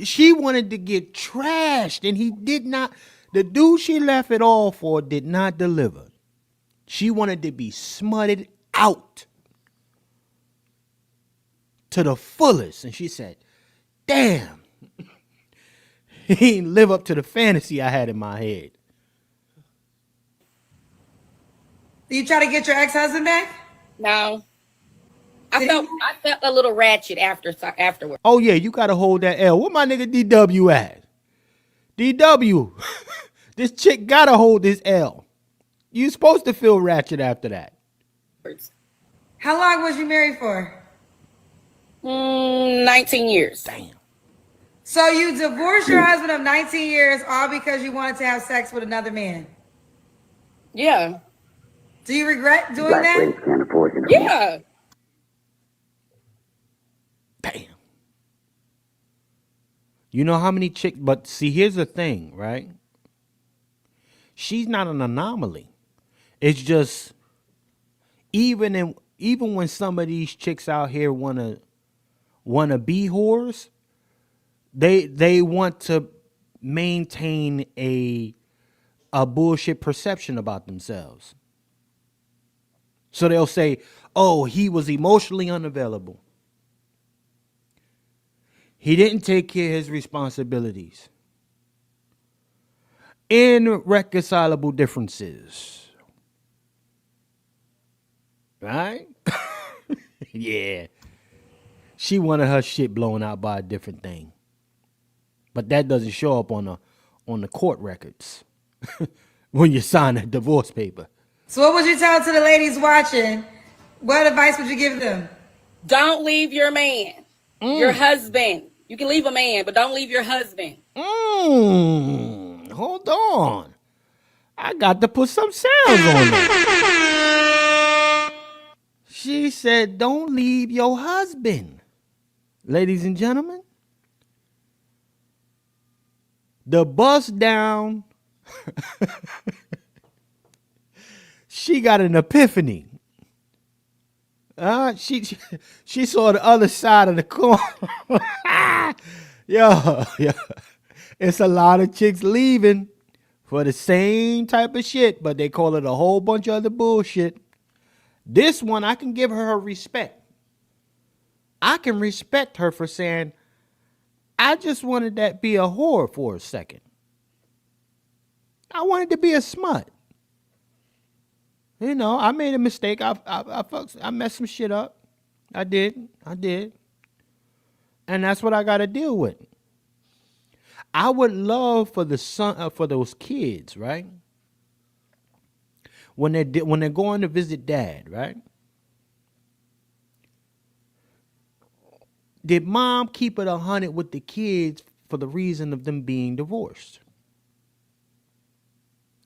She wanted to get trashed, and he did not. The dude she left it all for did not deliver. She wanted to be smutted out to the fullest, and she said, damn, he didn't live up to the fantasy I had in my head. Did you try to get your ex-husband back? No. I felt a little ratchet afterward. Oh yeah, you gotta hold that L. Where my nigga DW at? DW, this chick gotta hold this L. You supposed to feel ratchet after that. How long was you married for? 19 years. Damn. So you divorced your husband of 19 years all because you wanted to have sex with another man? Yeah. Do you regret doing that? Yeah. Damn. You know how many chicks, but see, here's the thing, right? She's not an anomaly. It's just even when some of these chicks out here wanna be whores, they want to maintain a bullshit perception about themselves. So they'll say, "Oh, he was emotionally unavailable. He didn't take care of his responsibilities. Irreconcilable differences." Right? Yeah. She wanted her shit blown out by a different thing. But that doesn't show up on the court records when you sign a divorce paper. So what would you tell to the ladies watching? What advice would you give them? Don't leave your man, your husband. You can leave a man, but don't leave your husband. Hold on. I got to put some sounds on that. She said, don't leave your husband. Ladies and gentlemen, the Bussdown, she got an epiphany. She saw the other side of the coin. Yo, it's a lot of chicks leaving for the same type of shit, but they call it a whole bunch of other bullshit. This one, I can give her respect. I can respect her for saying, I just wanted that be a whore for a second. I wanted to be a smut. You know, I made a mistake. I messed some shit up. I did. And that's what I got to deal with. I would love for for those kids, right? When they're going to visit dad, right? Did mom keep it 100 with the kids for the reason of them being divorced?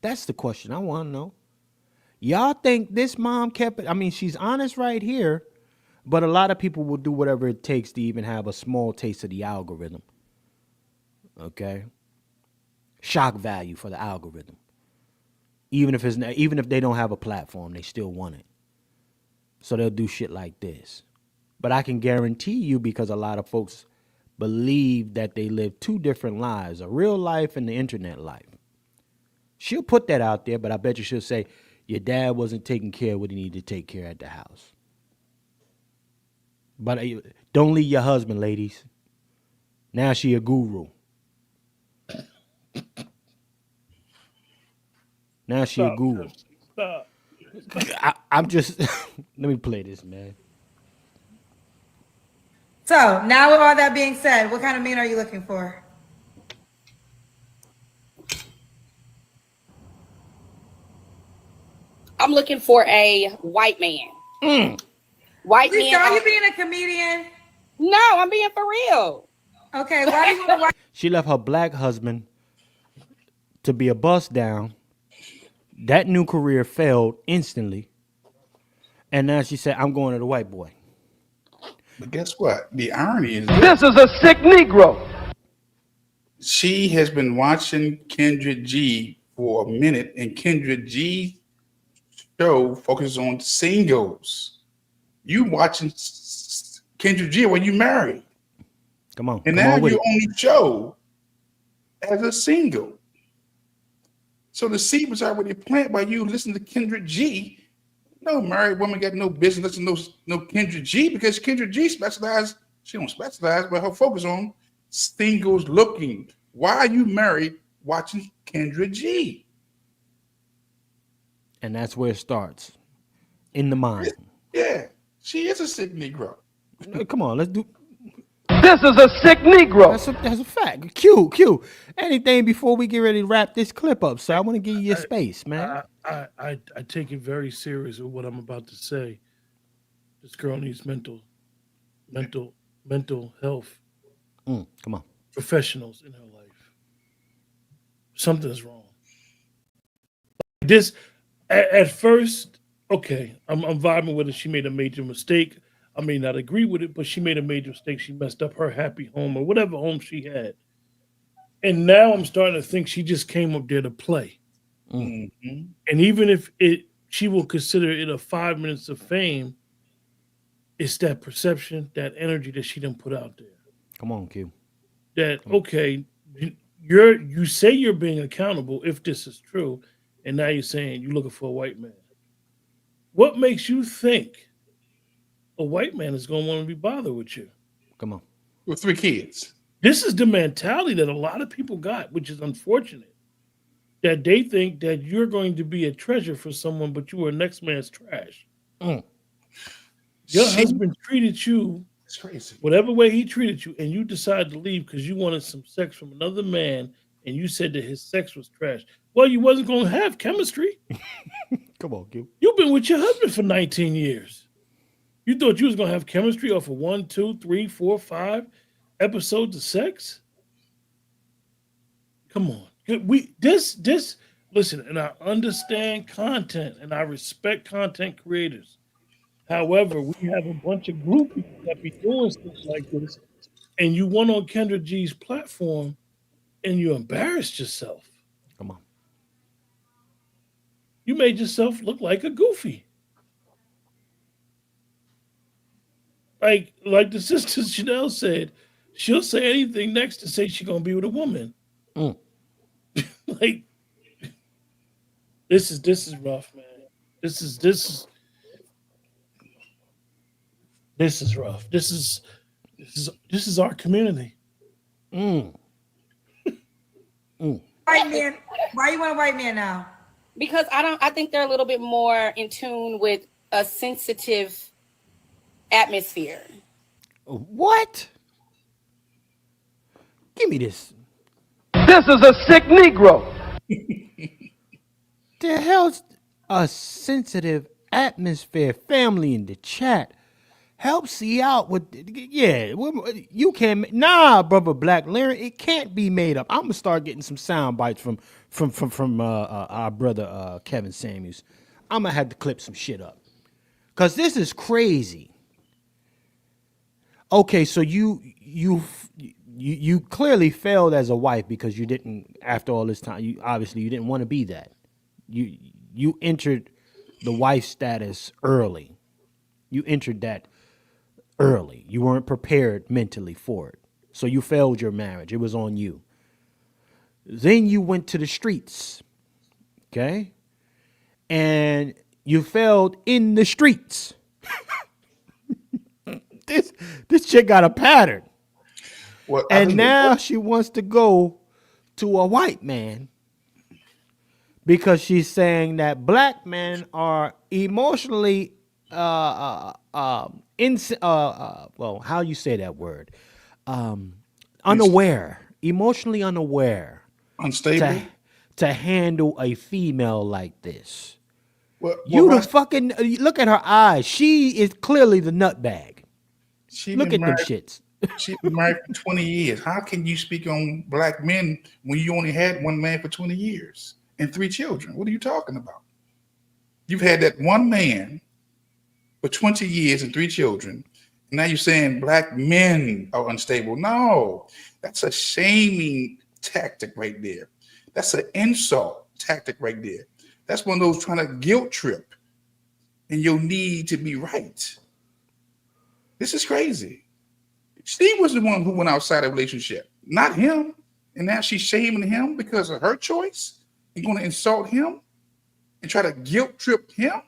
That's the question I want to know. Y'all think this mom kept it? I mean, she's honest right here, but a lot of people will do whatever it takes to even have a small taste of the algorithm. Okay? Shock value for the algorithm. Even if they don't have a platform, they still want it. So they'll do shit like this. But I can guarantee you, because a lot of folks believe that they live two different lives, a real life and the internet life. She'll put that out there, but I bet you she'll say, your dad wasn't taking care of what he needed to take care of at the house. But don't leave your husband, ladies. Now she a guru. Now she a guru. Stop. I'm just, let me play this, man. So now with all that being said, what kind of man are you looking for? I'm looking for a white man. White Lisa, man. are you being a comedian? No, I'm being for real. Okay, why do you want a white? She left her black husband to be a Bussdown. That new career failed instantly. And now she said, I'm going to the white boy. But guess what? The irony is this is a sick Negro. She has been watching Kendra G for a minute, and Kendra G show focuses on singles. You watching Kendra G when you married. Come on. And come now on with you it. only show as a single. So the seed was already planted by you listening to Kendra G. No married woman got no business listening to no Kendra G, because Kendra G specializes, she don't specialize, but her focus on singles looking. Why are you married watching Kendra G? And that's where it starts. In the mind. Yeah, she is a sick Negro. Come on, let's do. This is a sick Negro. That's a fact. Q. Anything before we get ready to wrap this clip up, sir? I want to give you your space, man. I take it very serious with what I'm about to say. This girl needs mental health Come on. professionals in her life. Something's wrong. This at first, okay, I'm vibing with it. She made a major mistake. I may not agree with it, but she made a major mistake. She messed up her happy home or whatever home she had. And now I'm starting to think she just came up there to play. Mm-hmm. And even if she will consider it a 5 minutes of fame, it's that perception, that energy that she didn't put out there. Come on, Q. That, okay, you say you're being accountable if this is true, and now you're saying you're looking for a white man. What makes you think a white man is going to want to be bothered with you? Come on. With 3 kids. This is the mentality that a lot of people got, which is unfortunate. That they think that you're going to be a treasure for someone, but you are next man's trash. Your husband treated you whatever way he treated you, and you decided to leave because you wanted some sex from another man, and you said that his sex was trash. Well, you wasn't going to have chemistry. Come on, Q. You've been with your husband for 19 years. You thought you was going to have chemistry off of 1, 2, 3, 4, 5 episodes of sex? Come on. Listen, and I understand content and I respect content creators. However, we have a bunch of groupies that be doing stuff like this, and you went on Kendra G's platform and you embarrassed yourself. Come on. You made yourself look like a goofy. Like the sister Chanel said, she'll say anything next to say she's gonna be with a woman. Like this is rough, man. This is rough. This is our community. White man. Why you want a white man now? Because I think they're a little bit more in tune with a sensitive atmosphere. What? Give me this. This is a sick Negro. The hell's a sensitive atmosphere? Family in the chat. Help see out with, you can't, brother Black Lyric, it can't be made up. I'm gonna start getting some sound bites from our brother Kevin Samuels. I'm gonna have to clip some shit up, cause this is crazy. Okay, so you clearly failed as a wife because you didn't, after all this time, you didn't want to be that. You entered the wife status early. You entered that early. You weren't prepared mentally for it. So you failed your marriage. It was on you. Then you went to the streets. Okay? And you failed in the streets. This chick got a pattern. Well, and now she wants to go to a white man because she's saying that black men are emotionally well, how you say that word? Unaware, emotionally unaware, unstable to handle a female like this. Well, fucking look at her eyes. She is clearly the nutbag. Look at them shits. She's been married for 20 years. How can you speak on black men when you only had one man for 20 years and 3 children? What are you talking about? You've had that one man for 20 years and 3 children. And now you're saying black men are unstable. No, that's a shaming tactic right there. That's an insult tactic right there. That's one of those trying to guilt trip and your need to be right. This is crazy. She was the one who went outside the relationship, not him. And now she's shaming him because of her choice and going to insult him and try to guilt trip him.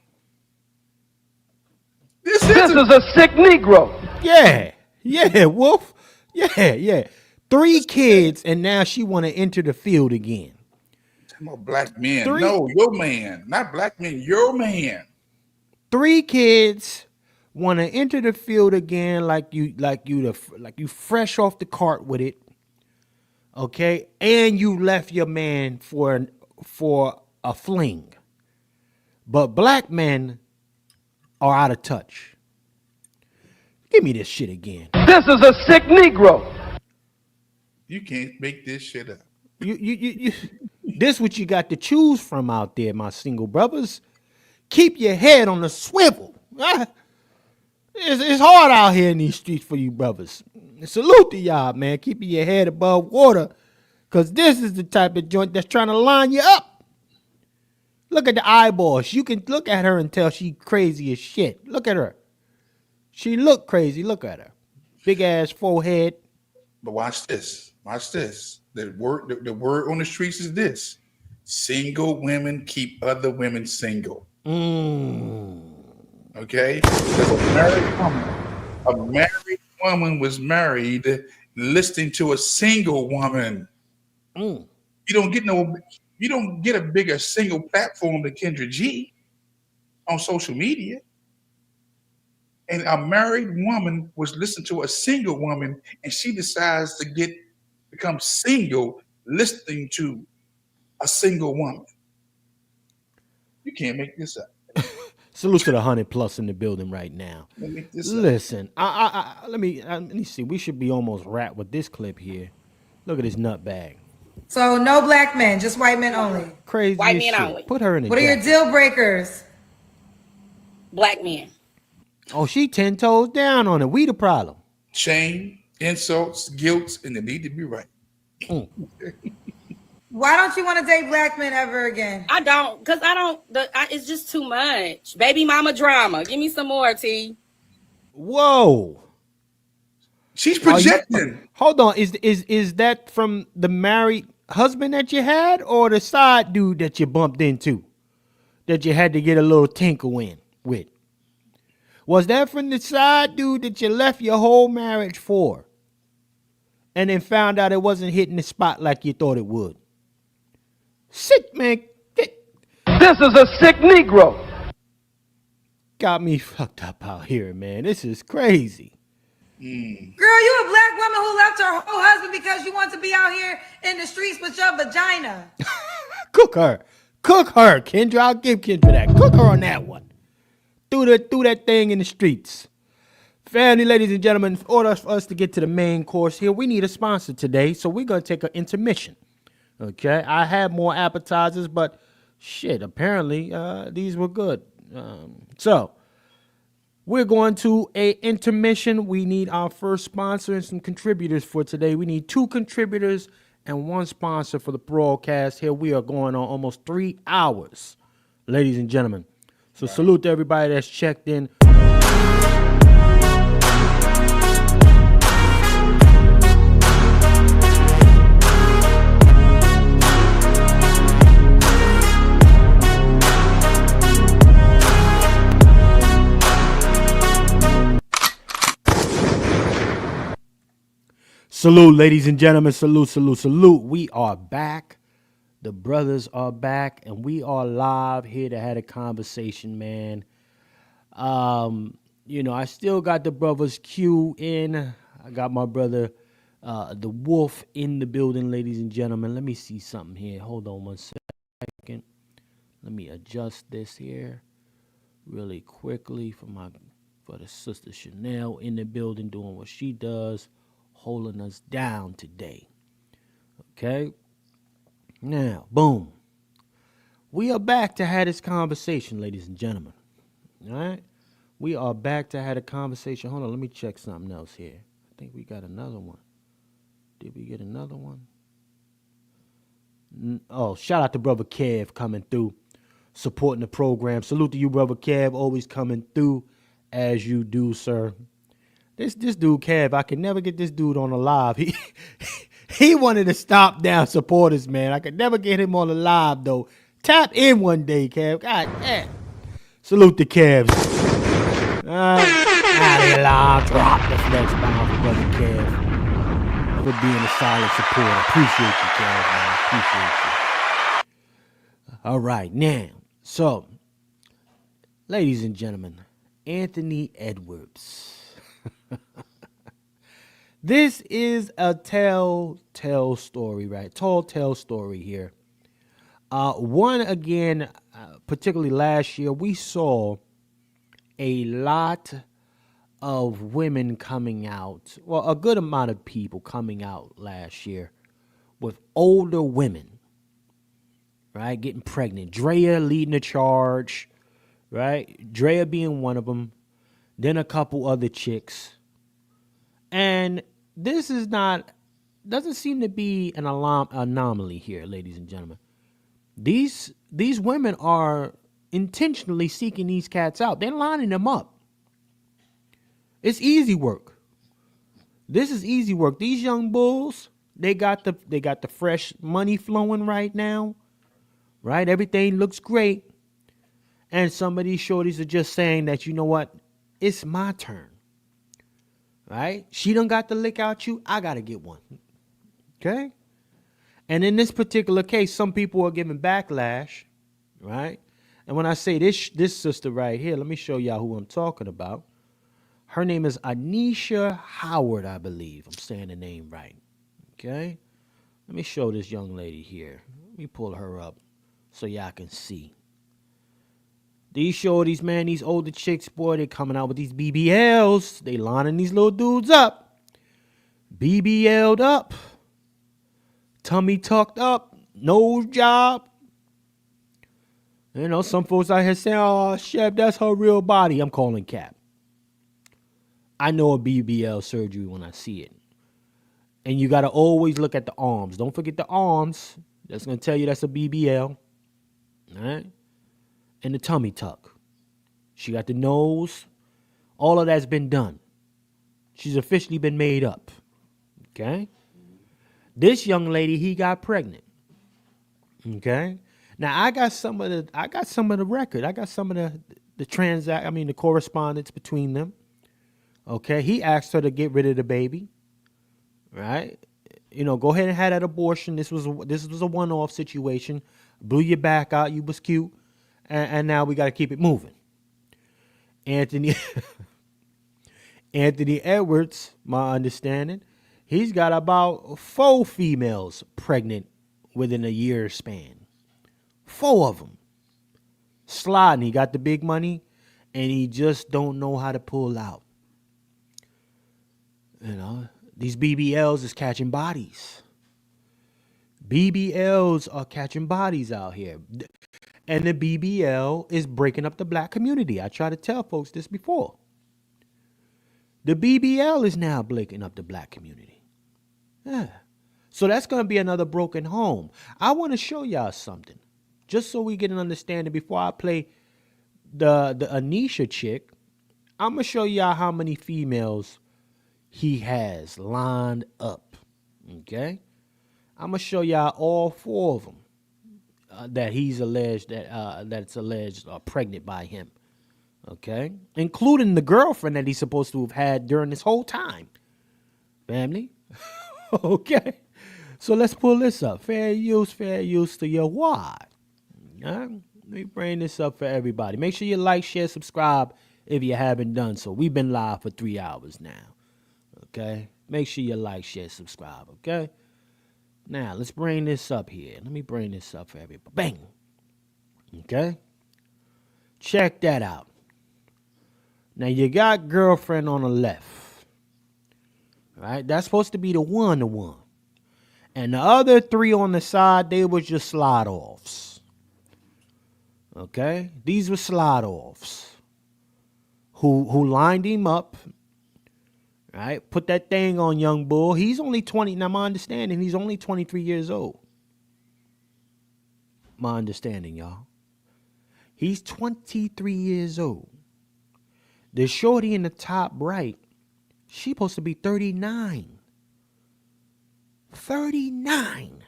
This is a sick Negro. Yeah, Wolf. Yeah. 3 kids, and now she want to enter the field again. Talking about black men. No, your man. Not black men, your man. 3 kids want to enter the field again like you fresh off the cart with it, okay? And you left your man for a fling. But black men are out of touch. Give me this shit again. This is a sick Negro. You can't make this shit up. You this what you got to choose from out there, my single brothers. Keep your head on the swivel. It's hard out here in these streets for you brothers. Salute to y'all, man. Keeping your head above water. Because this is the type of joint that's trying to line you up. Look at the eyeballs. You can look at her and tell she crazy as shit. Look at her. She look crazy. Look at her. Big ass forehead. But watch this. Watch this. The word on the streets is this. Single women keep other women single. Okay? Because a married woman was married listening to a single woman. You don't get a bigger single platform than Kendra G on social media. And a married woman was listening to a single woman, and she decides to become single listening to a single woman. You can't make this up. Salute to the 100+ in the building right now. Listen, let me see. We should be almost wrapped with this clip here. Look at this nut bag. So no black men, just white men only. Crazy. White men shit. only. Put her in the What are your deal breakers? Black men. Oh, she 10 toes down on it. We the problem. Shame, insults, guilt, and the need to be right. Why don't you want to date black men ever again? I don't, because it's just too much. Baby mama drama. Give me some more, T. Whoa. She's projecting. Hold on. Is that from the married husband that you had or the side dude that you bumped into that you had to get a little tinkle in with? Was that from the side dude that you left your whole marriage for and then found out it wasn't hitting the spot like you thought it would? Sick, man. This is a sick Negro. Got me fucked up out here, man. This is crazy. Girl, you a black woman who left her whole husband because you want to be out here in the streets with your vagina. Cook her, Kendra. I'll give Kendra that. Cook her on that one. Do that thing in the streets. Family, ladies and gentlemen, in order for us to get to the main course here, we need a sponsor today, so we're going to take an intermission. Okay? I had more appetizers, but shit, apparently these were good. So, we're going to a intermission. We need our first sponsor and some contributors for today. We need 2 contributors and 1 sponsor for the broadcast. Here we are going on almost 3 hours, ladies and gentlemen. So salute to everybody that's checked in. Salute, ladies and gentlemen. Salute, salute, salute. We are back. The brothers are back, and we are live here to have a conversation, man. I still got the brothers Q in. I got my brother, the Wolf, in the building, ladies and gentlemen. Let me see something here. Hold on 1 second. Let me adjust this here really quickly for the sister Chanel in the building doing what she does, holding us down today. Okay. Now, boom. We are back to have this conversation, ladies and gentlemen. All right? We are back to have a conversation. Hold on, let me check something else here. I think we got another one. Did we get another one? Oh, shout out to Brother Kev coming through, supporting the program. Salute to you, Brother Kev, always coming through as you do, sir. This dude, Kev, I can never get this dude on the live. He wanted to stop down supporters, man. I could never get him on the live, though. Tap in one day, Kev. God damn. Salute the Kevs. Live. Drop the flex bomb for Brother Kev for being a solid supporter. Appreciate you, Kev, man. Appreciate you. All right, now. So, ladies and gentlemen, Anthony Edwards. This is a telltale story, right? Tall story here. One again, particularly last year, we saw a lot of women coming out. Well, a good amount of people coming out last year with older women, right? Getting pregnant. Drea leading the charge, right? Drea being one of them. Then a couple other chicks. And this is doesn't seem to be an anomaly here, ladies and gentlemen. These women are intentionally seeking these cats out. They're lining them up. It's easy work. This is easy work. These young bulls, they got the fresh money flowing right now. Right? Everything looks great. And some of these shorties are just saying that, you know what? It's my turn. Right? She done got the lick out you. I got to get one. Okay? And in this particular case, some people are giving backlash. Right? And when I say this sister right here, let me show y'all who I'm talking about. Her name is Anisha Howard, I believe. I'm saying the name right. Okay? Let me show this young lady here. Let me pull her up so y'all can see. These shorties, man, these older chicks, boy, they coming out with these BBLs. They lining these little dudes up. BBL'd up. Tummy tucked up. Nose job. You know, some folks out here saying, oh, Shep, that's her real body. I'm calling cap. I know a BBL surgery when I see it. And you got to always look at the arms. Don't forget the arms. That's going to tell you that's a BBL. All right? And the tummy tuck. She got the nose. All of that's been done. She's officially been made up. Okay? This young lady, he got pregnant. Okay? Now I got some of the record. I got some of the correspondence between them. Okay? He asked her to get rid of the baby. Right? You know, go ahead and have that abortion. This was a one-off situation. Blew your back out. You was cute. And now we got to keep it moving. Anthony Edwards, my understanding, he's got about 4 females pregnant within a year span. 4 of them. Sliding. He got the big money, and he just don't know how to pull out. You know, these BBLs is catching bodies. BBLs are catching bodies out here. And the BBL is breaking up the black community. I try to tell folks this before. The BBL is now breaking up the black community. Yeah. So that's going to be another broken home. I want to show y'all something. Just so we get an understanding before I play the Anisha chick. I'm going to show y'all how many females he has lined up. Okay? I'm going to show y'all all 4 of them. That he's alleged that's alleged are pregnant by him, okay, including the girlfriend that he's supposed to have had during this whole time. Family, okay. So let's pull this up. Fair use to your wad. Let me bring this up for everybody. Make sure you like, share, subscribe if you haven't done so. We've been live for 3 hours now, okay. Make sure you like, share, subscribe, okay. Now, let's bring this up here. Let me bring this up for everybody. Bang. Okay? Check that out. Now, you got girlfriend on the left. Right? That's supposed to be the one. And the other 3 on the side, they were just slide-offs. Okay? These were slide-offs. Who lined him up. Right, put that thing on young bull. He's only 20. Now, my understanding, he's only 23 years old. My understanding, y'all. He's 23 years old. The shorty in the top right, she's supposed to be 39. 39.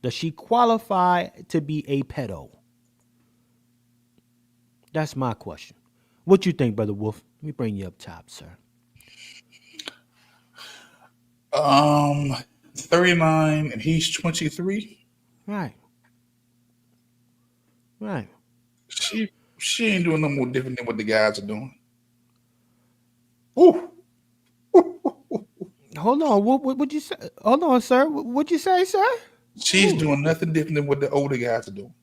Does she qualify to be a pedo? That's my question. What you think, Brother Wolf? Let me bring you up top, sir. 39 and he's 23. Right. She ain't doing no more different than what the guys are doing. Ooh. Hold on. What you say? Hold on, sir. What'd you say, sir? She's doing nothing different than what the older guys are doing.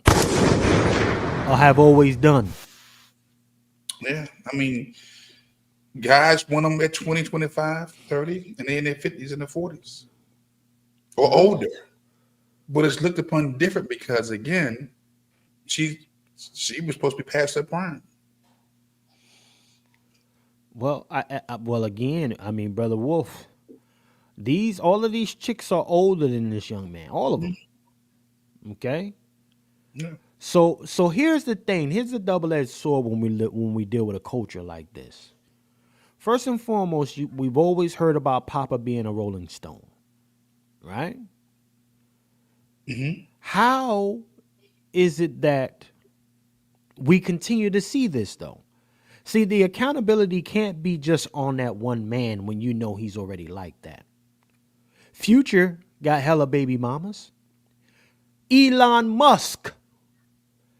Or have always done. Yeah. I mean, guys want them at 20, 25, 30, and they're in their 50s and their 40s. Or older. But it's looked upon different because, again, she was supposed to be past her prime. Well, again, I mean, Brother Wolf, all of these chicks are older than this young man, all of them. Okay. Yeah. So here's the thing. Here's the double-edged sword when we deal with a culture like this. First and foremost, we've always heard about Papa being a Rolling Stone, right? Mm-hmm. How is it that we continue to see this, though? See, the accountability can't be just on that one man when you know he's already like that. Future got hella baby mamas. Elon Musk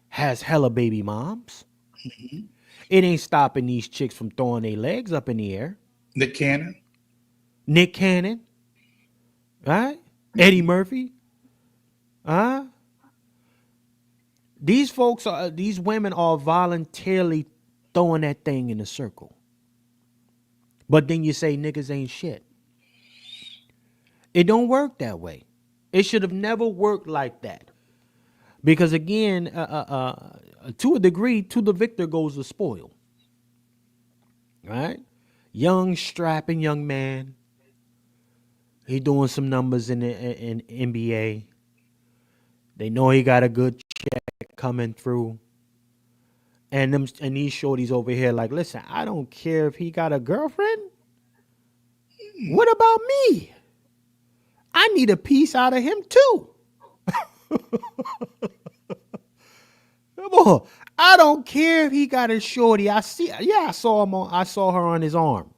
has hella baby moms. Mm-hmm. It ain't stopping these chicks from throwing their legs up in the air. Nick Cannon. Right? Eddie Murphy. These women are voluntarily throwing that thing in a circle. But then you say niggas ain't shit. It don't work that way. It should have never worked like that. Because again, to a degree, to the victor goes the spoil. Right? Young, strapping young man. He doing some numbers in NBA. They know he got a good check coming through. And these shorties over here like, listen, I don't care if he got a girlfriend. What about me? I need a piece out of him too. Come on. I don't care if he got a shorty. I saw her on his arm.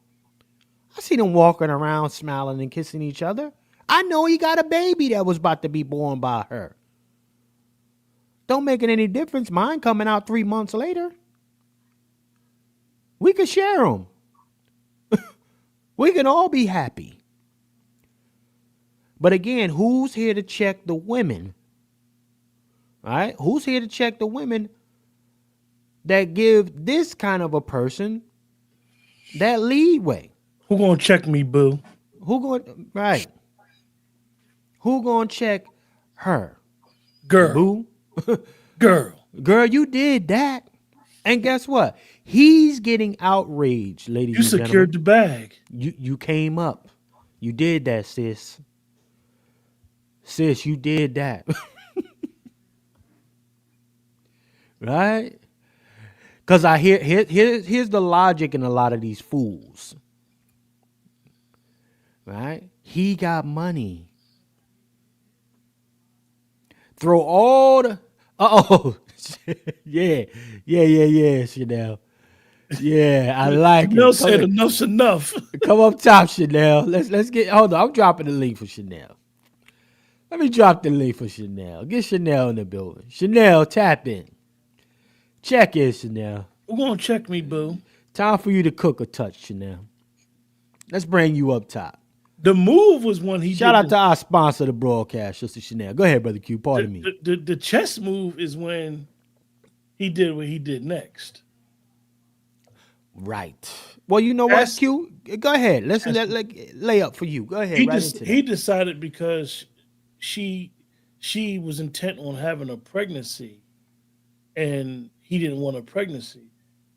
I see them walking around smiling and kissing each other. I know he got a baby that was about to be born by her. Don't make it any difference. Mine coming out 3 months later. We could share them. We can all be happy. But again, who's here to check the women? All right? Who's here to check the women that give this kind of a person that leadway? Who gonna check me, boo? Who gonna check her? Girl. Boo? Girl, you did that. And guess what? He's getting outraged, ladies and gentlemen. You secured the bag. You came up. You did that, sis. Sis, you did that. Right? Because here's the logic in a lot of these fools. Right? He got money. Throw all the yeah, Chanel. Yeah, I like Chanel it. said enough's enough. Come up top, Chanel. Let's get. Hold on, I'm dropping the link for Chanel. Let me drop the link for Chanel. Get Chanel in the building. Chanel, tap in. Check in, Chanel. Who gonna check me, boo? Time for you to cook or touch, Chanel. Let's bring you up top. The move was when he shout out to our sponsor, the broadcast, Sister Chanel. Go ahead, Brother Q. Pardon me. The chess move is when he did what he did next. Right. Well, you know what, Q? Go ahead. Let's lay up for you. Go ahead. He decided because she was intent on having a pregnancy, and he didn't want a pregnancy.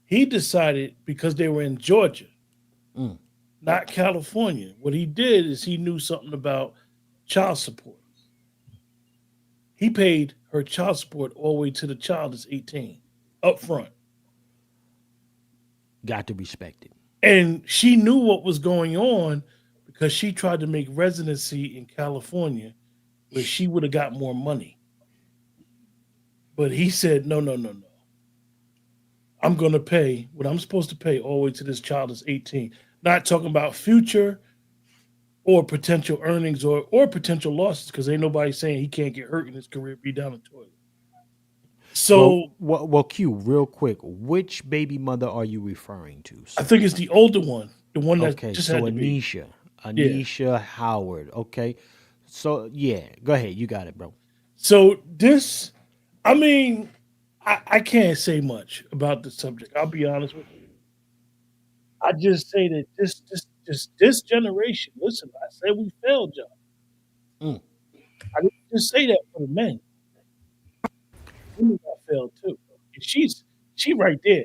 He decided because they were in Georgia. Not California. What he did is he knew something about child support. He paid her child support all the way to the child is 18 up front. Got to respect it. And she knew what was going on because she tried to make residency in California where she would have got more money. But he said, no. I'm going to pay what I'm supposed to pay all the way to this child is 18. Not talking about future or potential earnings or potential losses, because ain't nobody saying he can't get hurt in his career, be down the toilet. So well, Q, real quick, which baby mother are you referring to, I sir? think it's the older one, the one that Okay, just so had the baby. Yeah. Anisha Howard. Okay, so yeah, go ahead, you got it, bro. So this, I mean, I can't say much about the subject. I'll be honest with you. I just say that this generation. Listen, I said we failed, y'all. Mm. I didn't just say that for the men. Women got failed too. And she right there.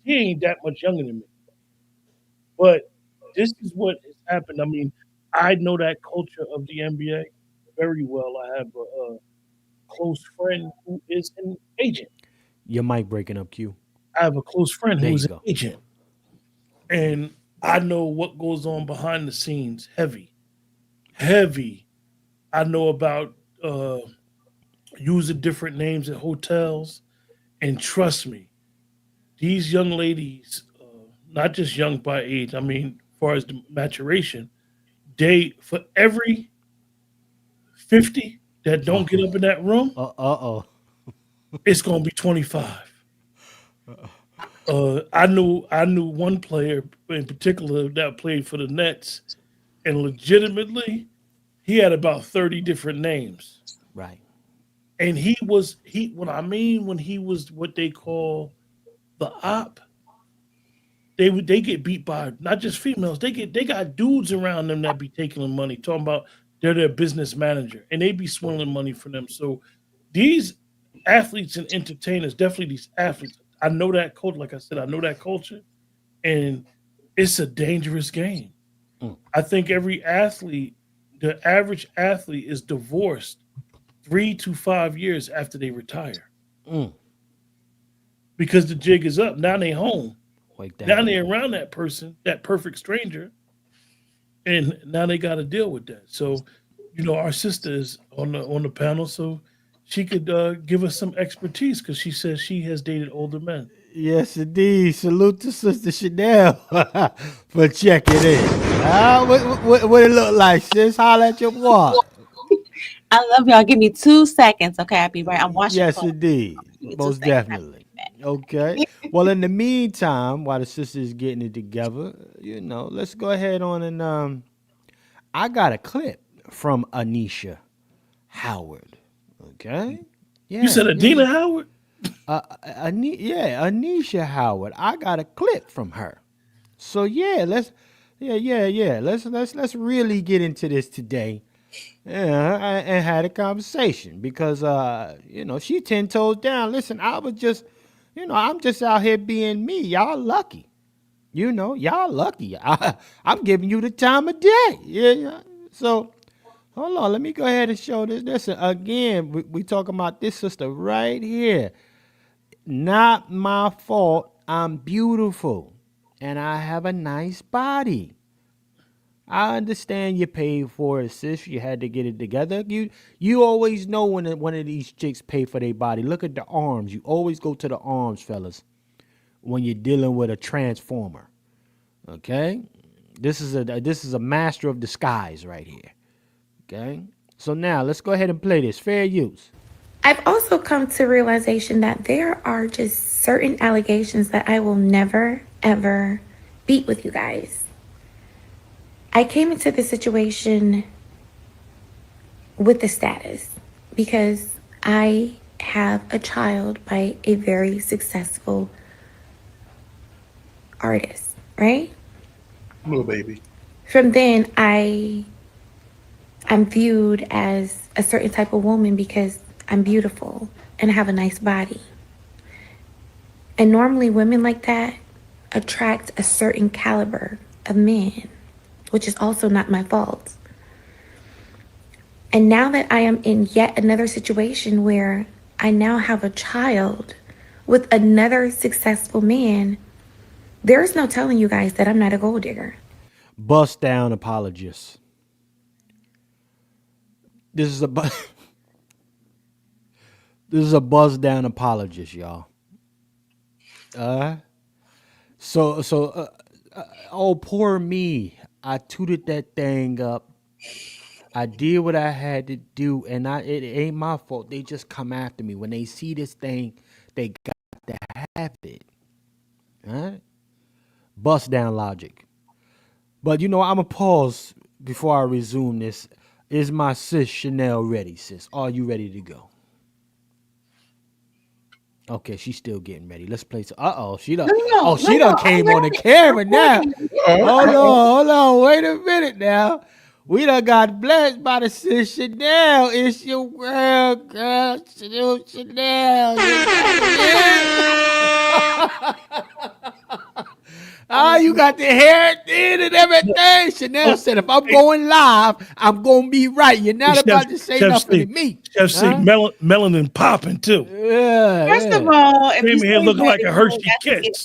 She ain't that much younger than me. But this is what has happened. I mean, I know that culture of the NBA very well. I have a close friend who is an agent. Your mic breaking up, Q. I have a close friend There who you is an go. agent, and I know what goes on behind the scenes. Heavy, heavy. I know about using different names at hotels, and trust me, these young ladies, not just young by age. I mean, as far as the maturation, they for every 50 that don't get up in that room, Oh. it's gonna be 25. I knew one player in particular that played for the Nets, and legitimately, he had about 30 different names. Right. And when he was what they call the op, they get beat by not just females. They got dudes around them that be taking them money, talking about they're their business manager, and they be swindling money for them. So these athletes and entertainers, definitely these athletes. I know that culture. Like I said, I know that culture, and it's a dangerous game. Mm. I think every athlete, the average athlete, is divorced 3 to 5 years after they retire Mm. because the jig is up. Now they home. Like that. Now they're around that person, that perfect stranger, and now they got to deal with that. So, our sister is on the panel, so she could give us some expertise because she says she has dated older men. Yes, indeed. Salute to Sister Chanel for checking in. What it look like, sis? Holla at your boy. I love y'all. Give me 2 seconds. Okay, I'll be right. I'm washing Yes, clothes. indeed. Give me two Most seconds. definitely. Okay. Well, in the meantime, while the sisters getting it together, let's go ahead on and I got a clip from Anisha Howard. Okay. You said Yeah. Adina Howard? Anisha Howard. I got a clip from her. So yeah, let's really get into this today. Yeah, and had a conversation because she 10 toes down. Listen, I was just, I'm just out here being me. Y'all lucky. Y'all lucky. I'm giving you the time of day. Yeah. So hold on, let me go ahead and show this. Listen, again, we talking about this sister right here. Not my fault. I'm beautiful and I have a nice body. I understand you paid for it, sis. You had to get it together. You always know when one of these chicks pay for their body. Look at the arms. You always go to the arms, fellas, when you're dealing with a transformer. Okay? This is a master of disguise right here. Okay? So now let's go ahead and play this. Fair use. I've also come to realization that there are just certain allegations that I will never, ever beat with you guys. I came into this situation with the status because I have a child by a very successful artist, right? Little baby. From then, I'm viewed as a certain type of woman because I'm beautiful and I have a nice body. And normally women like that attract a certain caliber of men, which is also not my fault. And now that I am in yet another situation where I now have a child with another successful man, there's no telling you guys that I'm not a gold digger. Bussdown apologist. This is a Bussdown apologist, y'all. Oh, poor me. I tooted that thing up I did what I had to do, and it ain't my fault. They just come after me when they see this thing. They got to have it. All right, bust down logic. But I'm gonna pause before I resume this. Is my sis Chanel ready, sis? Are you ready to go? Okay, she's still getting ready. Let's play some. She done. No, She done came on the camera now. Hold on. Wait a minute now. We done got blessed by the sis Chanel. It's your girl, Chanel. You got the hair in and everything. Chanel said, if I'm going live, I'm going to be right. You're not about to say nothing to me. Chef C, melanin popping too. Yeah. First of all, if you here looking like a Hershey Kiss. Kiss.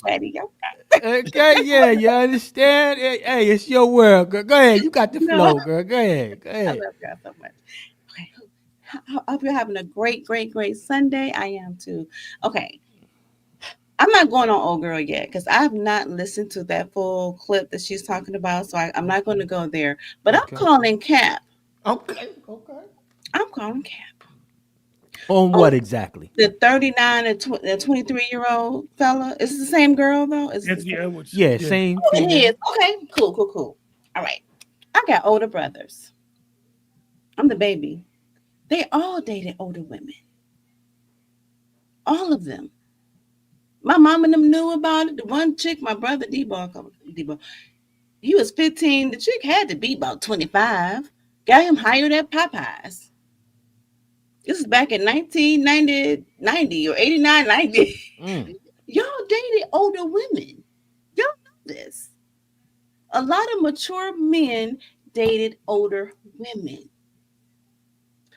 Okay, yeah, you understand? Hey, it's your world, girl. Go ahead. You got the flow, girl. Go ahead. I love y'all so much. Okay. I hope you're having a great Sunday. I am too. Okay. I'm not going on old girl yet because I have not listened to that full clip that she's talking about. So I'm not going to go there. But I'm calling Cap. Okay. I'm calling Cap. On what exactly? The 39 and 23-year-old fella. Is it the same girl though? Yeah, same. Oh, it is. Okay, cool. All right. I got older brothers. I'm the baby. They all dated older women. All of them. My mom and them knew about it. The one chick, my brother Debo, he was 15. The chick had to be about 25. Got him hired at Popeyes. This is back in 1990 or 89, 90. Y'all dated older women. Y'all know this. A lot of mature men dated older women.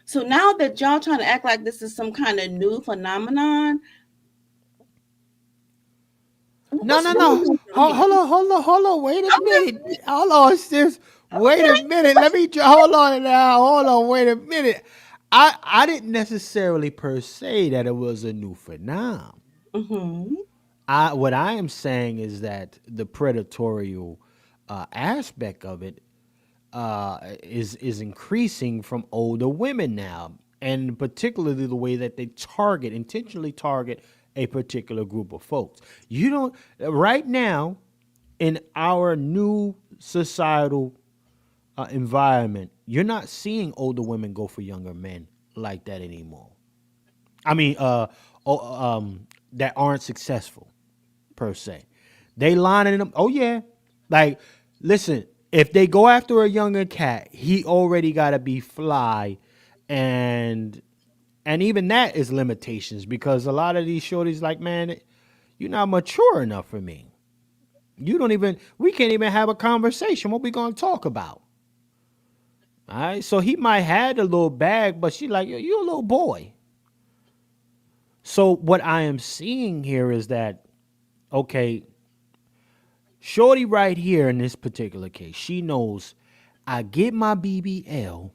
So now that y'all trying to act like this is some kind of new phenomenon. No. Hold on. Wait a minute. Hold on, sis. Wait a minute. Let me hold on now. Hold on. Wait a minute. I didn't necessarily per se that it was a new phenomenon. What I am saying is that the predatory aspect of it is increasing from older women now, and particularly the way that they intentionally target a particular group of folks. You don't right now in our new societal environment, you're not seeing older women go for younger men like that anymore. I mean, that aren't successful per se. They lining them. Oh yeah, like listen. If they go after a younger cat, he already got to be fly, and even that is limitations because a lot of these shorties like, man, you're not mature enough for me. We can't even have a conversation. What we gonna talk about? All right, so he might have a little bag, but she like, you a little boy. So what I am seeing here is that, okay, shorty right here in this particular case, she knows I get my BBL,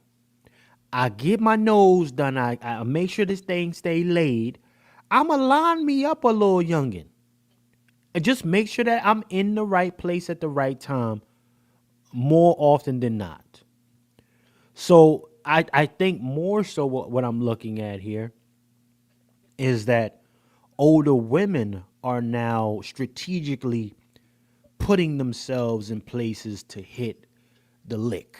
I get my nose done, I make sure this thing stay laid. I'ma line me up a little youngin'. And just make sure that I'm in the right place at the right time more often than not. So I think more so what I'm looking at here is that older women are now strategically putting themselves in places to hit the lick.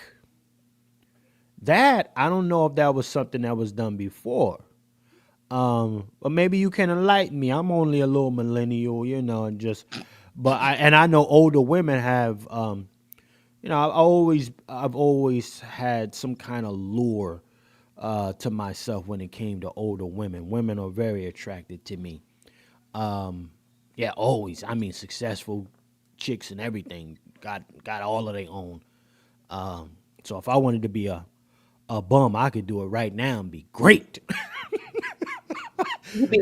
That, I don't know if that was something that was done before. But maybe you can enlighten me. I'm only a little millennial, but I know older women have, I've always had some kind of lure to myself when it came to older women. Women are very attracted to me. Always. I mean, successful chicks and everything got all of their own. So if I wanted to be a bum, I could do it right now and be great.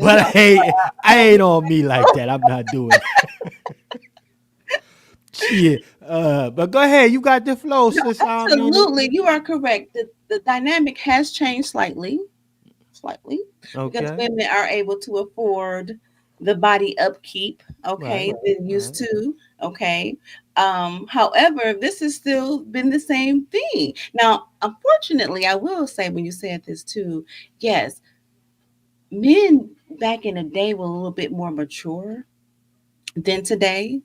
But I ain't on me like that. I'm not doing it. Shit. But go ahead. You got the flow, sis. Absolutely. You are correct. The dynamic has changed slightly. Because women are able to afford the body upkeep, than used to. Okay. However, this has still been the same thing. Now, unfortunately, I will say when you said this too, yes, men back in the day were a little bit more mature than today.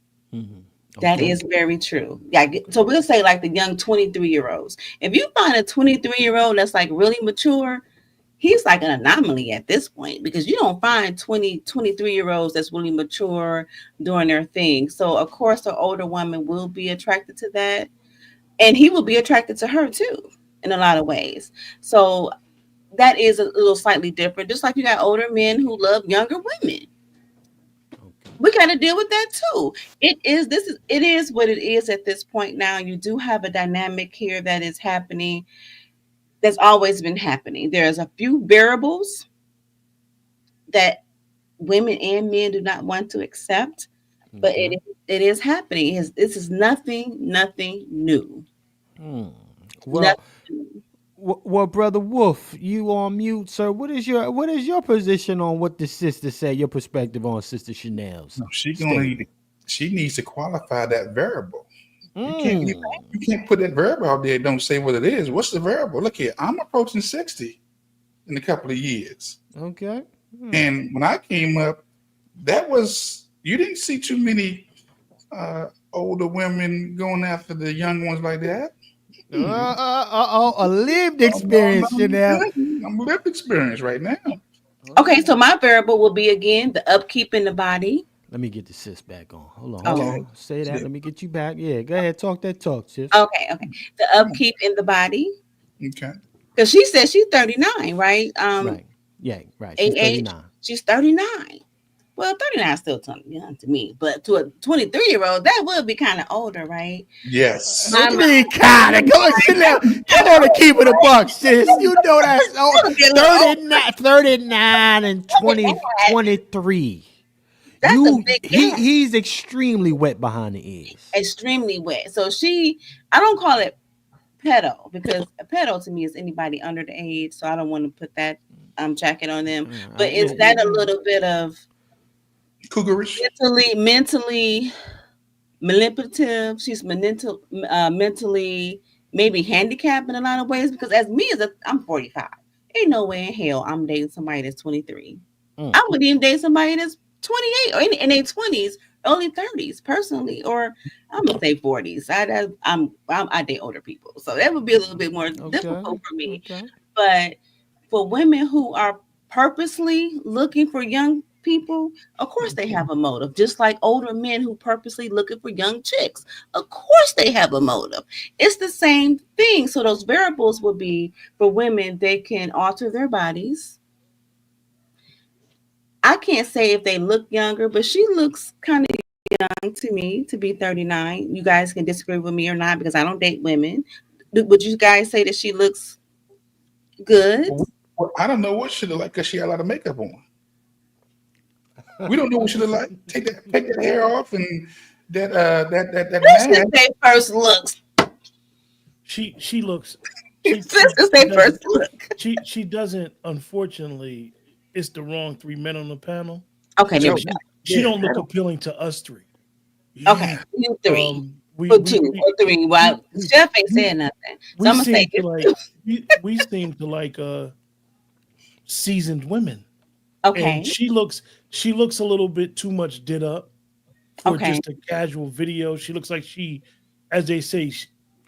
That is very true. Yeah, so we'll say like the young 23-year-olds. If you find a 23-year-old that's like really mature, he's like an anomaly at this point because you don't find 23-year-olds that's really mature doing their thing. So of course the older woman will be attracted to that, and he will be attracted to her too in a lot of ways. So that is a little slightly different. Just like you got older men who love younger women. We got to deal with that too. It is what it is at this point now. You do have a dynamic here that is happening. That's always been happening. There's a few variables that women and men do not want to accept, but it is happening. This is nothing new. Well, well, Brother Wolf, you on mute, sir. What is your position on what the sister said? Your perspective on Sister Chanel's? No, she needs to qualify that variable. You can't put that variable out there. Don't say what it is. What's the variable? Look here, I'm approaching 60 in a couple of years. Okay. And when I came up, you didn't see too many older women going after the young ones like that. A lived experience, Chanel. I'm lived experience right now. Okay, so my variable will be again the upkeep in the body. Let me get the sis back on. Hold on. Say that. Let me get you back. Yeah, go ahead. Talk that talk, sis. Okay. The upkeep in the body. Okay. Because she said she's 39, right? Right. Yeah, right. She's 39. She's 39. Well, 39 is still young to me, but to a 23-year-old, that would be kind of older, right? Yes. Kind of. Come on, Chanel. Come on and keep it a buck, sis. You know that's old. 39 and 23. That's a big gap. He's extremely wet behind the ears. Extremely wet. So I don't call it pedo because a pedo to me is anybody under the age. So I don't want to put that jacket on them. But is that a little bit of cougarish? Mentally manipulative. She's mentally maybe handicapped in a lot of ways because I'm 45. Ain't no way in hell I'm dating somebody that's 23. I wouldn't even date somebody that's 28 or in their 20s, early 30s, personally, or I'm gonna say 40s. I date older people, so that would be a little bit more difficult for me. But for women who are purposely looking for young people, of course they have a motive. Just like older men who purposely looking for young chicks, of course they have a motive. It's the same thing. So those variables will be for women. They can alter their bodies. I can't say if they look younger, but she looks kind of young to me to be 39. You guys can disagree with me or not because I don't date women. Would you guys say that she looks good? Well, I don't know what she look like because she had a lot of makeup on. We don't know what she look like. Take that hair off and that Let's just say first looks. She looks. She doesn't. Unfortunately, it's the wrong three men on the panel. Okay, she don't look appealing to us three. Okay, you three. Two or three. Well, Chef ain't saying nothing. So I'm gonna say we seem to like seasoned women. Okay. And she looks a little bit too much did up for just a casual video. She looks like as they say,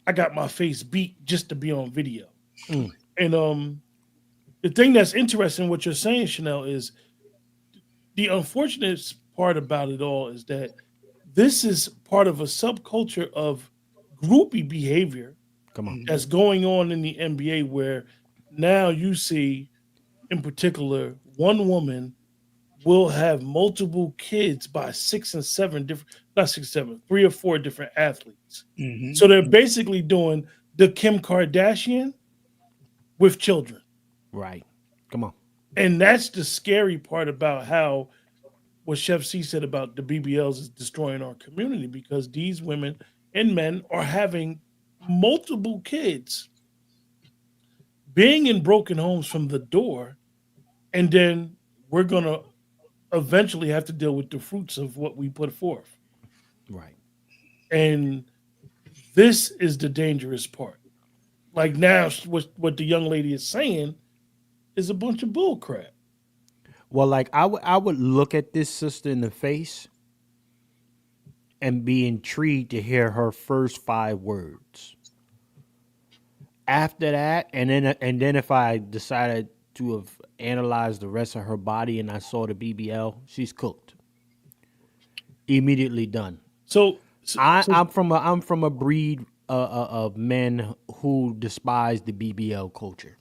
I got my face beat just to be on video. And the thing that's interesting, what you're saying, Chanel, is the unfortunate part about it all is that this is part of a subculture of groupie behavior that's going on in the NBA, where now you see, in particular, one woman will have multiple kids by 6 and 7 different, not 6, 7, 3 or 4 different athletes. So they're basically doing the Kim Kardashian with children. Right. Come on. And that's the scary part about how what Chef C said about the BBLs is destroying our community, because these women and men are having multiple kids, being in broken homes from the door, and then we're going to eventually have to deal with the fruits of what we put forth. Right. And this is the dangerous part. Like now, what the young lady is saying is a bunch of bull crap. Well, like I would look at this sister in the face and be intrigued to hear her first 5 words. After that, and then if I decided to have analyzed the rest of her body and I saw the BBL, she's cooked. Immediately done. So I'm from a breed of men who despise the BBL culture.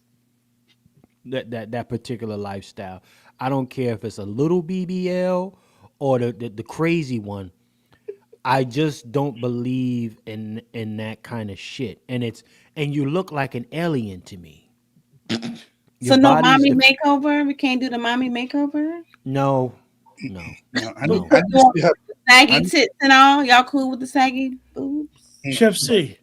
That particular lifestyle. I don't care if it's a little BBL or the crazy one. I just don't believe in that kind of shit. And you look like an alien to me. So no mommy makeover? We can't do the mommy makeover? No. Saggy tits and all? Y'all cool with the saggy boobs? Chef C,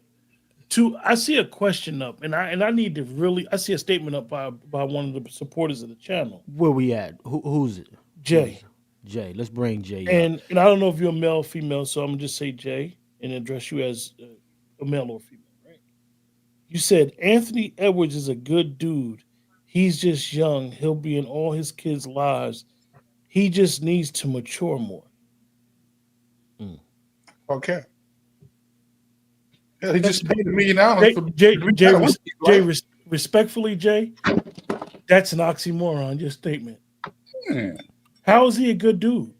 I see a question up, and I need to really. I see a statement up by one of the supporters of the channel. Where we at? Who's it? Jay. Jay. Let's bring Jay and up. And I don't know if you're a male or female, so I'm gonna just say Jay and address you as a male or female, right? You said Anthony Edwards is a good dude. He's just young. He'll be in all his kids' lives. He just needs to mature more. Okay. Yeah, he just paid $1 million. Jay, respectfully, Jay, that's an oxymoron, your statement. How is he a good dude?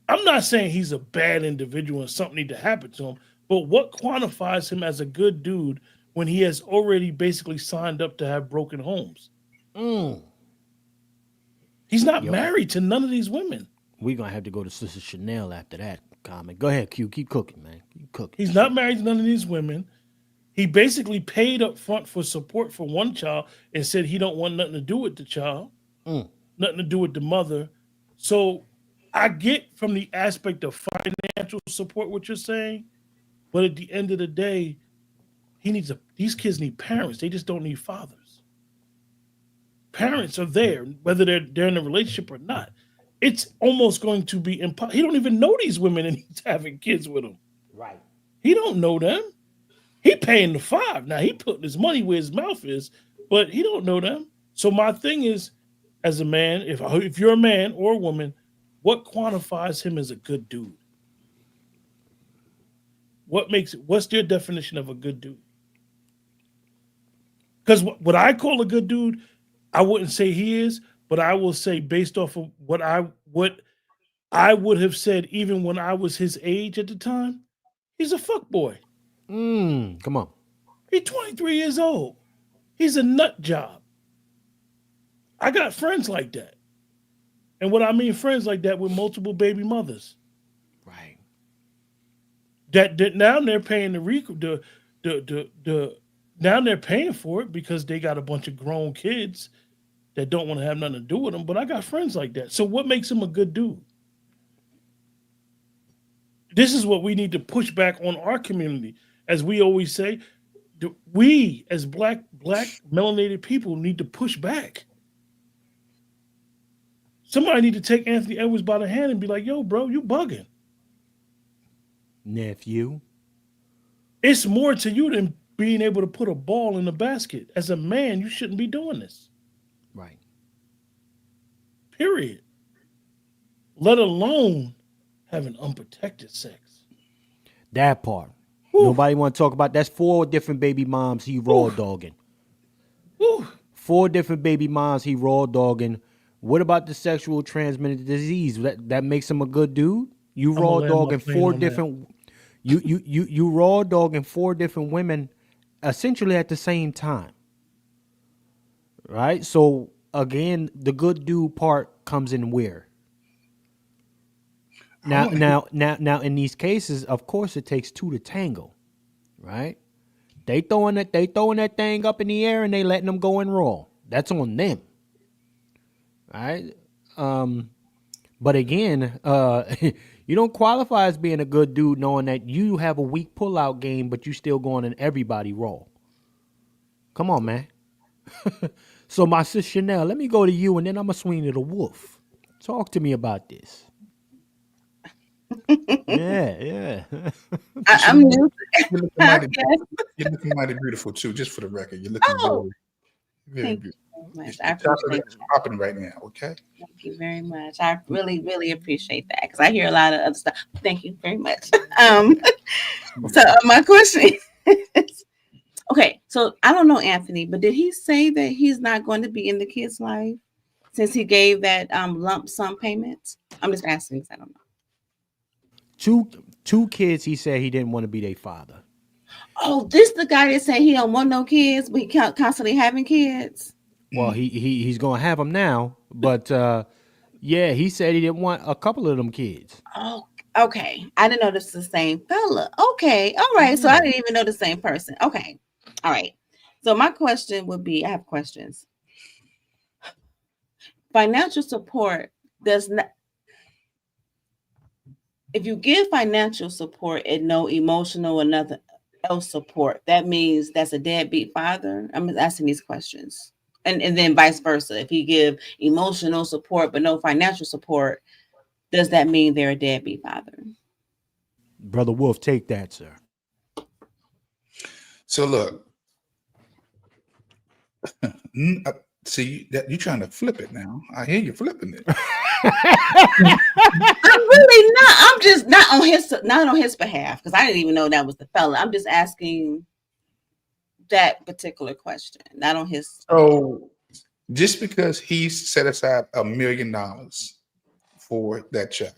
I'm not saying he's a bad individual and something need to happen to him, but what quantifies him as a good dude when he has already basically signed up to have broken homes? He's not married to none of these women. We're going to have to go to Sister Chanel after that comment. Go ahead, Q. Keep cooking, man. Keep cooking. He's not married to none of these women. He basically paid up front for support for one child and said he don't want nothing to do with the child, nothing to do with the mother. So I get from the aspect of financial support what you're saying, but at the end of the day, these kids need parents. They just don't need fathers. Parents are there, whether they're in a relationship or not. It's almost going to be impossible. He don't even know these women and he's having kids with them. Right. He don't know them. He paying the $5. Now he putting his money where his mouth is, but he don't know them. So my thing is, as a man, if you're a man or a woman, what quantifies him as a good dude? What's your definition of a good dude? Because what I call a good dude, I wouldn't say he is, but I will say based off of what I would have said even when I was his age at the time, he's a fuckboy. Come on. He's 23 years old. He's a nut job. I got friends like that. And what I mean friends like that with multiple baby mothers. Right. That now they're paying now they're paying for it because they got a bunch of grown kids that don't want to have nothing to do with them. But I got friends like that. So what makes him a good dude? This is what we need to push back on our community. As we always say, we as black melanated people need to push back. Somebody need to take Anthony Edwards by the hand and be like, yo, bro, you bugging. Nephew. It's more to you than being able to put a ball in the basket. As a man, you shouldn't be doing this. Right. Period. Let alone having unprotected sex. That part. Nobody want to talk about. That's 4 different baby moms he raw dogging. 4 different baby moms he raw dogging. What about the sexual transmitted disease? That makes him a good dude? You raw dogging 4 different. You raw dogging 4 different women, essentially at the same time. Right. So again, the good dude part comes in where? Now, in these cases, of course, it takes 2 to tango, right? They throwing that thing up in the air and they letting them go in raw. That's on them, right? But again, you don't qualify as being a good dude knowing that you have a weak pullout game, but you still going in everybody raw. Come on, man. So, my sis Chanel, let me go to you, and then I'm gonna swing to the wolf. Talk to me about this. Yeah. I'm new. You're looking mighty, you're looking mighty beautiful too. Just for the record, you're looking very Thank beautiful. you so much. Your I appreciate chocolate is popping right now. Okay. Thank you very much. I really, really appreciate that because I hear a lot of other stuff. Thank you very much. So my question is, okay, so I don't know Anthony, but did he say that he's not going to be in the kid's life since he gave that lump sum payment? I'm just asking because I don't know. Two kids. He said he didn't want to be their father. Oh, this the guy that said he don't want no kids, but he constantly having kids. Well, he's gonna have them now, but yeah, he said he didn't want a couple of them kids. Oh, okay. I didn't know this was the same fella. Okay, all right. So I didn't even know the same person. Okay, all right. So my question would be: I have questions. Financial support does not. If you give financial support and no emotional or nothing else support, that means that's a deadbeat father. I'm asking these questions. And then vice versa. If you give emotional support but no financial support, does that mean they're a deadbeat father? Brother Wolf, take that, sir. So look, see that you're trying to flip it now. I hear you flipping it. I'm really not. I'm just not on his behalf because I didn't even know that was the fella. I'm just asking that particular question, not on his. So just because he set aside $1 million for that child,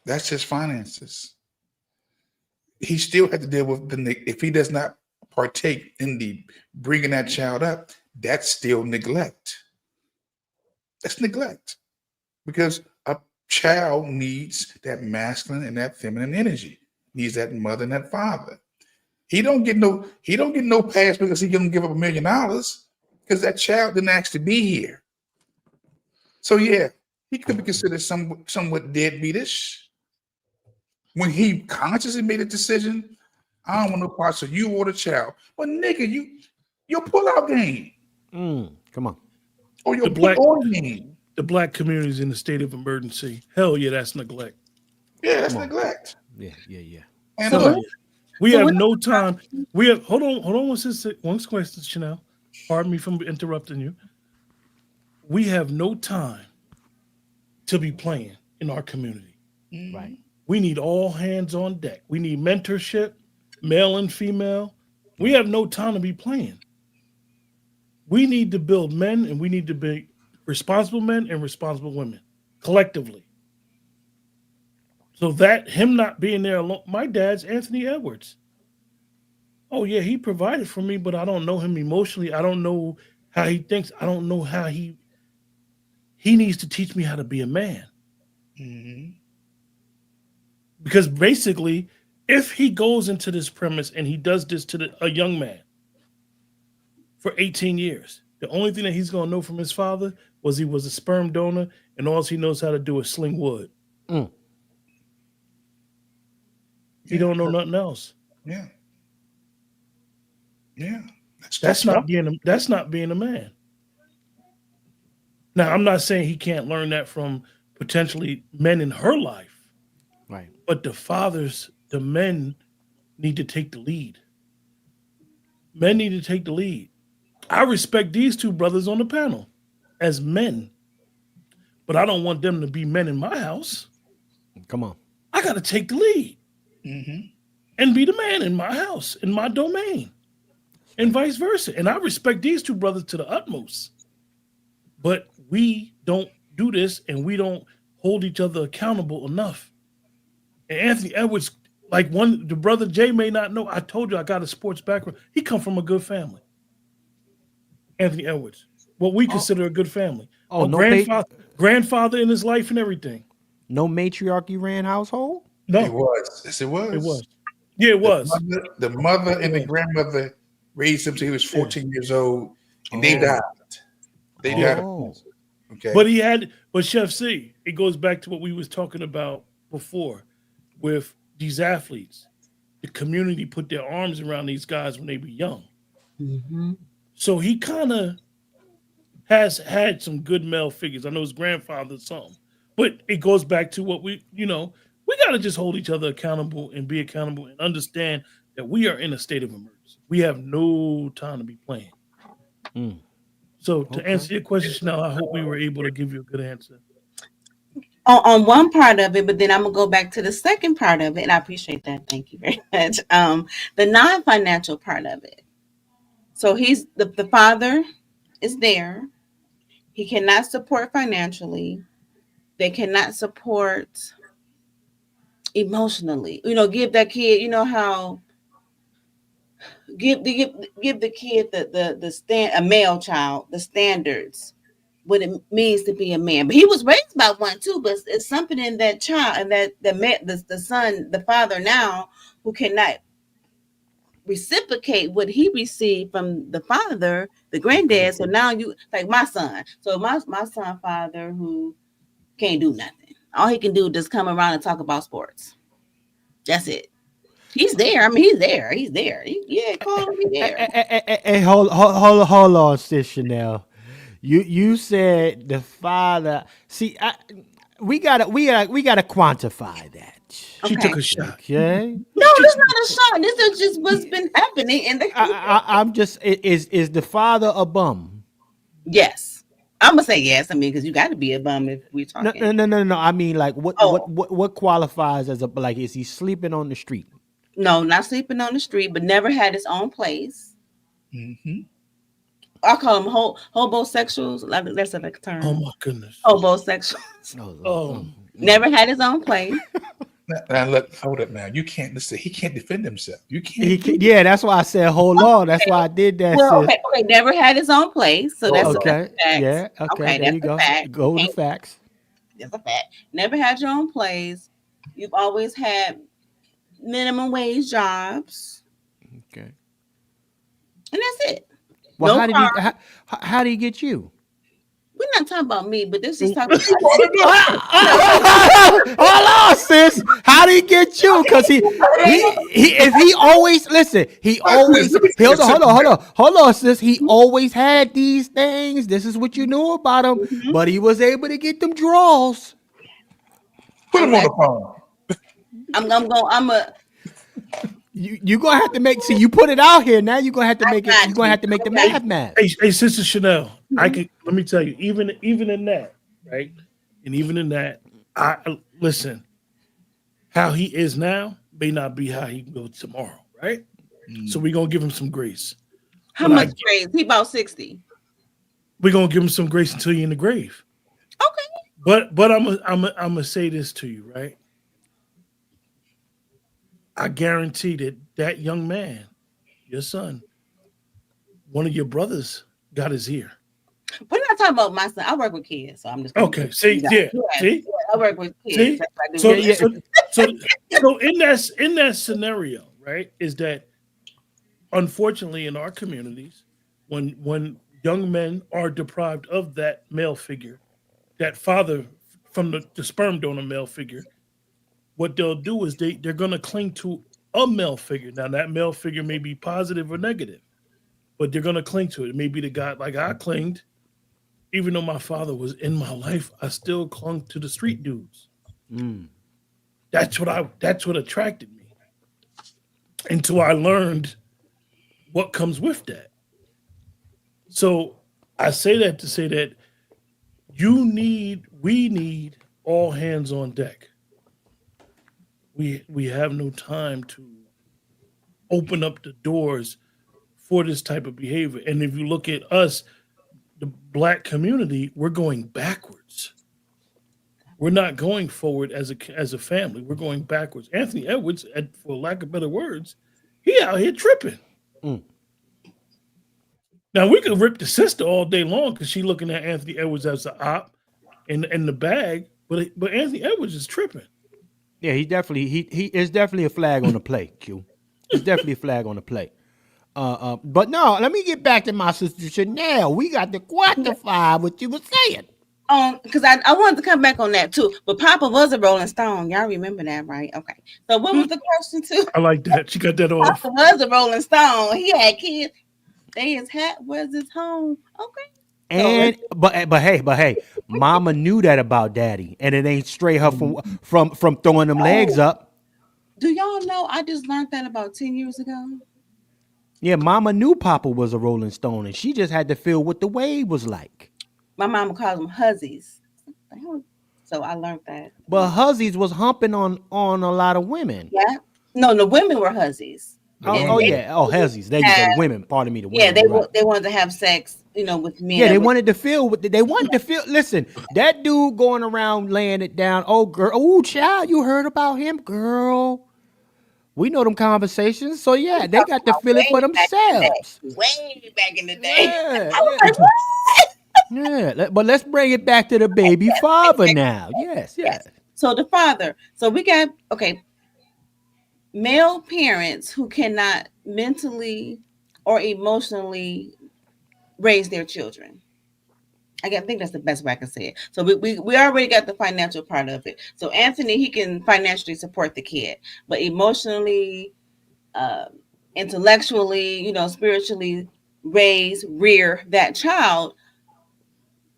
that's his finances. He still had to deal with if he does not partake in the bringing that child up, that's still neglect. That's neglect because a child needs that masculine and that feminine energy, needs that mother and that father. He don't get no pass because he gonna give up $1 million because that child didn't actually be here. So yeah, he could be considered somewhat deadbeatish. When he consciously made a decision, I don't want no parts of you or the child. But nigga, your pull-out game. Come on. Or your put-on game. The black community is in a state of emergency. Hell yeah, that's neglect. Yeah, that's neglect. Yeah. And So look, we have no time. We have hold on one question, Chanel. Pardon me from interrupting you. We have no time to be playing in our community. Right. We need all hands on deck. We need mentorship, male and female. We have no time to be playing. We need to build men and we need to be responsible men and responsible women collectively. So that him not being there alone, my dad's Anthony Edwards. Oh yeah, he provided for me, but I don't know him emotionally. I don't know how he thinks. I don't know how he needs to teach me how to be a man. Mm-hmm. Because basically, if he goes into this premise and he does this to a young man for 18 years, the only thing that he's going to know from his father was he was a sperm donor and all he knows how to do is sling wood. He don't know nothing else. Yeah. Yeah. That's not being a man. Now, I'm not saying he can't learn that from potentially men in her life. Right. But the men need to take the lead. Men need to take the lead. I respect these two brothers on the panel as men, but I don't want them to be men in my house. Come on. I got to take the lead and be the man in my house, in my domain, and vice versa. And I respect these two brothers to the utmost. But we don't do this and we don't hold each other accountable enough. And Anthony Edwards, the brother Jay may not know, I told you I got a sports background. He come from a good family. Anthony Edwards, what we consider a good family. Oh, no grandfather in his life and everything. No matriarchy ran household? No. It was. Yes, it was. It was. Yeah, it was. The mother and the grandmother raised him till he was 14 years old, and they died. They died. Okay. But Chef C, it goes back to what we was talking about before with these athletes. The community put their arms around these guys when they were young. Mm-hmm. So he kind of has had some good male figures. I know his grandfather's something. But it goes back to what we got to just hold each other accountable and be accountable and understand that we are in a state of emergency. We have no time to be playing. So to answer your question, Chanel, I hope we were able to give you a good answer. On one part of it, but then I'm gonna go back to the second part of it, and I appreciate that. Thank you very much. The non-financial part of it. So he's the father is there. He cannot support financially. They cannot support emotionally. Give that kid. How give the kid a male child the standards, what it means to be a man. But he was raised by one too. But it's something in that child and that the son, the father now, who cannot reciprocate what he received from the father, the granddad. So now you like my son. So my son father who can't do nothing. All he can do is just come around and talk about sports. That's it. He's there. I mean, he's there. He's there. Call him. He's there. Hey, hold on, sis Chanel. You said the father. See, we gotta quantify that. She took a shot. Okay. No, this is not a shot. This is just what's been happening in the. I'm just. Is the father a bum? Yes, I'm gonna say yes. I mean, because you got to be a bum if we're talking. No. I mean, like, what qualifies as a like? Is he sleeping on the street? No, not sleeping on the street, but never had his own place. Mm-hmm. I call them hobosexuals. That's a term. Oh my goodness. Hobosexuals. Never had his own place. Now look, hold up now. You can't listen. He can't defend himself. You can't. Yeah, that's why I said hold on. That's why I did that. Well, okay, never had his own place. So that's okay. A fact. Yeah. Okay. There you go. Go with the facts. That's a fact. Never had your own place. You've always had minimum wage jobs. Okay. And that's it. Well, how did he get you? We're not talking about me, but this is talking about hold on, sis. How did he get you? Because he always hold on, sis. He always had these things. This is what you knew about him, but he was able to get them draws. Put him on the phone. You're gonna have to make. See, you put it out here now. You're gonna have to make it. You're gonna have to make the math. Hey, Sister Chanel, I can. Let me tell you, even in that, right, and even in that, I listen. How he is now may not be how he goes tomorrow, right? So we're gonna give him some grace. How much grace? He about 60. We're gonna give him some grace until you're in the grave. Okay. But I'm gonna say this to you, right? I guarantee that young man, your son, one of your brothers got his ear. We're not talking about my son. I work with kids, so I'm just okay. See, see, I work with kids. So in that scenario, right, is that unfortunately in our communities, when young men are deprived of that male figure, that father from the sperm donor male figure, what they'll do is they're going to cling to a male figure. Now, that male figure may be positive or negative, but they're going to cling to it. It may be the guy like I clinged. Even though my father was in my life, I still clung to the street dudes. That's what attracted me until I learned what comes with that. So I say that to say that we need all hands on deck. We have no time to open up the doors for this type of behavior. And if you look at us, the Black community, we're going backwards. We're not going forward as a family. We're going backwards. Anthony Edwards, for lack of better words, he out here tripping. Now we could rip the sister all day long because she's looking at Anthony Edwards as the op in the bag, but Anthony Edwards is tripping. Yeah, he is definitely a flag on the play, Q. It's definitely a flag on the play. But no, let me get back to my sister Chanel. We got to quantify what you were saying. Because I wanted to come back on that too. But Papa was a Rolling Stone. Y'all remember that, right? Okay. So what was the question too? I like that. She got that off. Papa was a Rolling Stone. He had kids. His hat was his home. Okay. And but hey, mama knew that about daddy, and it ain't stray her from throwing them legs up. Do y'all know I just learned that about 10 years ago? Yeah, mama knew Papa was a Rolling Stone, and she just had to feel what the wave was like. My mama calls them huzzies. So I learned that. But huzzies was humping on a lot of women. Yeah. No, the women were huzzies. Huzzies. There you go. The women. Pardon me. The women. Yeah, they wanted to have sex, with men. Yeah, they wanted to feel. They wanted to feel. Listen, that dude going around laying it down. Oh, girl. Oh, child, you heard about him, girl. We know them conversations. So yeah, they got to feel it for themselves. Way back in the day. Yeah, I was like, what? Yeah, but let's bring it back to the baby father now. Yes. So the father. So we got male parents who cannot mentally or emotionally raise their children. I think that's the best way I can say it. So we already got the financial part of it. So Anthony, he can financially support the kid, but emotionally, intellectually, spiritually rear that child.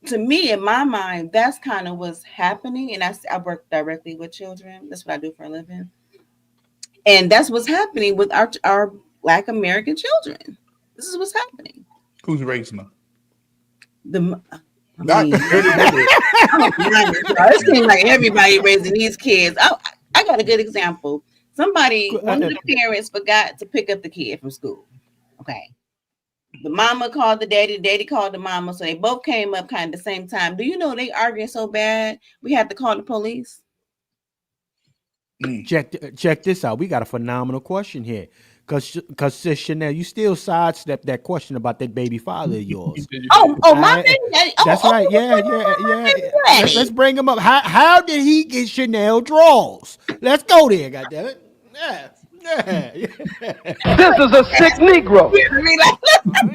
To me, in my mind, that's kind of what's happening. And I work directly with children. That's what I do for a living. And that's what's happening with our Black American children. This is what's happening. Who's raising them? It seems like everybody raising these kids. I got a good example. One of the parents forgot to pick up the kid from school. Okay. The mama called the daddy called the mama. So they both came up kind of the same time. Do you know they arguing so bad we had to call the police? Check this out. We got a phenomenal question here. Cause Sis Chanel, you still sidestep that question about that baby father of yours. My baby daddy. That's right. Yeah. Let's bring him up. How did he get Chanel draws? Let's go there, goddammit. Yeah. This is a sick Negro.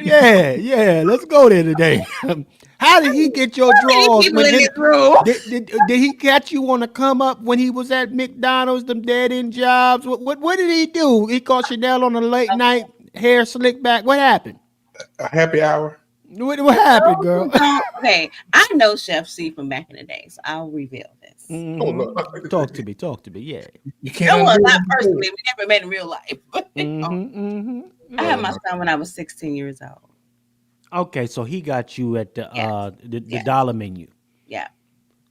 Yeah. Let's go there today. How did he get your drawers? Did he catch you on the come up when he was at McDonald's, them dead end jobs? What did he do? He caught Chanel on a late night, hair slicked back. What happened? A happy hour. What happened, girl? Okay, I know Chef C from back in the day, so I'll reveal this. Mm-hmm. Talk to me. Yeah. You can't. Not personally. We never met in real life. I had my son when I was 16 years old. Okay, so he got you at the dollar menu. Yeah.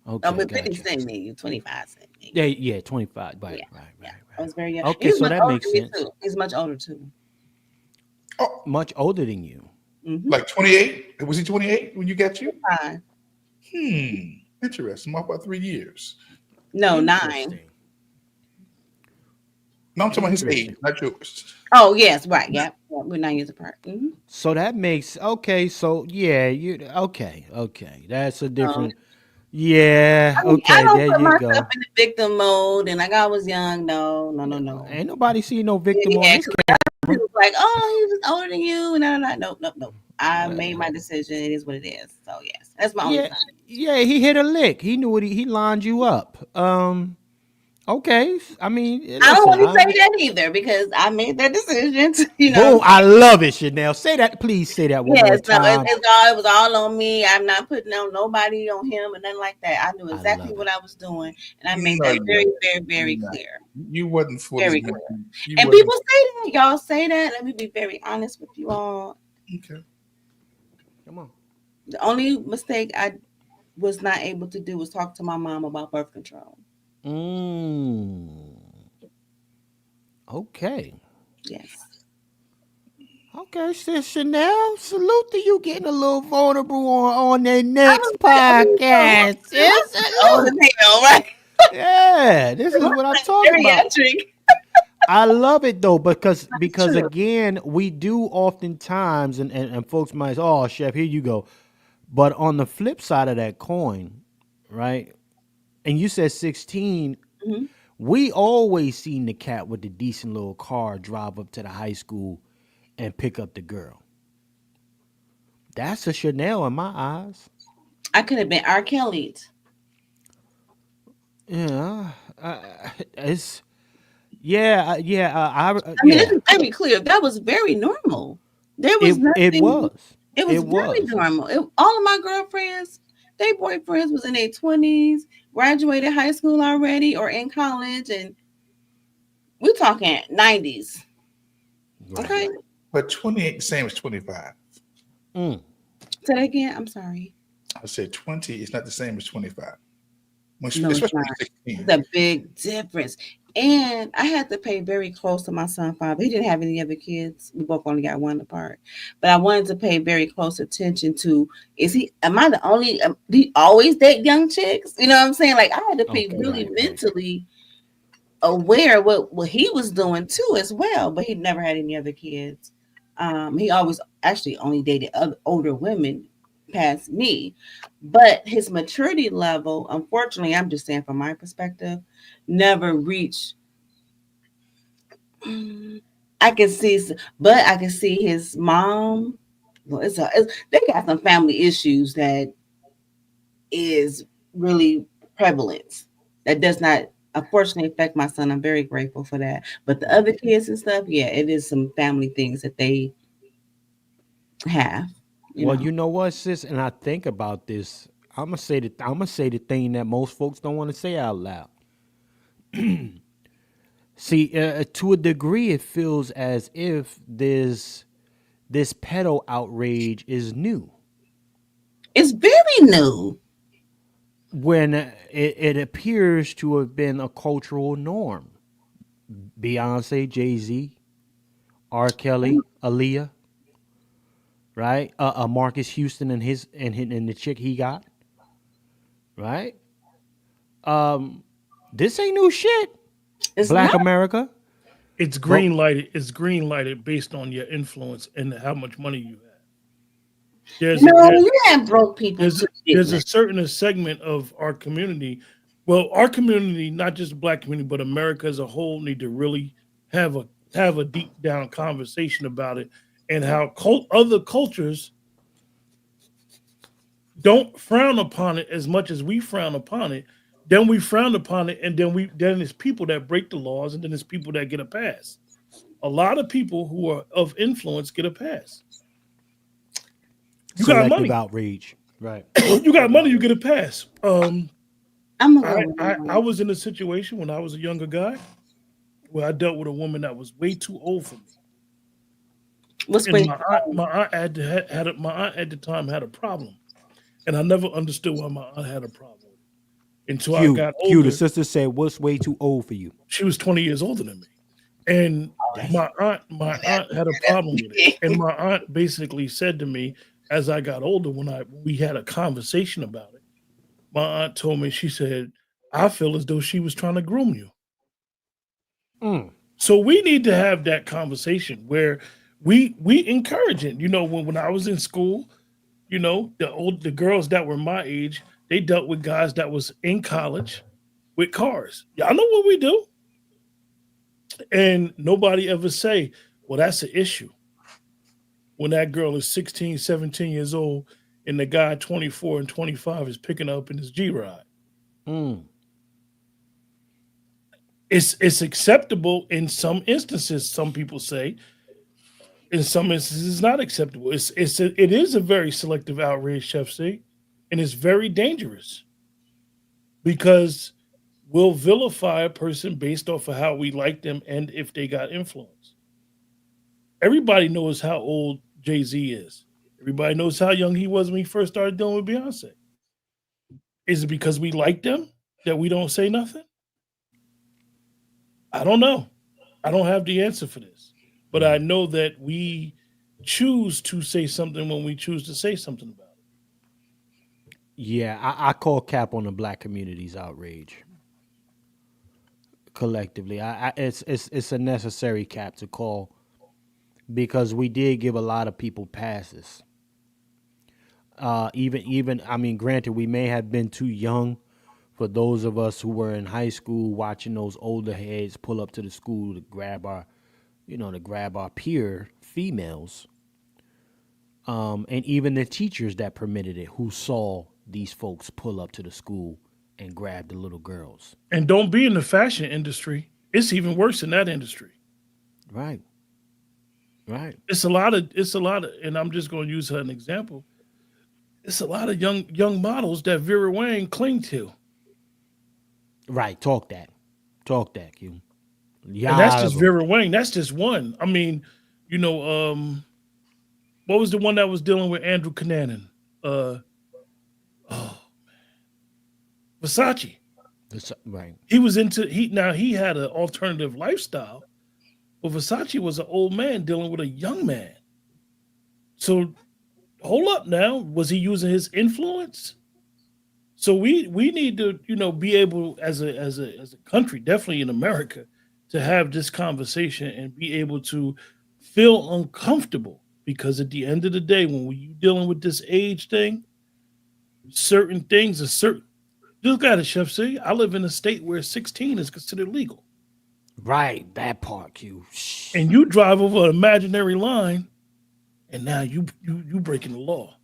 Okay. With 50 cent menu, 25 cent menu. Yeah, 25. Right. I was very young. Okay, so that makes sense. He's much older too. Oh, much older than you. Mm-hmm. Like 28? Was he 28 when you got you? 5. Interesting. About 3 years. No, 9. No, I'm talking about his age, not yours. Oh, yes, right. Yeah. We're 9 years apart. Mm-hmm. So that makes so yeah, okay. That's a different yeah. I don't put myself in the victim mode, and like I was young. No. Ain't nobody see no victim on this camera. He was like, oh, he was older than you. No. I made my decision. It is what it is. So yes, that's my only son. Yeah, he hit a lick. He knew what he lined you up. Okay, I mean, listen, I don't want to say that either because I made that decision. Oh, I love it, Chanel. Say that, please. Say that one more time. It was all on me. I'm not putting on nobody on him or nothing like that. I knew exactly what I was doing, and I made that very, very, very clear. You wasn't very clear. And people say that. Y'all say that. Let me be very honest with you all. Okay. Come on. The only mistake I was not able to do was talk to my mom about birth control. Okay. Yes. Okay, Sis Chanel. Salute to you getting a little vulnerable on that next podcast. Right? Yeah, this is what I'm talking about. I love it though, because again, we do oftentimes, and folks might say, oh, Chef, here you go. But on the flip side of that coin, right? And you said 16, we always seen the cat with the decent little car drive up to the high school and pick up the girl. That's a Chanel in my eyes. I could have been R. Kelly's. Yeah, it's I mean, it's very clear. That was very normal. There was nothing. It was. It was It very was. normal. All of my girlfriends, their boyfriends was in their 20s, graduated high school already or in college, and we're talking 90s. Right. Okay. But 20 ain't the same as 25. Mm. Say that again. I'm sorry. I said 20 is not the same as 25. No, it's Especially not. when you're 16. It's a big difference. And I had to pay very close to my son's father. He didn't have any other kids. We both only got one apart. But I wanted to pay very close attention to, am I the only, do you always date young chicks? You know what I'm saying? Like, I had to be really mentally aware what he was doing too as well. But he never had any other kids. He always actually only dated older women past me. But his maturity level, unfortunately, I'm just saying from my perspective, never reached. I can see his mom. Well, they got some family issues that is really prevalent. That does not, unfortunately, affect my son. I'm very grateful for that. But the other kids and stuff, yeah, it is some family things that they have. You know what, sis? And I think about this. I'm gonna say the thing that most folks don't want to say out loud. See, to a degree, it feels as if this pedo outrage is new. It's very new. When it appears to have been a cultural norm. Beyonce, Jay-Z, R. Kelly, Aaliyah, right? Marcus Houston and the chick he got, right? This ain't new shit. It's Black not. America. It's green lighted. It's green lighted based on your influence and how much money you have. You have broke people. There's a certain segment of our community. Well, our community, not just the Black community, but America as a whole, need to really have a deep down conversation about it and how other cultures don't frown upon it as much as we frown upon it. Then we frown upon it, and then there's people that break the laws, and then there's people that get a pass. A lot of people who are of influence get a pass. You got money. Outrage, right? You got money, you get a pass. I was in a situation when I was a younger guy where I dealt with a woman that was way too old for me. My aunt at the time had a problem, and I never understood why my aunt had a problem. Until I got older. The sister said, "What's way too old for you?" She was 20 years older than me, and my aunt had a problem with it. And my aunt basically said to me, as I got older, when we had a conversation about it, my aunt told me, she said, "I feel as though she was trying to groom you." So we need to have that conversation where we encourage it. You know, when I was in school, you know, the girls that were my age, they dealt with guys that was in college with cars. Y'all know what we do. And nobody ever say, well, that's an issue. When that girl is 16, 17 years old and the guy 24 and 25 is picking up in his G-Ride. It's acceptable in some instances, some people say. In some instances, it's not acceptable. It is a very selective outrage, Chef C. And it's very dangerous because we'll vilify a person based off of how we like them and if they got influence. Everybody knows how old Jay-Z is. Everybody knows how young he was when he first started dealing with Beyonce. Is it because we like them that we don't say nothing? I don't know. I don't have the answer for this. But I know that we choose to say something when we choose to say something about it. Yeah, I call cap on the Black community's outrage. Collectively, it's a necessary cap to call because we did give a lot of people passes. Even I mean, granted, we may have been too young for those of us who were in high school watching those older heads pull up to the school to grab our peer females. And even the teachers that permitted it, who saw these folks pull up to the school and grab the little girls. And don't be in the fashion industry. It's even worse in that industry. Right. Right. It's a lot of, and I'm just going to use her an example. It's a lot of young models that Vera Wang cling to. Right. Talk that, Q. And that's Yeah. just Vera Wang. That's just one. I mean, what was the one that was dealing with Andrew Cunanan? Versace. Right. He was he had an alternative lifestyle, but Versace was an old man dealing with a young man. So hold up now. Was he using his influence? So we need to, be able as a country, definitely in America, to have this conversation and be able to feel uncomfortable, because at the end of the day, when you're dealing with this age thing, certain things are certain. Just got it, Chef C. I live in a state where 16 is considered legal. Right, that part, Q. And you drive over an imaginary line, and now you breaking the law.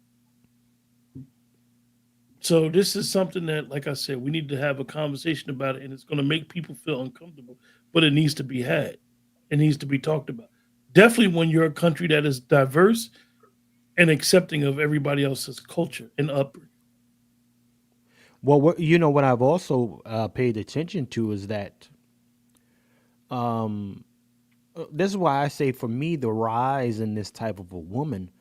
So this is something that, like I said, we need to have a conversation about it, and it's going to make people feel uncomfortable, but it needs to be had. It needs to be talked about. Definitely when you're a country that is diverse and accepting of everybody else's culture and upbringing. Well, what I've also paid attention to is that this is why I say, for me, the rise in this type of a woman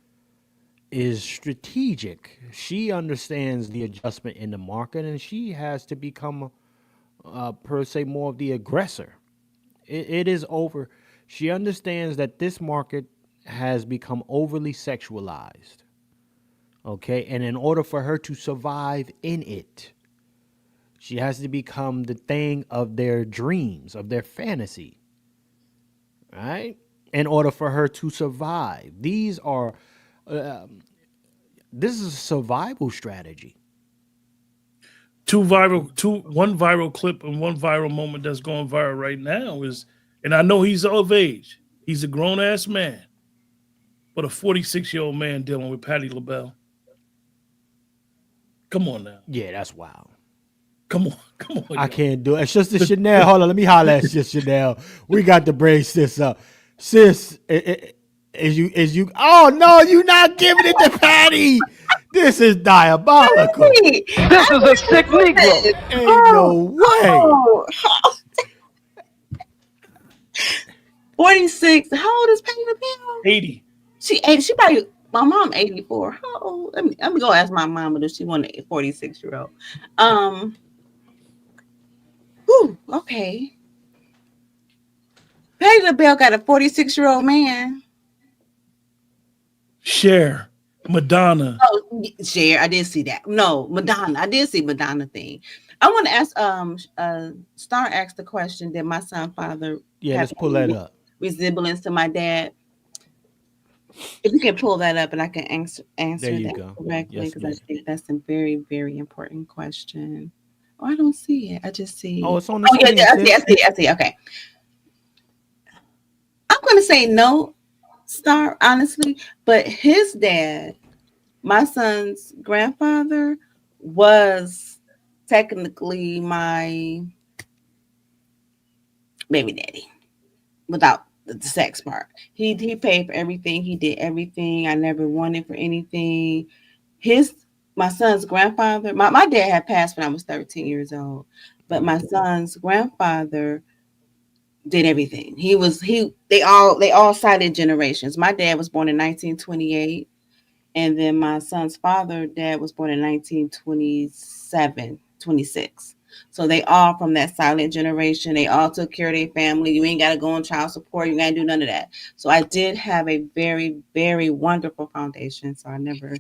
is strategic. She understands the adjustment in the market, and she has to become, per se, more of the aggressor. It is over. She understands that this market has become overly sexualized. Okay, and in order for her to survive in it, she has to become the thing of their dreams, of their fantasy. Right? In order for her to survive. This is a survival strategy. One viral clip and one viral moment that's going viral right now is, and I know he's of age. He's a grown ass man, but a 46-year-old man dealing with Patti LaBelle. Come on now. Yeah, that's wild. Come on. I can't do it. It's just the Chanel. Hold on, let me holler at Sis Chanel. We got to brace sis up. Sis, is you? Oh no, you not giving it to Patty. This is diabolical. This is a sick Negro. Ain't no way. 46. How old is Patti LaBelle? 80. She probably, my mom 84. How old? Let me go ask my mama if she want a 46-year-old. Okay. Patti LaBelle got a 46-year-old man. Cher, Madonna. Oh, Cher, I did see that. No, Madonna. I did see Madonna thing. I want to ask. Star asked the question: did my son father? Yeah, let's pull that up. Resemblance to my dad. If you can pull that up, and I can answer that correctly, because I think that's a very, very important question. Oh, I don't see it. I just see. Oh, it's on the screen. Yeah, I see. Okay. I'm going to say no, Star, honestly, but his dad, my son's grandfather, was technically my baby daddy without the sex part. He paid for everything. He did everything. I never wanted for anything. My son's grandfather, my dad had passed when I was 13 years old, but my son's grandfather did everything. They all cited generations. My dad was born in 1928, and then my son's dad was born in 1927, 26. So they all from that silent generation. They all took care of their family. You ain't got to go on child support. You got to do none of that. So I did have a very, very wonderful foundation. So I never,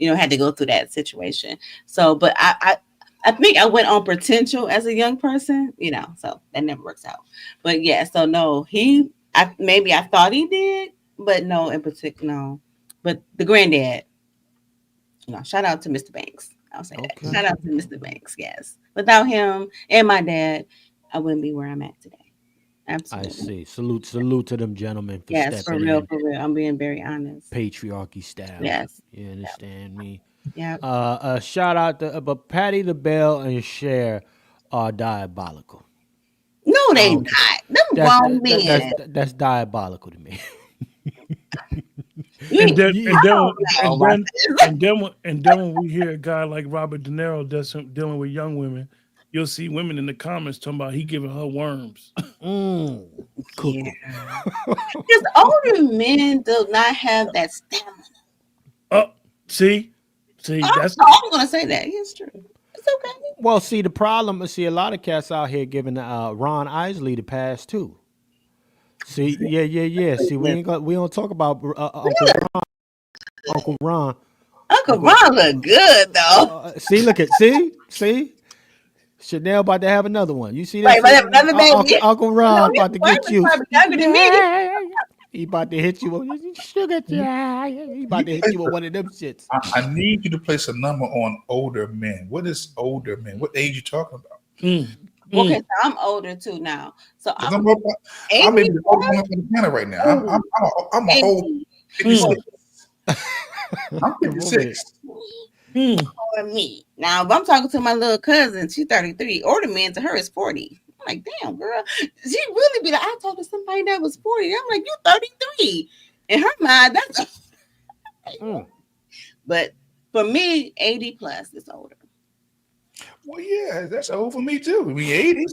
had to go through that situation. So, but I think I went on potential as a young person, so that never works out. But yeah, so no, I thought he did, but no, in particular, no. But the granddad, shout out to Mr. Banks. I'll say that. Shout out to Mr. Banks, yes. Without him and my dad, I wouldn't be where I'm at today. Absolutely. I see. Salute to them gentlemen for stepping for real, in. For real. I'm being very honest. Patriarchy style. Yes. You understand me? Yeah. Shout out to but Patti LaBelle and Cher are diabolical. No, they not. Them grown men. That's diabolical to me. And then, I don't know about this. and then when we hear a guy like Robert De Niro dealing with young women, you'll see women in the comments talking about he giving her worms. Yeah. Because older men do not have that stamina. See, that's. I'm gonna say that. It's true. It's okay. Well, see, the problem is, a lot of cats out here giving Ron Isley the pass too. See, yeah. See, we don't talk about Uncle Ron. Uncle Ron. Uncle Ron look good though. See. Chanel about to have another one. You see that? Right, another baby. Uncle Ron about to get you. Younger than me. He about to hit you with sugar. He about to hit you with one of them shits. I need you to place a number on older men. What is older men? What age you talking about? Okay, so I'm older too now. So I'm maybe the oldest one on the planet right now. I'm a whole 56. I'm 56. For me. Now, if I'm talking to my little cousin, she's 33. Older man to her is 40. I'm like, damn, girl. She really be like, I talked to somebody that was 40. I'm like, you 33. In her mind, that's But for me, 80 plus is older. Well, yeah, that's old for me too. I mean, 80.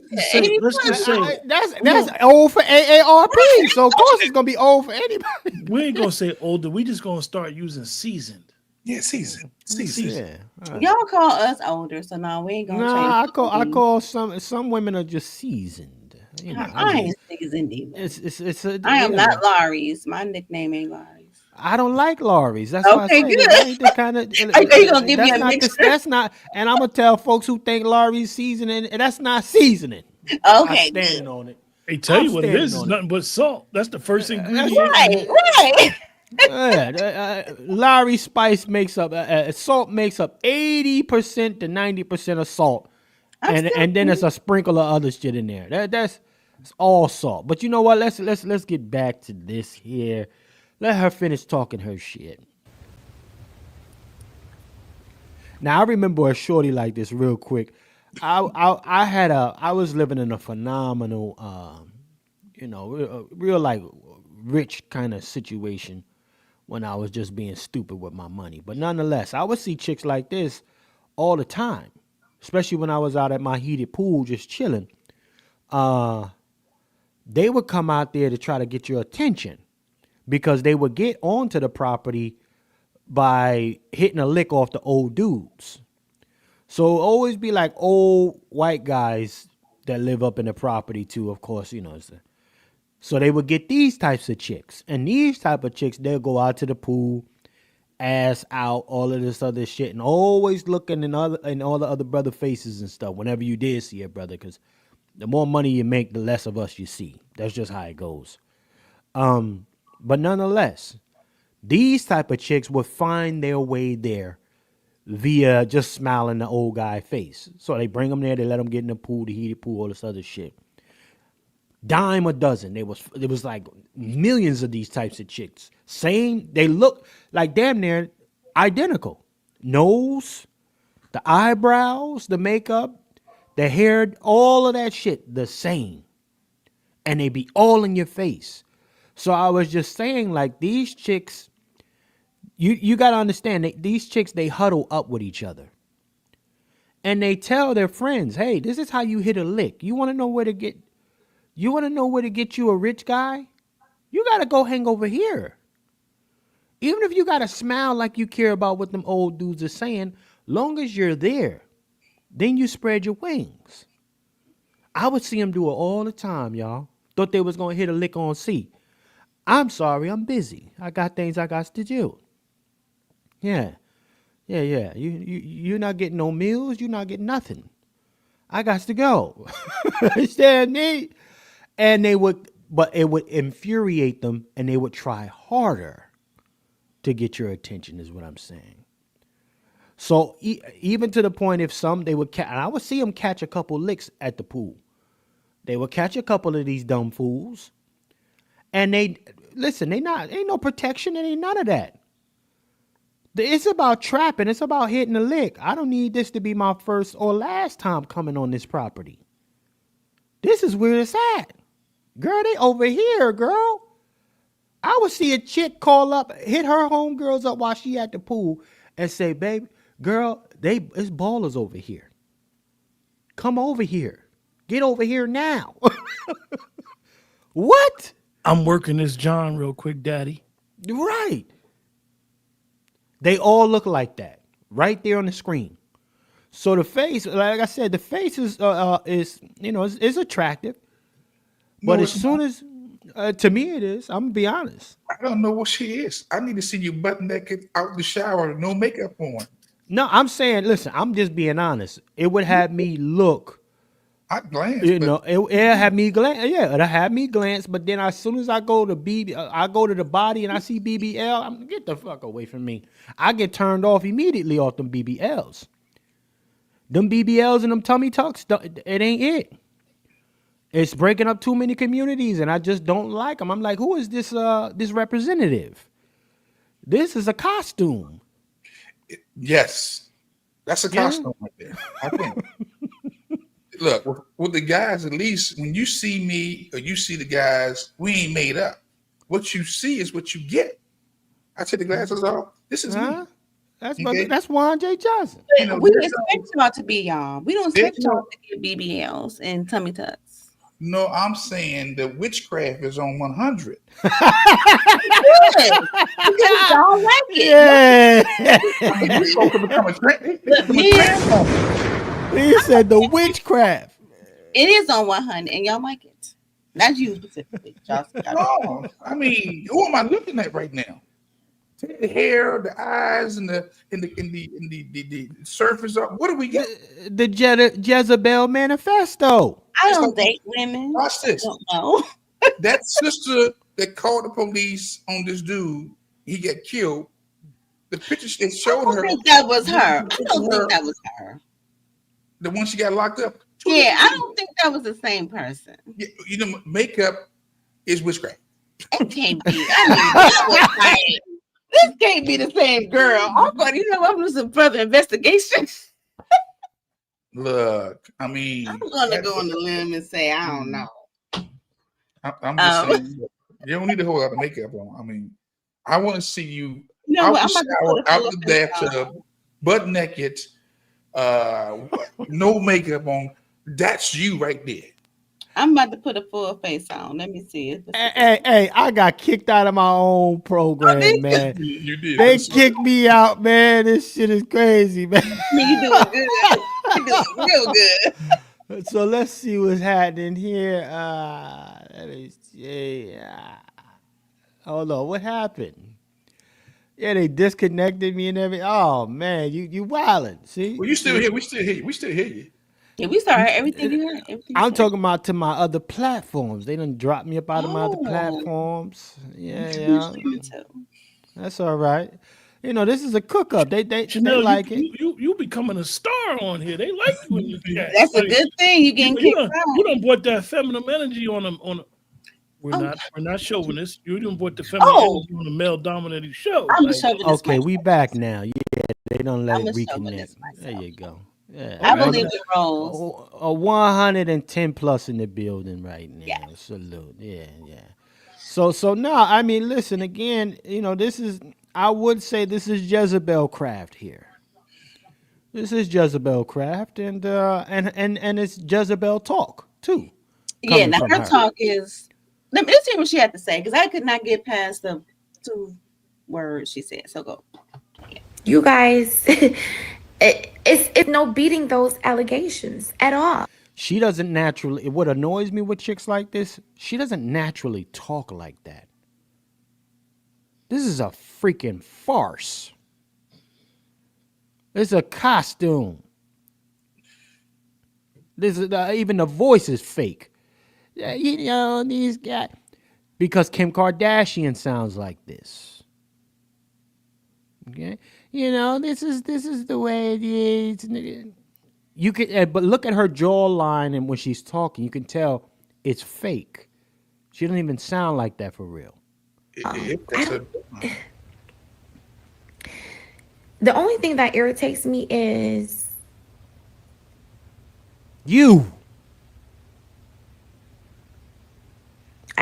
Let's just say that's old for AARP. So of course it's gonna be old for anybody. We ain't gonna say older. We just gonna start using seasoned. Yeah, seasoned. Yeah. Y'all call us older, so now we ain't gonna change. I call some women are just seasoned. You know, I ain't seasoned either. I am not Laurie's. My nickname ain't Laurie's. I don't like Laurie's. That's why I say good. that ain't the kind of. Are you gonna give me a mixture? That's not. And I'm gonna tell folks who think Laurie's seasoning, and that's not seasoning. Okay, I'm standing on it. They tell you what it is. It's nothing but salt. That's the first ingredient. Right. Lowry spice makes up salt makes up 80% to 90% of salt, and then there's a sprinkle of other shit in there. That's all salt. But you know what? Let's get back to this here. Let her finish talking her shit. Now I remember a shorty like this real quick. I was living in a phenomenal, real like rich kind of situation when I was just being stupid with my money. But nonetheless, I would see chicks like this all the time, especially when I was out at my heated pool just chilling. They would come out there to try to get your attention because they would get onto the property by hitting a lick off the old dudes. So it'll always be like old white guys that live up in the property too, of course, so they would get these types of chicks. And these type of chicks, they'll go out to the pool, ass out, all of this other shit, and always looking in all the other brother faces and stuff whenever you did see a brother, because the more money you make, the less of us you see. That's just how it goes. But nonetheless, these type of chicks would find their way there via just smiling the old guy face. So they bring them there, they let them get in the pool, the heated pool, all this other shit. Dime a dozen. There was like millions of these types of chicks. Same, they look like damn near identical. Nose, the eyebrows, the makeup, the hair, all of that shit the same. And they be all in your face. So I was just saying, like, these chicks, you got to understand, these chicks, they huddle up with each other. And they tell their friends, hey, this is how you hit a lick. You want to know where to get you a rich guy? You got to go hang over here. Even if you got to smile like you care about what them old dudes are saying, long as you're there, then you spread your wings. I would see them do it all the time, y'all. Thought they was going to hit a lick on C. I'm sorry, I'm busy. I got things I got to do. Yeah. You're not getting no meals. You're not getting nothing. I got to go. Understand me? And but it would infuriate them, and they would try harder to get your attention, is what I'm saying. So even to the point, if they would and I would see them catch a couple licks at the pool. They would catch a couple of these dumb fools, and ain't no protection, and ain't none of that. It's about trapping. It's about hitting a lick. I don't need this to be my first or last time coming on this property. This is where it's at. Girl, they over here, girl. I would see a chick call up, hit her homegirls up while she at the pool, and say, "Baby, girl, it's ballers over here. Come over here. Get over here now." What? I'm working this John real quick, Daddy. Right. They all look like that right there on the screen. So the face, like I said, the face is is attractive. But No, as it's soon as, to me it is, I'm gonna be honest. I don't know what she is. I need to see you butt naked out the shower, no makeup on. No, I'm saying, listen, I'm just being honest. It would have me look. I glance. It had me glance. Yeah, it had me glance. But then as soon as I go to I go to the body and I see BBL, I'm get the fuck away from me. I get turned off immediately off them BBLs. Them BBLs and them tummy tucks, it ain't it. It's breaking up too many communities, and I just don't like them. I'm like, who is this? This representative? This is a costume. Yes, that's a costume right there. I think. Look, with the guys, at least when you see me or you see the guys, we ain't made up. What you see is what you get. I take the glasses off. This is me. That's Juan J. Johnson. We expect y'all to be y'all. We don't expect y'all to get BBLs and tummy tucks. No, I'm saying the witchcraft is on 100. Because y'all like it. Yeah. He said the witchcraft. It is on 100, and y'all like it. Not you specifically. No, I mean, who am I looking at right now? Take the hair, the eyes, and the surface up. What do we get? The Jezebel Manifesto. I don't date women. Watch this. I don't know. That sister that called the police on this dude, he got killed. The pictures they showed her. I don't think that was her. I don't think that was her. The one she got locked up. Yeah, I don't think that was the same person. Yeah, you know, makeup is witchcraft. It can't be. I mean, that was like, this can't be the same girl. I'm going I'm doing some further investigation. Look, I mean, I'm gonna go on the limb and say I don't know. I'm just saying, you don't need a whole lot of makeup on. I mean, I want to see you out the shower, out the bathtub, butt naked, no makeup on. That's you right there. I'm about to put a full face on. Let me see it. Hey, I got kicked out of my own program, man. You did. They kicked me out, man. This shit is crazy, man. You doing good. You doing real good. So let's see what's happening here. Let me see. Hold on, what happened? Yeah, they disconnected me and everything. Oh man, you wildin'. See? Well, you still here. We still hear you. We still hear you. Yeah, we started everything you heard. I'm talking about to my other platforms. They done dropped me up out of my other platforms. Yeah. That's all right. You know, this is a cook up. They like it. You becoming a star on here. They like you in the chat. That's a good thing. You getting kicked out. You done brought that feminine energy on them. We're not chauvinist. You didn't put the feminine energy on a male dominated show. I'm a chauvinist. Okay, we back now. Yeah, they don't let it reconnect. There you go. Yeah, I believe in roles. A 110 plus in the building right now. Yeah. Salute. Yeah. So now, I mean, listen again. You know, I would say this is Jezebel craft here. This is Jezebel craft, and it's Jezebel talk too. Yeah, now her talk is. Let's hear what she had to say, because I could not get past the 2 words she said. So go. Yeah. You guys. It's no beating those allegations at all. She doesn't naturally. What annoys me with chicks like this, she doesn't naturally talk like that. This is a freaking farce. It's a costume. This is even the voice is fake. Yeah, you know these guys, because Kim Kardashian sounds like this. Okay. You know, this is the way it is. You can, but look at her jawline, and when she's talking, you can tell it's fake. She doesn't even sound like that for real. The only thing that irritates me is you.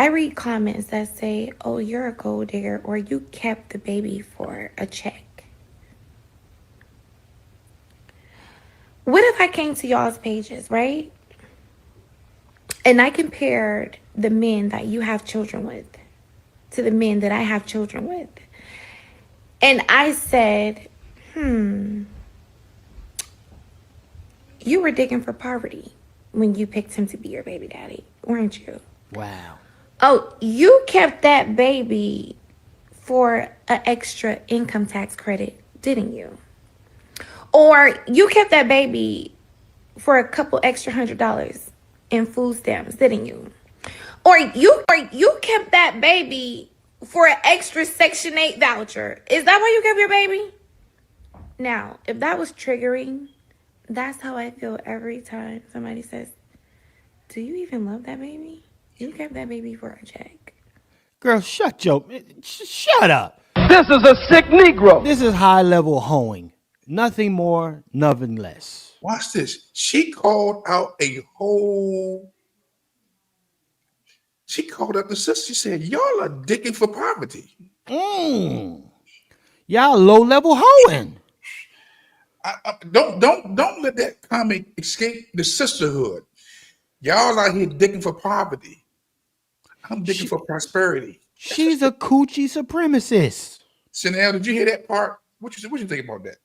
I read comments that say, oh, you're a gold digger, or you kept the baby for a check. What if I came to y'all's pages, right? And I compared the men that you have children with to the men that I have children with. And I said, you were digging for poverty when you picked him to be your baby daddy, weren't you? Wow. Oh, you kept that baby for an extra income tax credit, didn't you? Or you kept that baby for a couple extra $100 in food stamps, didn't you? Or you kept that baby for an extra Section 8 voucher. Is that why you kept your baby? Now, if that was triggering, that's how I feel every time somebody says, do you even love that baby? You kept that baby for a check. Girl, shut up. This is a sick Negro. This is high level hoeing. Nothing more, nothing less. Watch this. She called out the sister. She said, y'all are digging for poverty. Y'all low level hoeing. Don't let that comment escape the sisterhood. Y'all out here digging for poverty. I'm digging for prosperity. She's a coochie supremacist. Chanel, did you hear that part? What you think about that?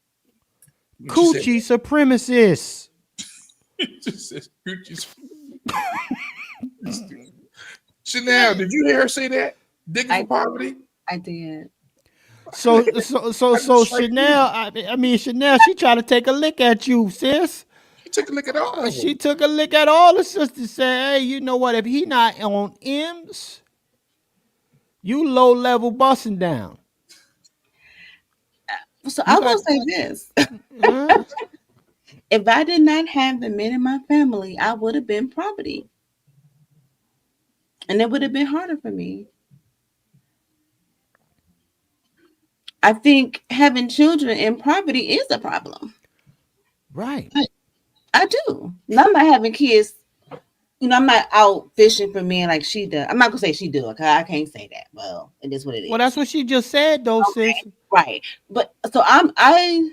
Coochie supremacist. Chanel, did you hear her say that? Digging for poverty? I did. So Chanel, Chanel, she tried to take a lick at you, sis. She took a lick at all of them. She took a lick at all the sisters. Say, hey, you know what? If he not on M's, you low level busting down. So I will say this. If I did not have the men in my family, I would have been poverty. And it would have been harder for me. I think having children in poverty is a problem. Right. I do. And I'm not having kids. I'm not out fishing for men like she does. I'm not going to say she do, because I can't say that. Well, it is what it is. Well, that's what she just said, though, sis. Right. But so I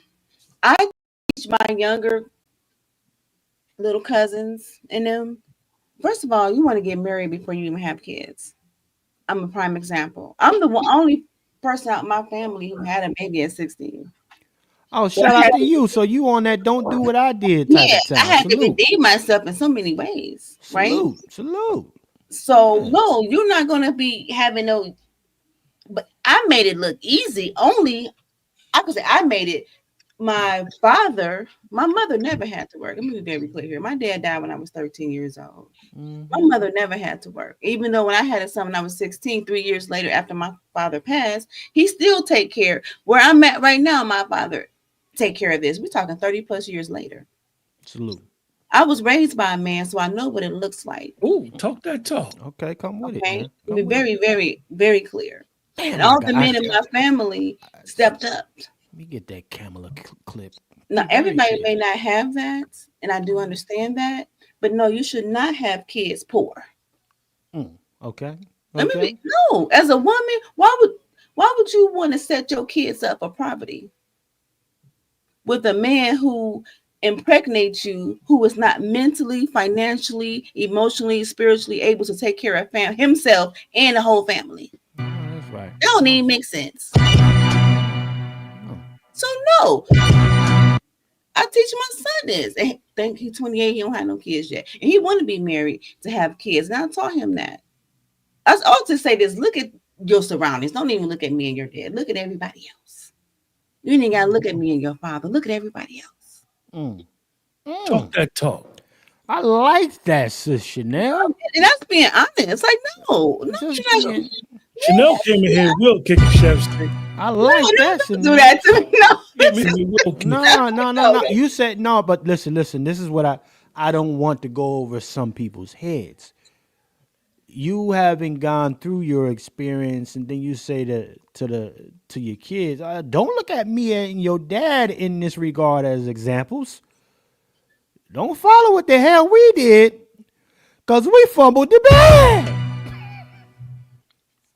teach my younger little cousins and them. First of all, you want to get married before you even have kids. I'm a prime example. I'm the only person out in my family who had a baby at 16. Oh, shout out to you. So you on that don't do what I did type of time. I had to redeem myself in so many ways. Salute. Right? Salute. So no, you're not gonna be having no, but I made it look easy. Only I could say I made it. My mother never had to work. Let me be very clear here. My dad died when I was 13 years old. My mother never had to work. Even though when I had a son when I was 16, 3 years later after my father passed, he still take care. Where I'm at right now, my father take care of this. We're talking 30 plus years later. Salute. I was raised by a man, so I know what it looks like. Oh, talk that talk. Okay, come with it. Okay, be very, very, very clear. And all the men in my family stepped up. Let me get that Kamala clip. Now, everybody may not have that, and I do understand that, but no, you should not have kids poor. Okay. No, as a woman, why would you want to set your kids up for poverty with a man who impregnates you, who is not mentally, financially, emotionally, spiritually able to take care of himself and the whole family? That's right. That don't even make sense. So no, I teach my son this. And think he's 28, he don't have no kids yet. And he want to be married to have kids. And I taught him that. I was also say this, look at your surroundings. Don't even look at me and your dad. Look at everybody else. You ain't got to look at me and your father. Look at everybody else. Talk that talk. I like that, sis Chanel. And that's being honest. Like, no, Chanel came in here will kick a chef's stick. I like that. Do that to me. No. You said no, but listen. This is what I don't want to go over some people's heads. You haven't gone through your experience, and then you say to your kids, don't look at me and your dad in this regard as examples. Don't follow what the hell we did, because we fumbled the bag.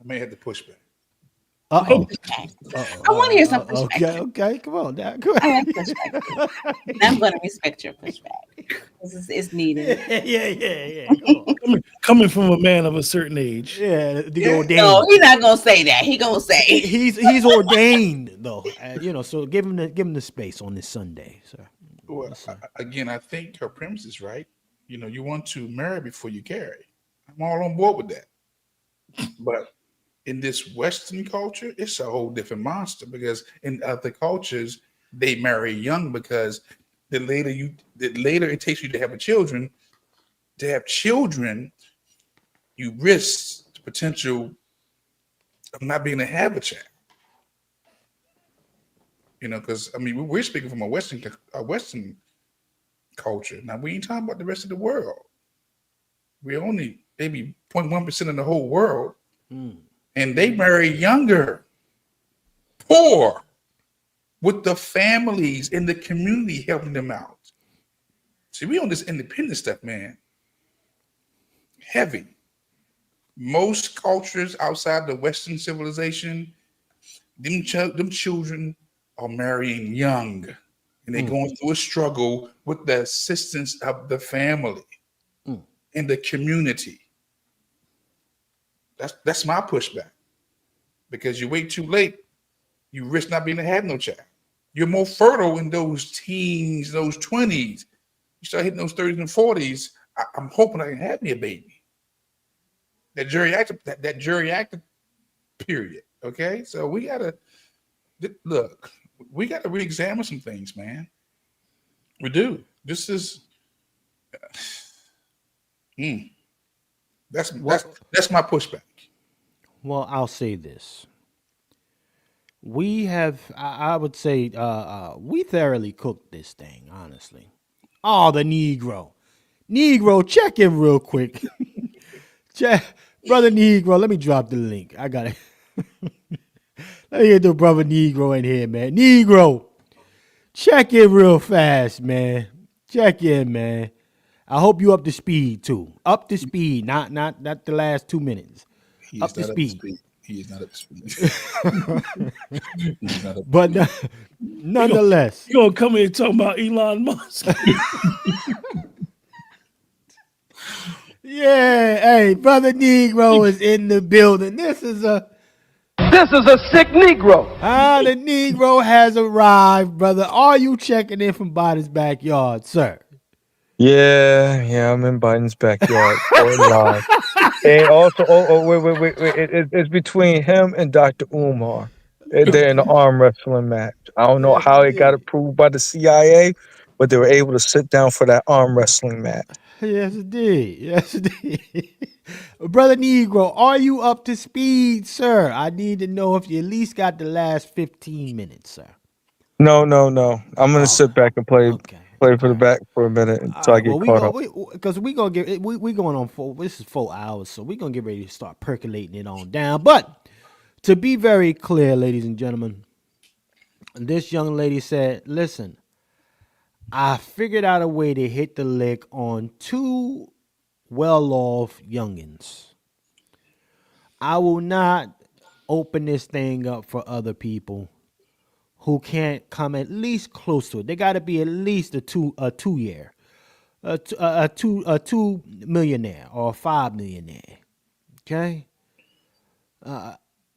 I may have to push back. Uh-oh. I want to hear some pushback. Okay, come on now. Come on. I like pushback. I'm going to respect your pushback. It's needed. Yeah. Come on. Coming from a man of a certain age. Yeah, ordained. No, he's not gonna say that. He gonna say he's ordained though. So give him the space on this Sunday, sir. Well, again, I think her premise is right. You want to marry before you carry. I'm all on board with that. But in this Western culture, it's a whole different monster because in other cultures, they marry young because the later it takes you to have children, you risk the potential of not being able to have a child. Because we're speaking from a Western culture. Now we ain't talking about the rest of the world. We're only maybe 0.1% of the whole world, and they marry younger, poor, with the families in the community helping them out. See, we on this independent stuff, man. Heavy. Most cultures outside the Western civilization, them children are marrying young, and they're going through a struggle with the assistance of the family and the community. That's my pushback. Because you wait too late, you risk not being able to have no child. You're more fertile in those teens, those 20s. You start hitting those 30s and 40s. I'm hoping I can have me a baby. That geriatric period. Okay, so we gotta re-examine some things, man. We do. This is that's my pushback. Well, I'll say this. We have, I would say, we thoroughly cooked this thing, honestly. Oh, the Negro. Check in real quick. Brother Negro, let me drop the link. I got it. Let me get the brother Negro in here, man. Negro, check in real fast, man. Check in, man. I hope you up to speed, too. Up to speed, not the last 2 minutes. Up to speed. He is not up to speed. But nonetheless, You gonna come here talking about Elon Musk? Yeah, hey, brother Negro is in the building. This is a sick Negro. The Negro has arrived, brother. Are you checking in from Biden's backyard, sir? Yeah, I'm in Biden's backyard. Live. And also, wait. It's between him and Dr. Umar. They're in an arm wrestling match. I don't know how it got approved by the CIA, but they were able to sit down for that arm wrestling match. Yes, it did. Brother Negro, are you up to speed, sir? I need to know if you at least got the last 15 minutes, sir. No. I'm gonna sit back and play for the back for a minute until I get caught up. Because we going on this is 4 hours, so we're gonna get ready to start percolating it on down. But to be very clear, ladies and gentlemen, this young lady said, listen, I figured out a way to hit the lick on 2 well-off youngins. I will not open this thing up for other people who can't come at least close to it. They got to be at least a two millionaire or a 5 millionaire. Okay.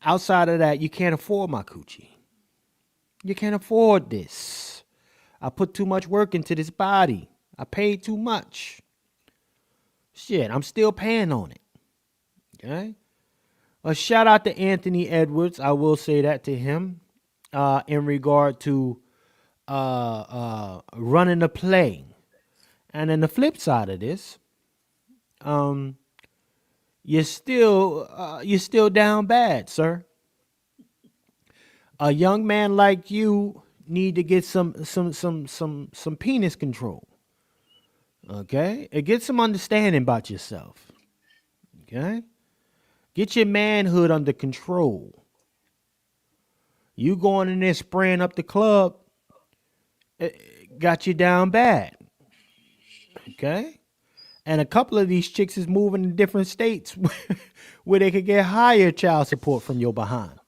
Outside of that, you can't afford my coochie. You can't afford this. I put too much work into this body. I paid too much. Shit, I'm still paying on it. Okay. A shout out to Anthony Edwards. I will say that to him. In regard to running the play. And then the flip side of this, you're still down bad, sir. A young man like you need to get some penis control. Okay? And get some understanding about yourself. Okay? Get your manhood under control. You going in there spraying up the club, got you down bad. Okay? And a couple of these chicks is moving to different states where they could get higher child support from your behind.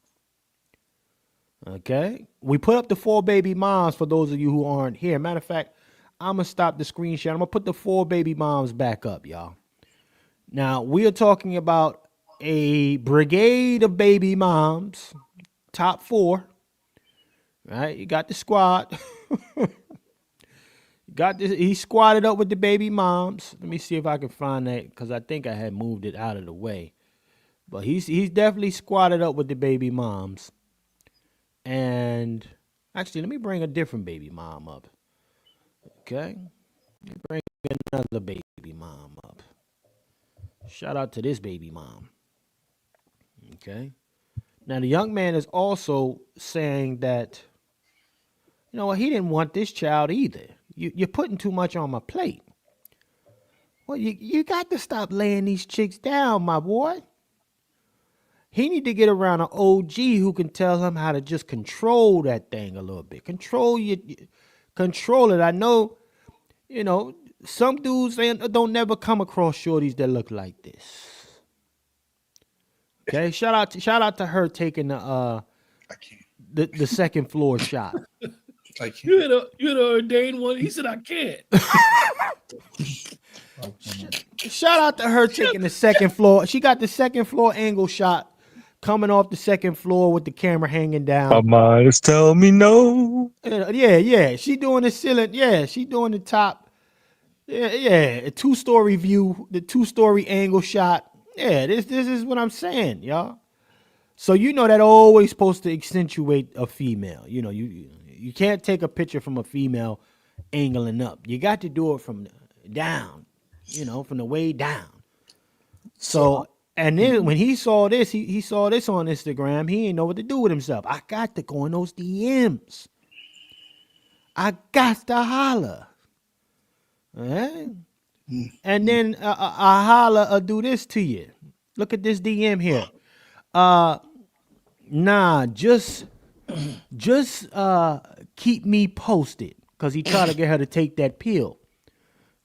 Okay? We put up the 4 baby moms for those of you who aren't here. Matter of fact, I'm going to stop the screen share. I'm going to put the 4 baby moms back up, y'all. Now, we are talking about a brigade of baby moms, top 4. Right? You got the squad. Got this. He squatted up with the baby moms. Let me see if I can find that because I think I had moved it out of the way. But he's definitely squatted up with the baby moms. And actually, let me bring a different baby mom up. Okay, let me bring another baby mom up. Shout out to this baby mom. Okay. Now the young man is also saying that, you know what, he didn't want this child either. You're putting too much on my plate. Well, you got to stop laying these chicks down, my boy. He need to get around an OG who can tell him how to just control that thing a little bit. Control it. I know, you know, some dudes don't never come across shorties that look like this. Okay, shout out to her taking the second floor shot. You had a ordained one. He said I can't. Shout out to her taking the second floor. She got the second floor angle shot coming off the second floor with the camera hanging down. My mind is telling me no. Yeah. She doing the ceiling. Yeah, she doing the top. Yeah. A 2-story view, the 2-story angle shot. Yeah, this is what I'm saying, y'all. So you know that always supposed to accentuate a female. You know, you can't take a picture from a female angling up. You got to do it from down, you know, from the way down. So, and then when he saw this, he saw this on Instagram. He didn't know what to do with himself. I got to go in those DMs. I got to holler. All right? And then I holler or do this to you. Look at this DM here. Nah, just keep me posted, because he tried to get her to take that pill.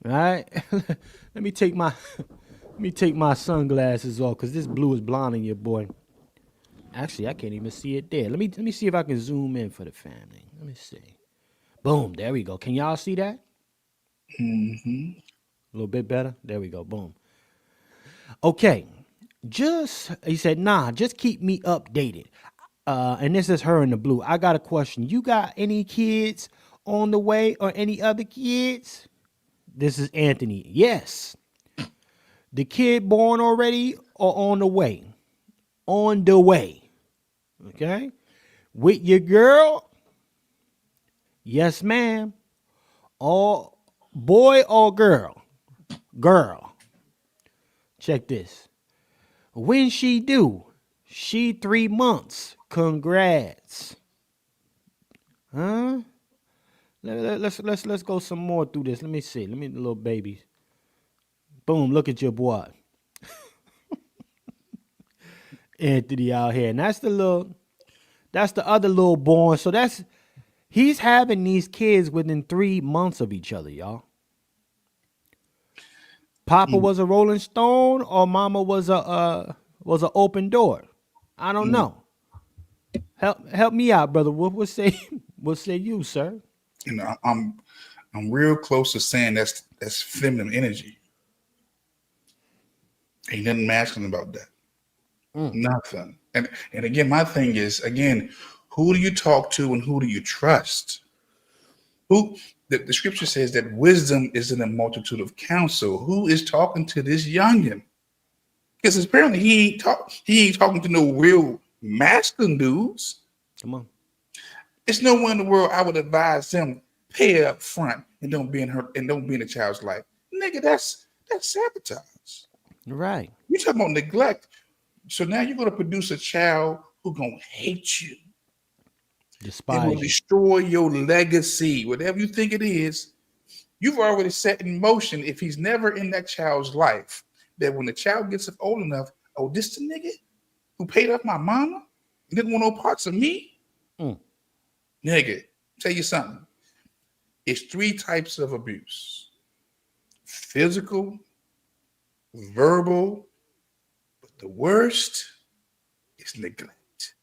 All right? Let me take my sunglasses off, because this blue is blinding you, boy. Actually, I can't even see it there. Let me see if I can zoom in for the family. Let me see. Boom, there we go. Can y'all see that? Mm-hmm. A little bit better? There we go. Boom. Okay. He said, nah, just keep me updated. And this is her in the blue. I got a question. You got any kids on the way or any other kids? This is Anthony. Yes. The kid born already or on the way? On the way. Okay. With your girl? Yes, ma'am. Or boy or girl? Girl. Check this. When she due? She 3 months. Congrats. Huh? Let's go some more through this. Let me see. Let me little baby. Boom, look at your boy. Anthony out here. And that's the other little born. So he's having these kids within 3 months of each other, y'all. Papa was a Rolling Stone or mama was a open door. I don't know. Help me out, brother. What say you, sir? You know, I'm real close to saying that's feminine energy. Ain't nothing masculine about that. Nothing. And again, my thing is, who do you talk to and who do you trust? The scripture says that wisdom is in a multitude of counsel. Who is talking to this youngin? Because apparently he ain't talking to no real masculine dudes. Come on. It's no one in the world I would advise them pay up front and don't be in a child's life. Nigga, that's sabotage. Right. You talking about neglect. So now you're gonna produce a child who's gonna hate you. Despise it will destroy your legacy. Whatever you think it is, you've already set in motion, if he's never in that child's life, that when the child gets old enough, oh, this the nigga who paid off my mama and didn't want no parts of me? Nigga, tell you something. It's 3 types of abuse: physical, verbal, but the worst is neglect.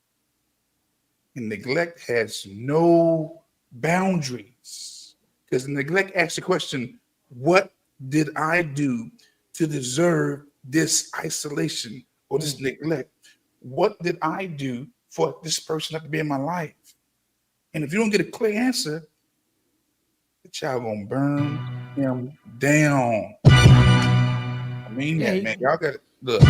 And neglect has no boundaries. Because neglect asks the question, what did I do to deserve this isolation or this neglect? What did I do for this person not to be in my life? And if you don't get a clear answer, the child gonna burn him down. I mean that, man. Y'all got to look.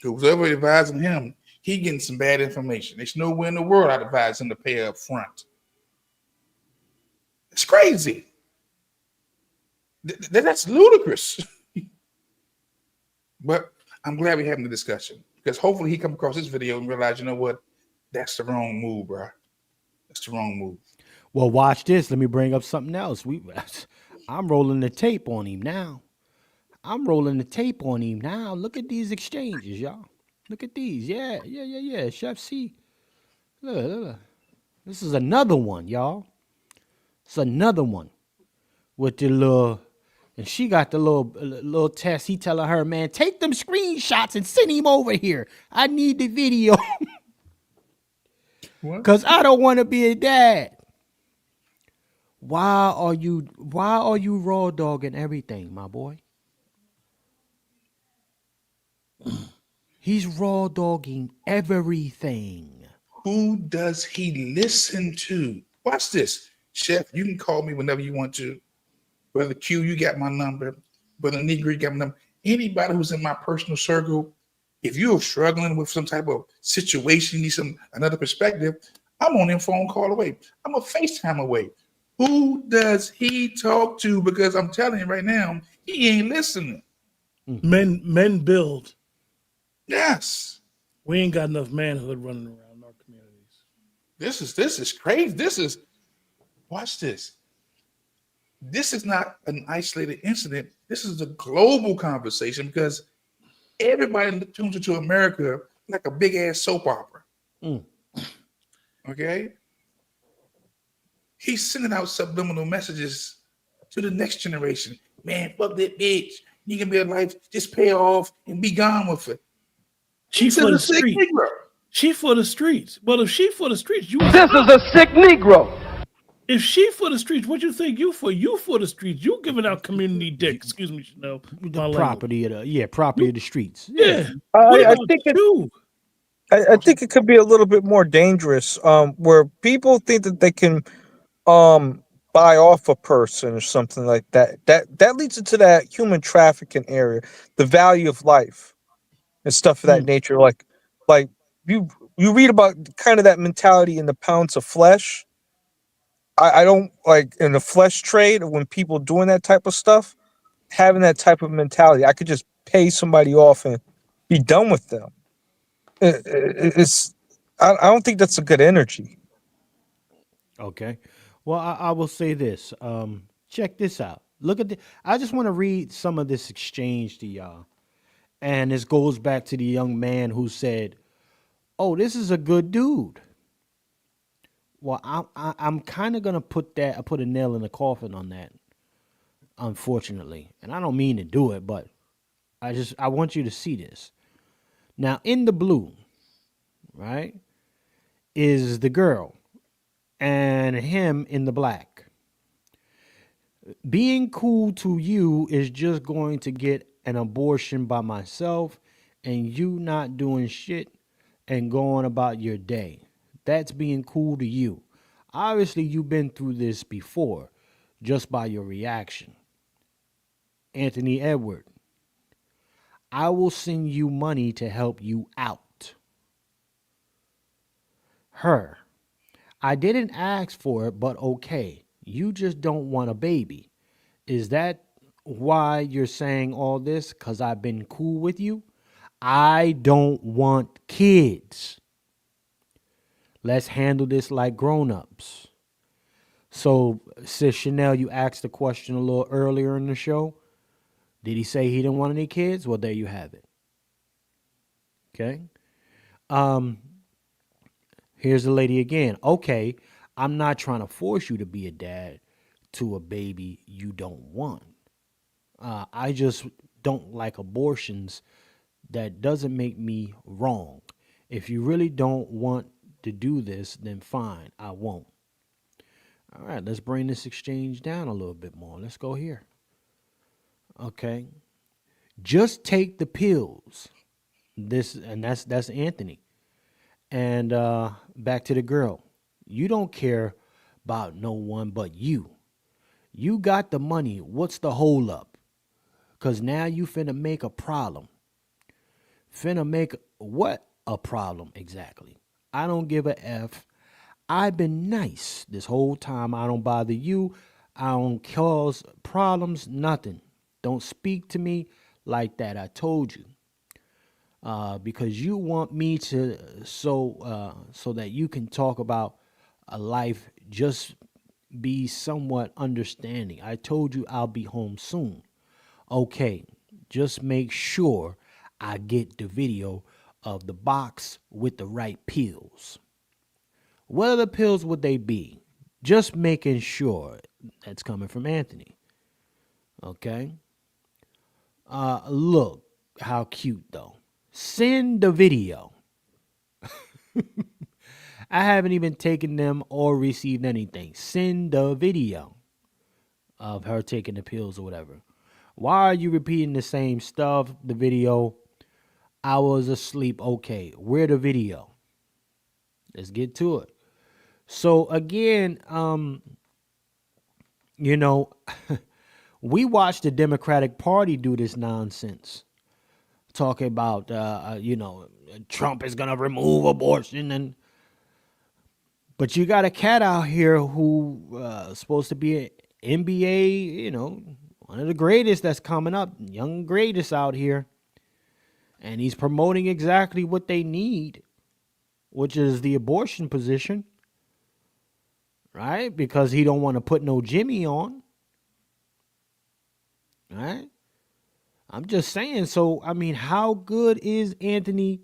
Whoever advising him, he getting some bad information. There's nowhere in the world I'd advise him to pay up front. It's crazy. That's ludicrous. But I'm glad we're having the discussion because hopefully he come across this video and realize, you know what? That's the wrong move, bro. That's the wrong move. Well, watch this. Let me bring up something else. I'm rolling the tape on him now. Look at these exchanges, y'all. Look at these. Yeah. Chef C. Look. This is another one, y'all. It's another one with the little, and she got the little test. He telling her, man, take them screenshots and send him over here. I need the video. Because I don't want to be a dad. Why are you raw dogging everything, my boy? He's raw dogging everything. Who does he listen to? Watch this. Chef, you can call me whenever you want to. Brother Q, you got my number. Brother Negro, you got my number. Anybody who's in my personal circle, if you're struggling with some type of situation, you need another perspective, I'm on a phone call away. I'm a FaceTime away. Who does he talk to? Because I'm telling you right now, he ain't listening. Men build. Yes. We ain't got enough manhood running around in our communities. This is crazy. Watch this. This is not an isolated incident. This is a global conversation because everybody tunes into America like a big ass soap opera. Okay? He's sending out subliminal messages to the next generation. Man, fuck that bitch. You can be a life, just pay off and be gone with it. She for the streets. She for the streets. But if she for the streets, This is a sick Negro. If she for the streets, what you think you for? You for the streets. You giving out community dick. Excuse me, Chanel. The property of the streets. Yeah. I think I think it could be a little bit more dangerous, where people think that they can buy off a person or something like that. That leads into that human trafficking area, the value of life and stuff of that nature. Like you read about kind of that mentality in the Pounds of Flesh. I don't like in the flesh trade when people doing that type of stuff, having that type of mentality. I could just pay somebody off and be done with them. I don't think that's a good energy. Okay. Well, I will say this. Check this out. Look at I just want to read some of this exchange to y'all. And this goes back to the young man who said, oh, this is a good dude. Well, I'm kind of going to put a nail in the coffin on that, unfortunately. And I don't mean to do it, but I want you to see this. Now, in the blue, right, is the girl, and him in the black. Being cool to you is just going to get an abortion by myself and you not doing shit and going about your day. That's being cool to you. Obviously, you've been through this before just by your reaction. Anthony Edward, I will send you money to help you out. Her, I didn't ask for it, but okay. You just don't want a baby. Is that why you're saying all this? Because I've been cool with you? I don't want kids. Let's handle this like grown-ups. So, Sis Chanel, you asked the question a little earlier in the show. Did he say he didn't want any kids? Well, there you have it. Okay. Here's the lady again. Okay, I'm not trying to force you to be a dad. to a baby you don't want. I just don't like abortions. That doesn't make me wrong. If you really don't want to do this, then fine, I won't. All right, let's bring this exchange down a little bit more. Let's go here. Okay. Just take the pills. That's Anthony. And back to the girl. You don't care about no one but you. You got the money. What's the hold up? Because now you finna make a problem. Finna make what a problem exactly? I don't give a F. I've been nice this whole time. I don't bother you. I don't cause problems, nothing. Don't speak to me like that. I told you. Because you want me to so that you can talk about a life, just be somewhat understanding. I told you I'll be home soon. Okay, just make sure I get the video of the box with the right pills. What other pills would they be? Just making sure. That's coming from Anthony. Okay. Look how cute though. Send the video. I haven't even taken them or received anything. Send the video of her taking the pills or whatever. Why are you repeating the same stuff? The video. I was asleep. Okay, where the video? Let's get to it. So again, we watched the Democratic Party do this nonsense, talking about Trump is gonna remove abortion, but you got a cat out here who supposed to be an NBA, one of the greatest that's coming up, young greatest out here, and he's promoting exactly what they need, which is the abortion position, right? Because he don't want to put no Jimmy on, right? I'm just saying. So, I mean, how good is Anthony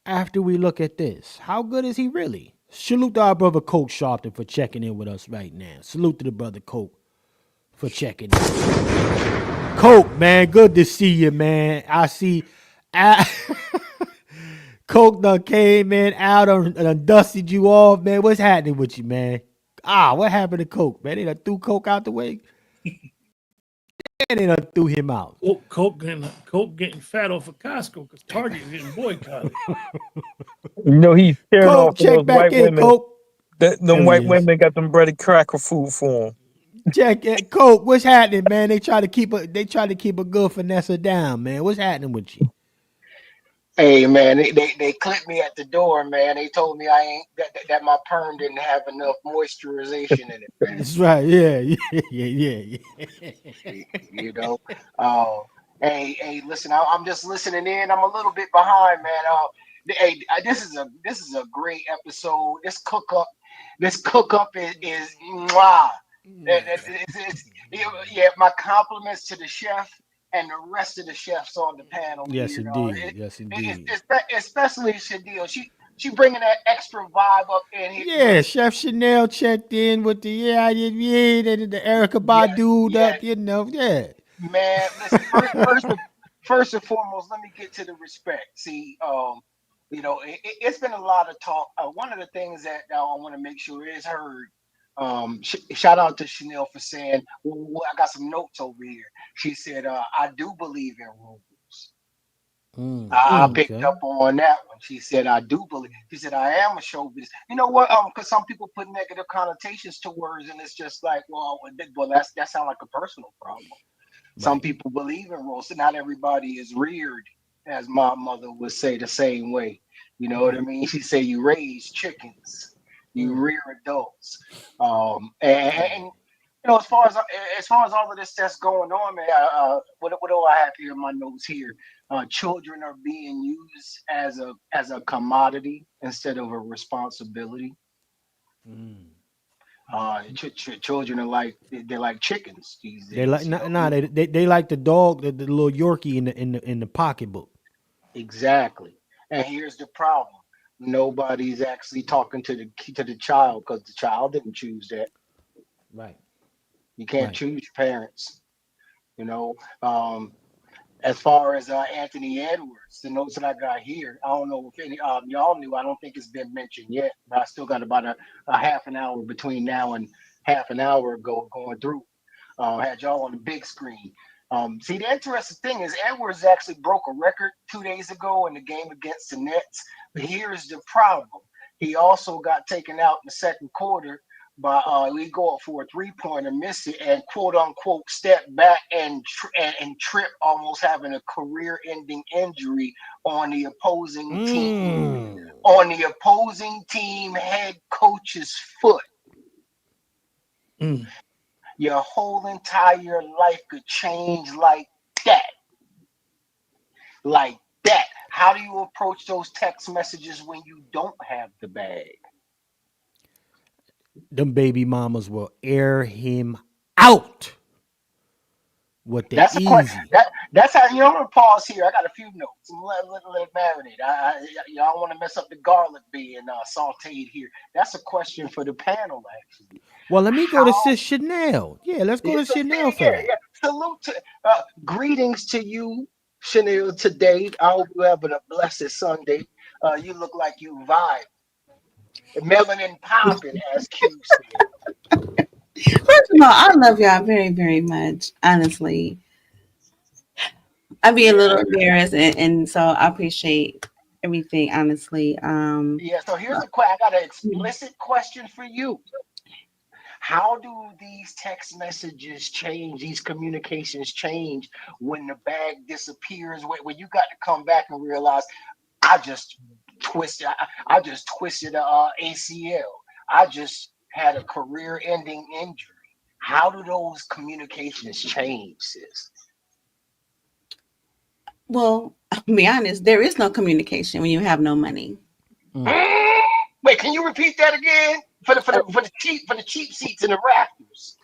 after we look at this? How good is he really? Salute to our brother Coke Sharpton for checking in with us right now. Salute to the brother Coke for checking in. Coke, man, good to see you, man. I see Coke done came in out and dusted you off, man. What's happening with you, man? What happened to Coke, man? They done threw Coke out the way? And they done threw him out. Coke getting fat off of Costco because Target getting boycotted. He's tearing Coke, off check those back white in, women. Coke. Them white women got them breaded cracker food for him. Check it, Coke. What's happening, man? They try to keep a good Finesse down, man. What's happening with you? Hey man, they clipped me at the door, man. They told me I ain't that my perm didn't have enough moisturization in it, man. That's right. Yeah. Hey, listen, I'm just listening in. I'm a little bit behind, man. This is a great episode. This cook up is mwah. My compliments to the chef and the rest of the chefs on the panel. Yes, here, indeed. Yes, indeed. Especially Shadil. She bringing that extra vibe up in here. Yeah, Chef Chanel checked in with the the Erica Badu up, yeah. Man, listen, first and foremost, let me get to the respect. See, it's been a lot of talk. One of the things that I want to make sure is heard. Shout out to Chanel for saying, well, I got some notes over here. She said, I do believe in rules. I picked up on that one. She said, I do believe. She said, I am a show business. You know what? Because some people put negative connotations to words, and it's just like, well, that sounds like a personal problem. Right. Some people believe in rules. So not everybody is reared, as my mother would say, the same way. You know what I mean? She said, you raise chickens. You rear adults, and as far as all of this that's going on, man. What do I have here in my notes here? Children are being used as a commodity instead of a responsibility. Children are they're like chickens these days. They like they like the dog, the little Yorkie in the pocketbook. Exactly, and here's the problem. Nobody's actually talking to the child because the child didn't choose that. Right. You can't Right. choose your parents. You know, as far as Anthony Edwards, the notes that I got here, I don't know if any y'all knew. I don't think it's been mentioned yet, but I still got about a half an hour between now and half an hour ago going through. Had y'all on the big screen. See, the interesting thing is Edwards actually broke a record 2 days ago in the game against the Nets. But here's the problem. He also got taken out in the second quarter by we go up for a 3-pointer, miss it, and quote unquote step back and trip, almost having a career-ending injury on the opposing team. On the opposing team head coach's foot. Your whole entire life could change like that. Like that. How do you approach those text messages when you don't have the bag? Them baby mamas will air him out with the That's a question. easy. That's how I'm gonna pause here. I got a few notes. Let it marinate. Y'all want to mess up the garlic being sauteed here. That's a question for the panel, actually. Well, let me go to Sis Chanel. Yeah, let's go to Chanel for that. Salute to greetings to you, Chanel. Today, I hope you're having a blessed Sunday. You look like you vibe. Melanin popping, as Q said. First of all, I love y'all very, very much. Honestly, I'd be a little embarrassed, and so I appreciate everything. Honestly, Yeah. So here's a question. I got an explicit question for you. How do these text messages change? These communications change when the bag disappears. When you got to come back and realize, I just twisted. I just twisted a ACL. I just had a career-ending injury. How do those communications change, sis? well, I'll be honest. There is no communication when you have no money. Wait, can you repeat that again for the cheap seats in the rafters?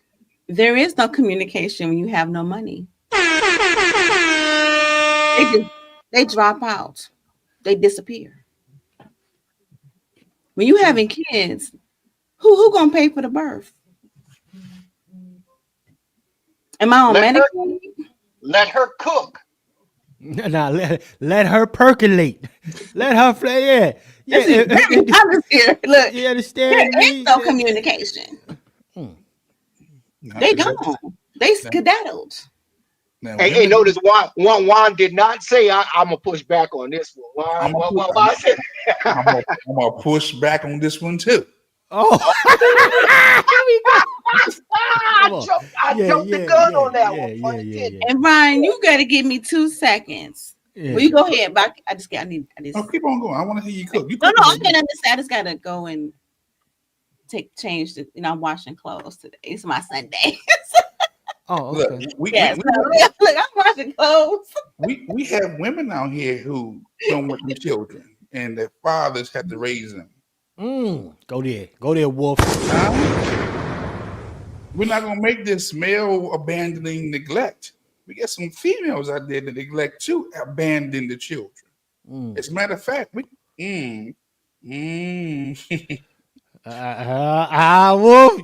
There is no communication when you have no money. They drop out. They disappear. When you having kids, who gonna pay for the birth? Am I on Medicaid? Let her cook. Nah, let her percolate. Let her play. Yeah. This is very honest here. Look, you understand there me? is no communication. They gone. They skedaddled. Hey, notice Juan did not say I'm gonna push back on this one. I'm gonna push back on this one too. Oh, I jumped the gun on that one. And Ryan, you got to give me 2 seconds. Yeah. Well, you go ahead, but I just keep on going. I want to hear you cook. No, I can understand. I just gotta go and change the. I'm washing clothes today. It's my Sunday. Oh, okay. Look, look, I'm washing clothes. We have women out here who don't want their children, and their fathers have to raise them. Go there, Wolf. We're not gonna make this male abandoning neglect. We got some females out there that neglect to abandon the children. As a matter of fact, Wolf.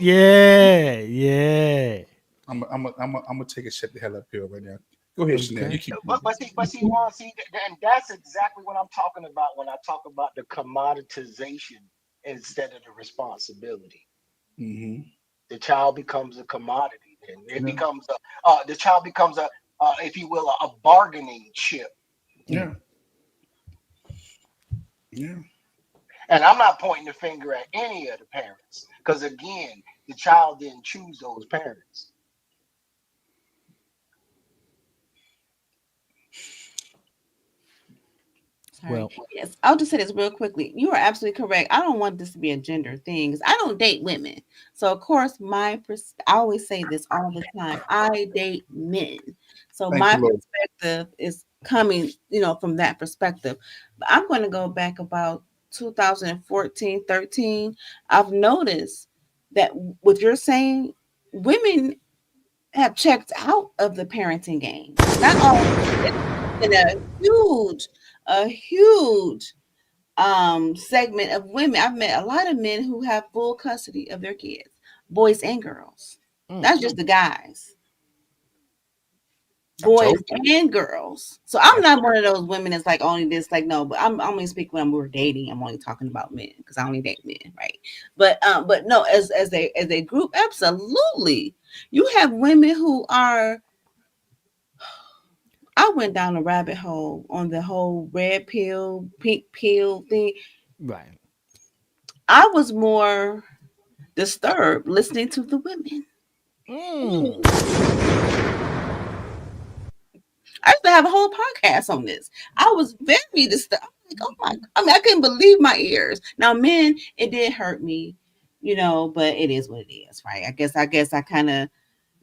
Yeah. I'm gonna take a step the hell up here right now. Go ahead, Chanel. You keep. But see, Juan, and that's exactly what I'm talking about when I talk about the commoditization instead of the responsibility. Mm-hmm. The child becomes a commodity. Then it becomes the child becomes a if you will, a bargaining chip. Yeah. And I'm not pointing the finger at any of the parents because again, the child didn't choose those parents. Well, yes, I'll just say this real quickly. You are absolutely correct. I don't want this to be a gender thing because I don't date women. So, of course, I always say this all the time. I date men. So my perspective is coming, from that perspective. But I'm going to go back about 2014, 13. I've noticed that what you're saying, women have checked out of the parenting game. Not all. It's been a huge segment of women. I've met a lot of men who have full custody of their kids, boys and girls. That's just the guys, I boys told and girls. So I'm not one of those women that's like only this, like no. But I'm only speaking when we're dating. I'm only talking about men because I only date men, right? But no, as a group, absolutely, you have women who are. I went down a rabbit hole on the whole red pill, pink pill thing. Right. I was more disturbed listening to the women. I used to have a whole podcast on this. I was very disturbed. Like, oh my! I mean, I couldn't believe my ears. Now, men, it did hurt me, but it is what it is, right? I guess I kind of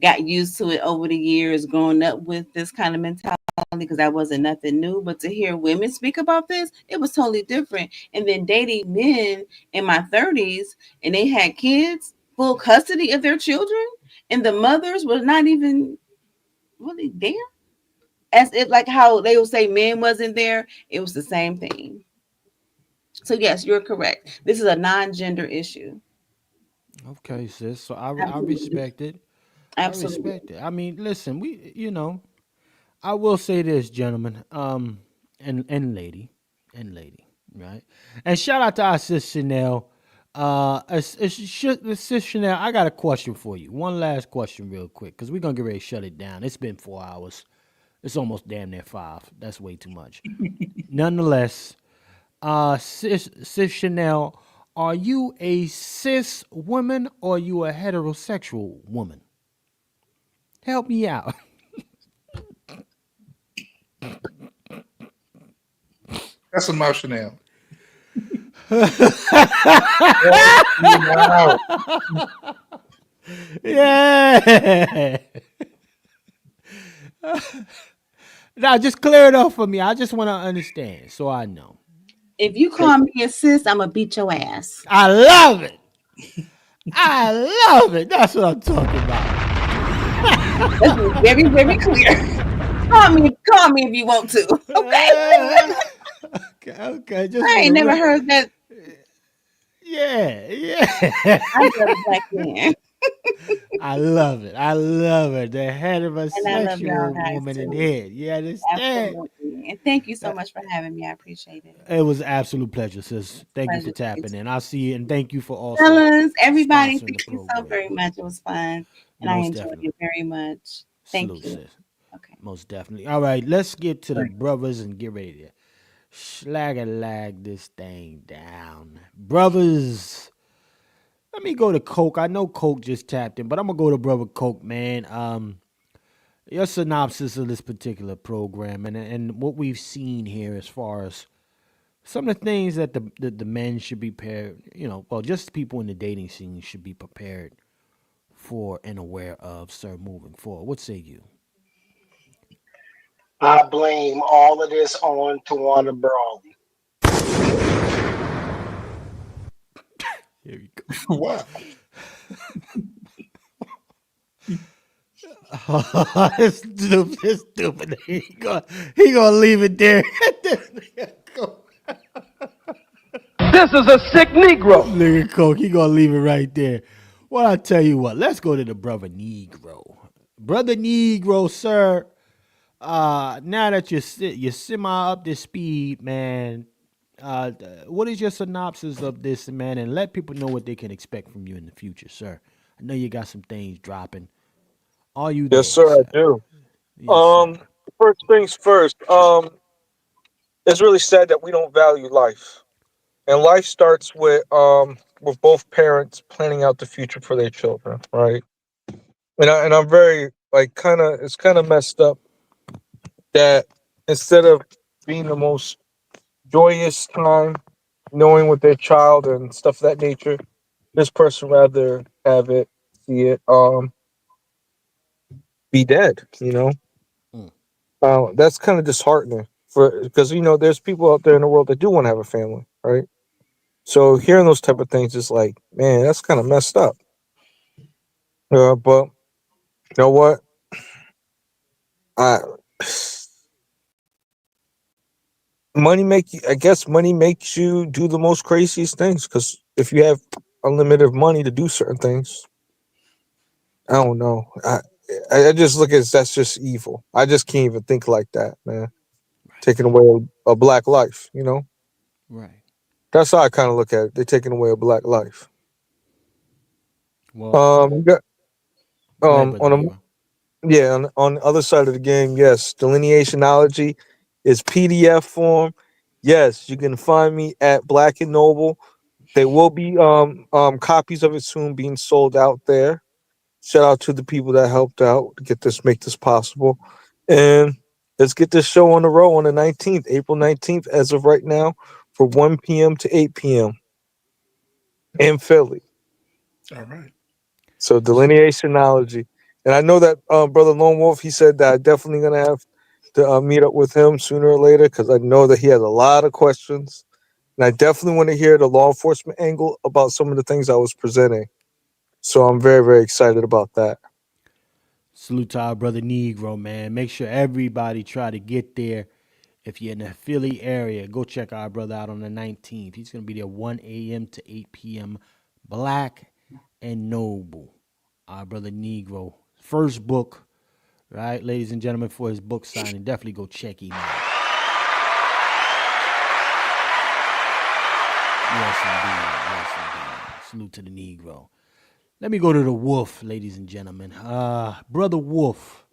got used to it over the years, growing up with this kind of mentality because that wasn't nothing new. But to hear women speak about this, it was totally different. And then dating men in my 30s, and they had kids, full custody of their children, and the mothers were not even really there. As if like how they will say men wasn't there, it was the same thing. So yes, you're correct. This is a non-gender issue. Okay, sis. So I Absolutely. respect it. I Absolutely. respect it. I mean, listen, I will say this, gentlemen, and lady, right? And shout out to our sis Chanel. Sis Chanel, I got a question for you. One last question, real quick, because we're gonna get ready to shut it down. It's been 4 hours. It's almost damn near 5. That's way too much. Nonetheless, sis Chanel, are you a cis woman or are you a heterosexual woman? Help me out. That's emotional. Yeah. Now, just clear it up for me. I just want to understand so I know. If you call me a sis, I'm gonna beat your ass. I love it. I love it. That's what I'm talking about. That's very, very clear. Call me if you want to. Okay. Just I ain't never heard that. Yeah. I love a black man. I love it. The And I love y'all heterosexual guys woman in too. head. You understand? Absolutely. And thank you so much for having me. I appreciate it. It was an absolute pleasure, sis. Thank you for Pleasure. tapping in. I'll see you, and thank you for also Fellas, everybody, sponsoring thank the you so program. very much. It was fun. And I Most enjoyed definitely. it very much. Thank Salute, you. sis. Okay. Most definitely. All right, let's get to the brothers and get ready to slag this thing down. Brothers, let me go to Coke. I know Coke just tapped in, but I'm gonna go to Brother Coke, man. Your synopsis of this particular program and what we've seen here as far as some of the things that the men should be prepared, just people in the dating scene should be prepared for and aware of, sir, moving forward. What say you? I blame all of this on Tawana Brawley. Here we go. Wow. It's stupid. He gonna leave it there. This is a sick Negro. Nigga Coke, he gonna leave it right there. Well, I tell you what, let's go to the brother Negro. Brother Negro, sir. Now that you're semi up to speed, man. What is your synopsis of this, man? And let people know what they can expect from you in the future, sir. I know you got some things dropping. Are you there? Yes, sir, I do. Yes, sir. First things first. It's really sad that we don't value life, and life starts with both parents planning out the future for their children, right? And I'm very it's kind of messed up that instead of being the most joyous time, knowing with their child and stuff of that nature, this person rather see it be dead, that's kind of disheartening because there's people out there in the world that do want to have a family, right? So hearing those type of things is like, man, that's kind of messed up. But you know what? I guess money makes you do the most craziest things, because if you have unlimited money to do certain things, I don't know. I just look at that's just evil. I just can't even think like that, man. Taking away a black life, you know. Right. That's how I kind of look at it. They're taking away a black life. Well, You got, go ahead, brother on a Negro. yeah, on the other side of the game, yes, delineationology is PDF form. Yes, you can find me at Black and Noble. There will be copies of it soon being sold out there. Shout out to the people that helped out to make this possible. And let's get this show on the road on the 19th, April 19th, as of right now, for 1 p.m. to 8 p.m. in Philly. All right. So delineationology. And I know that Brother Lone Wolf, he said that I'm definitely going to have to meet up with him sooner or later because I know that he has a lot of questions. And I definitely want to hear the law enforcement angle about some of the things I was presenting. So I'm very, very excited about that. Salute to our brother Negro, man. Make sure everybody try to get there. If you're in the Philly area, go check our brother out on the 19th. He's going to be there 1 a.m. to 8 p.m. Black and Noble. Our brother Negro. First book, right, ladies and gentlemen, for his book signing. Definitely go check him out. Yes, indeed. Yes, indeed. Salute to the Negro. Let me go to the Wolf, ladies and gentlemen. Brother Wolf.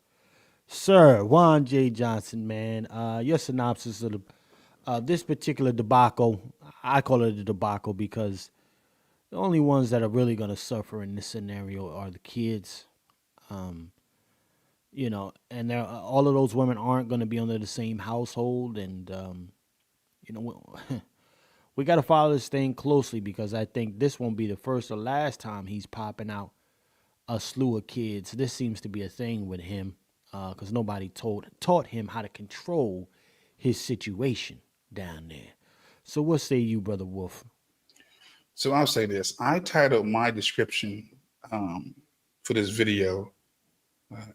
Sir, Juan J. Johnson, man, your synopsis of this particular debacle, I call it a debacle because the only ones that are really going to suffer in this scenario are the kids. You know, and all of those women aren't going to be under the same household. And, you know, we got to follow this thing closely because I think this won't be the first or last time he's popping out a slew of kids. This seems to be a thing with him. Because nobody taught him how to control his situation down there. So what say you, Brother Wolf? So I'll say this. I titled my description for this video,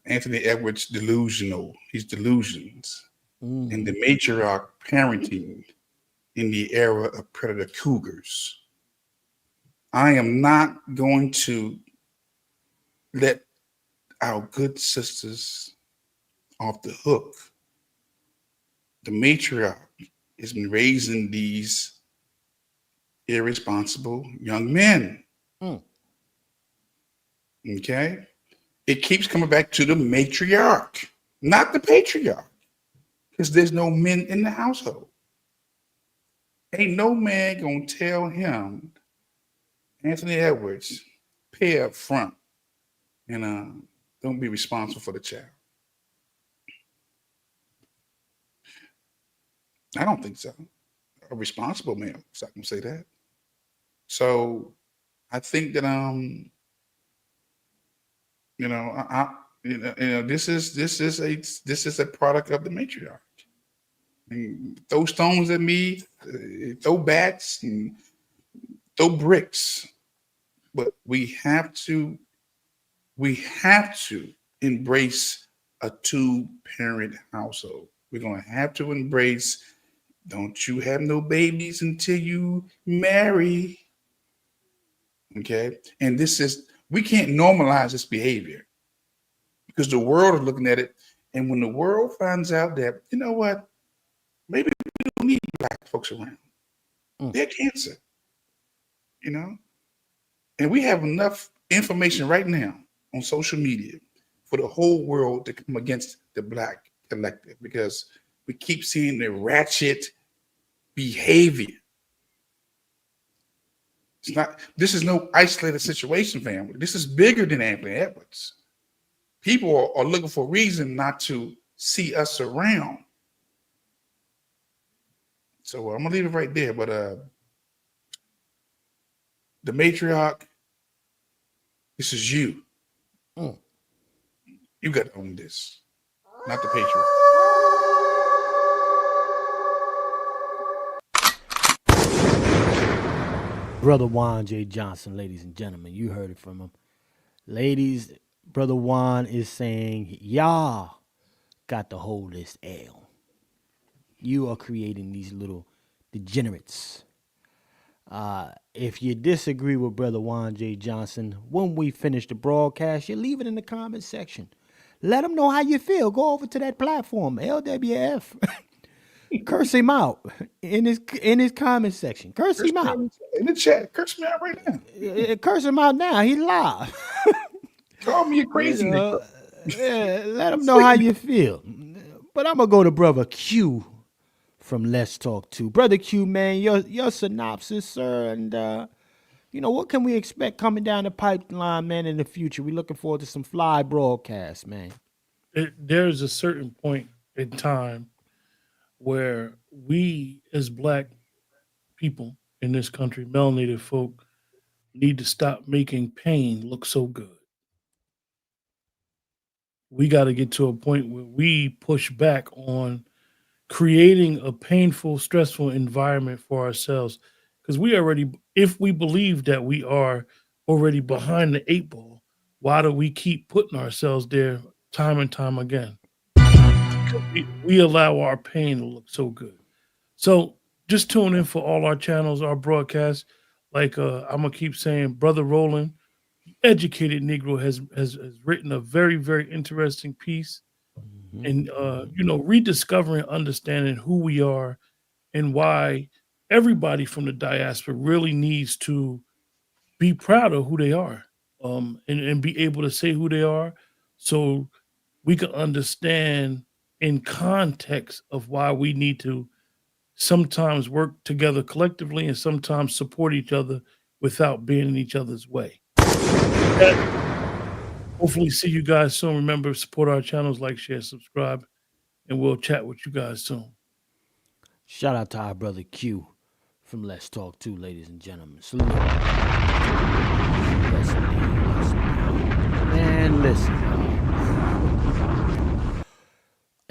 Anthony Edwards Delusional. He's delusions. And the matriarch parenting in the era of predator cougars. I am not going to let our good sisters off the hook. The matriarch has been raising these irresponsible young men. Okay? It keeps coming back to the matriarch, not the patriarch, because there's no men in the household. Ain't no man gonna tell him, Anthony Edwards, pay up front and don't be responsible for the child. I don't think so. A responsible man, so I can say that. So I think that this is a product of the matriarch. And throw stones at me, throw bats, and throw bricks, but we have to embrace a two-parent household. We're gonna have to embrace. Don't you have no babies until you marry. Okay. And we can't normalize this behavior because the world is looking at it. And when the world finds out that, you know what, maybe we don't need black folks around. They're cancer, you know? And we have enough information right now on social media for the whole world to come against the black collective because we keep seeing the ratchet behavior. This is no isolated situation, family. This is bigger than Anthony Edwards. People are looking for a reason not to see us around. So I'm gonna leave it right there. But the matriarch, this is you. You got to own this, not the patriarch. Brother Juan J. Johnson, ladies and gentlemen, you heard it from him. Ladies, Brother Juan is saying, y'all got to hold this L. You are creating these little degenerates. If you disagree with Brother Juan J. Johnson, when we finish the broadcast, you leave it in the comment section. Let them know how you feel. Go over to that platform, LWF. Curse him out in his comment section. Curse him out. In the chat. Curse me out right now. Curse him out now. He's live. Call me a crazy nigga. Yeah, let him know how you feel. But I'm going to go to Brother Q from Let's Talk 2. Brother Q, man, your synopsis, sir, and, what can we expect coming down the pipeline, man, in the future? We're looking forward to some fly broadcasts, man. There's a certain point in time where we, as Black people in this country, melanated folk, need to stop making pain look so good. We got to get to a point where we push back on creating a painful, stressful environment for ourselves. Because if we believe that we are already behind the 8 ball, why do we keep putting ourselves there time and time again? We allow our pain to look so good. So just tune in for all our channels, our broadcasts. Like I'm going to keep saying, Brother Roland, educated Negro, has written a very, very interesting piece. And, rediscovering, understanding who we are and why everybody from the diaspora really needs to be proud of who they are, and be able to say who they are so we can understand in context of why we need to sometimes work together collectively and sometimes support each other without being in each other's way. Hopefully see you guys soon. Remember, support our channels, like, share, subscribe, and we'll chat with you guys soon. Shout out to our brother Q from Let's Talk 2, ladies and gentlemen. Salute. Man, listen.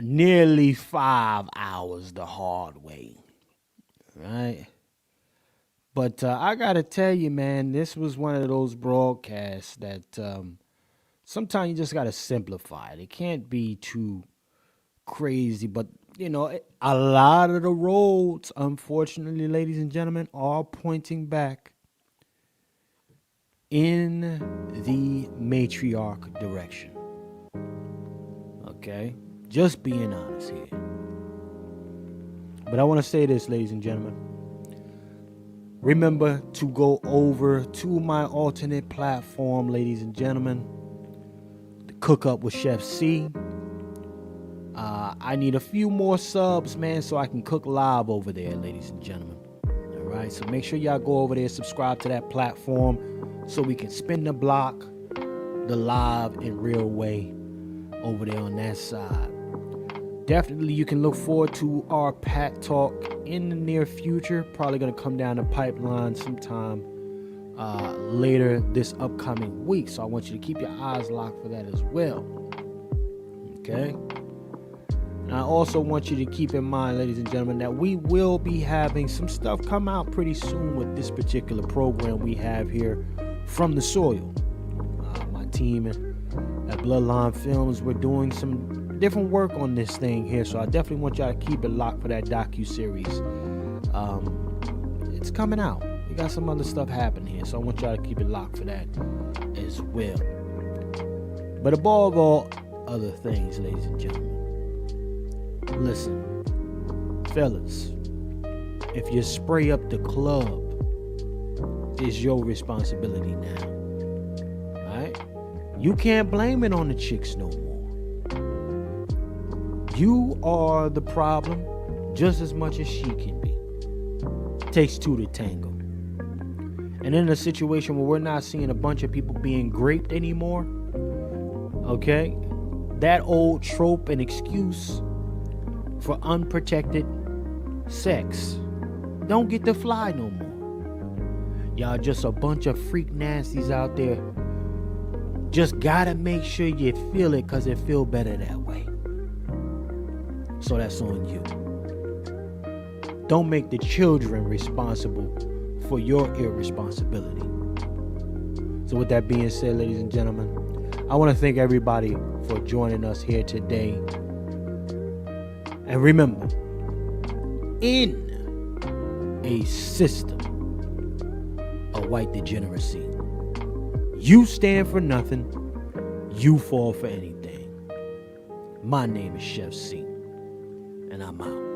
Nearly 5 hours the hard way. Right? But I got to tell you, man, this was one of those broadcasts that sometimes you just got to simplify it. It can't be too crazy, but, a lot of the roads, unfortunately, ladies and gentlemen, are pointing back in the matriarch direction. Okay? Just being honest here. But I want to say this, ladies and gentlemen. Remember to go over to my alternate platform, ladies and gentlemen. The Cook Up with Chef C. I need a few more subs, man, so I can cook live over there, ladies and gentlemen. All right, so make sure y'all go over there, subscribe to that platform so we can spin the block, the live in real way over there on that side. Definitely, you can look forward to our Pat Talk in the near future. Probably going to come down the pipeline sometime later this upcoming week. So I want you to keep your eyes locked for that as well. Okay? And I also want you to keep in mind, ladies and gentlemen, that we will be having some stuff come out pretty soon with this particular program we have here from the soil. My team at Bloodline Films, we're doing some different work on this thing here, so I definitely want y'all to keep it locked for that docu-series. It's coming out. We got some other stuff happening here, so I want y'all to keep it locked for that as well. But above all other things, ladies and gentlemen, listen, fellas, if you spray up the club, it's your responsibility now. Alright? You can't blame it on the chicks no more. You are the problem just as much as she can be. Takes two to tango. And in a situation where we're not seeing a bunch of people being graped anymore, okay, that old trope and excuse for unprotected sex don't get to fly no more. Y'all just a bunch of freak nasties out there. Just gotta make sure you feel it because it feel better that way. So that's on you. Don't make the children responsible for your irresponsibility. So with that being said, ladies and gentlemen, I want to thank everybody for joining us here today. And remember, in a system, of white degeneracy. You stand for nothing. You fall for anything. My name is Chef C, and I'm out.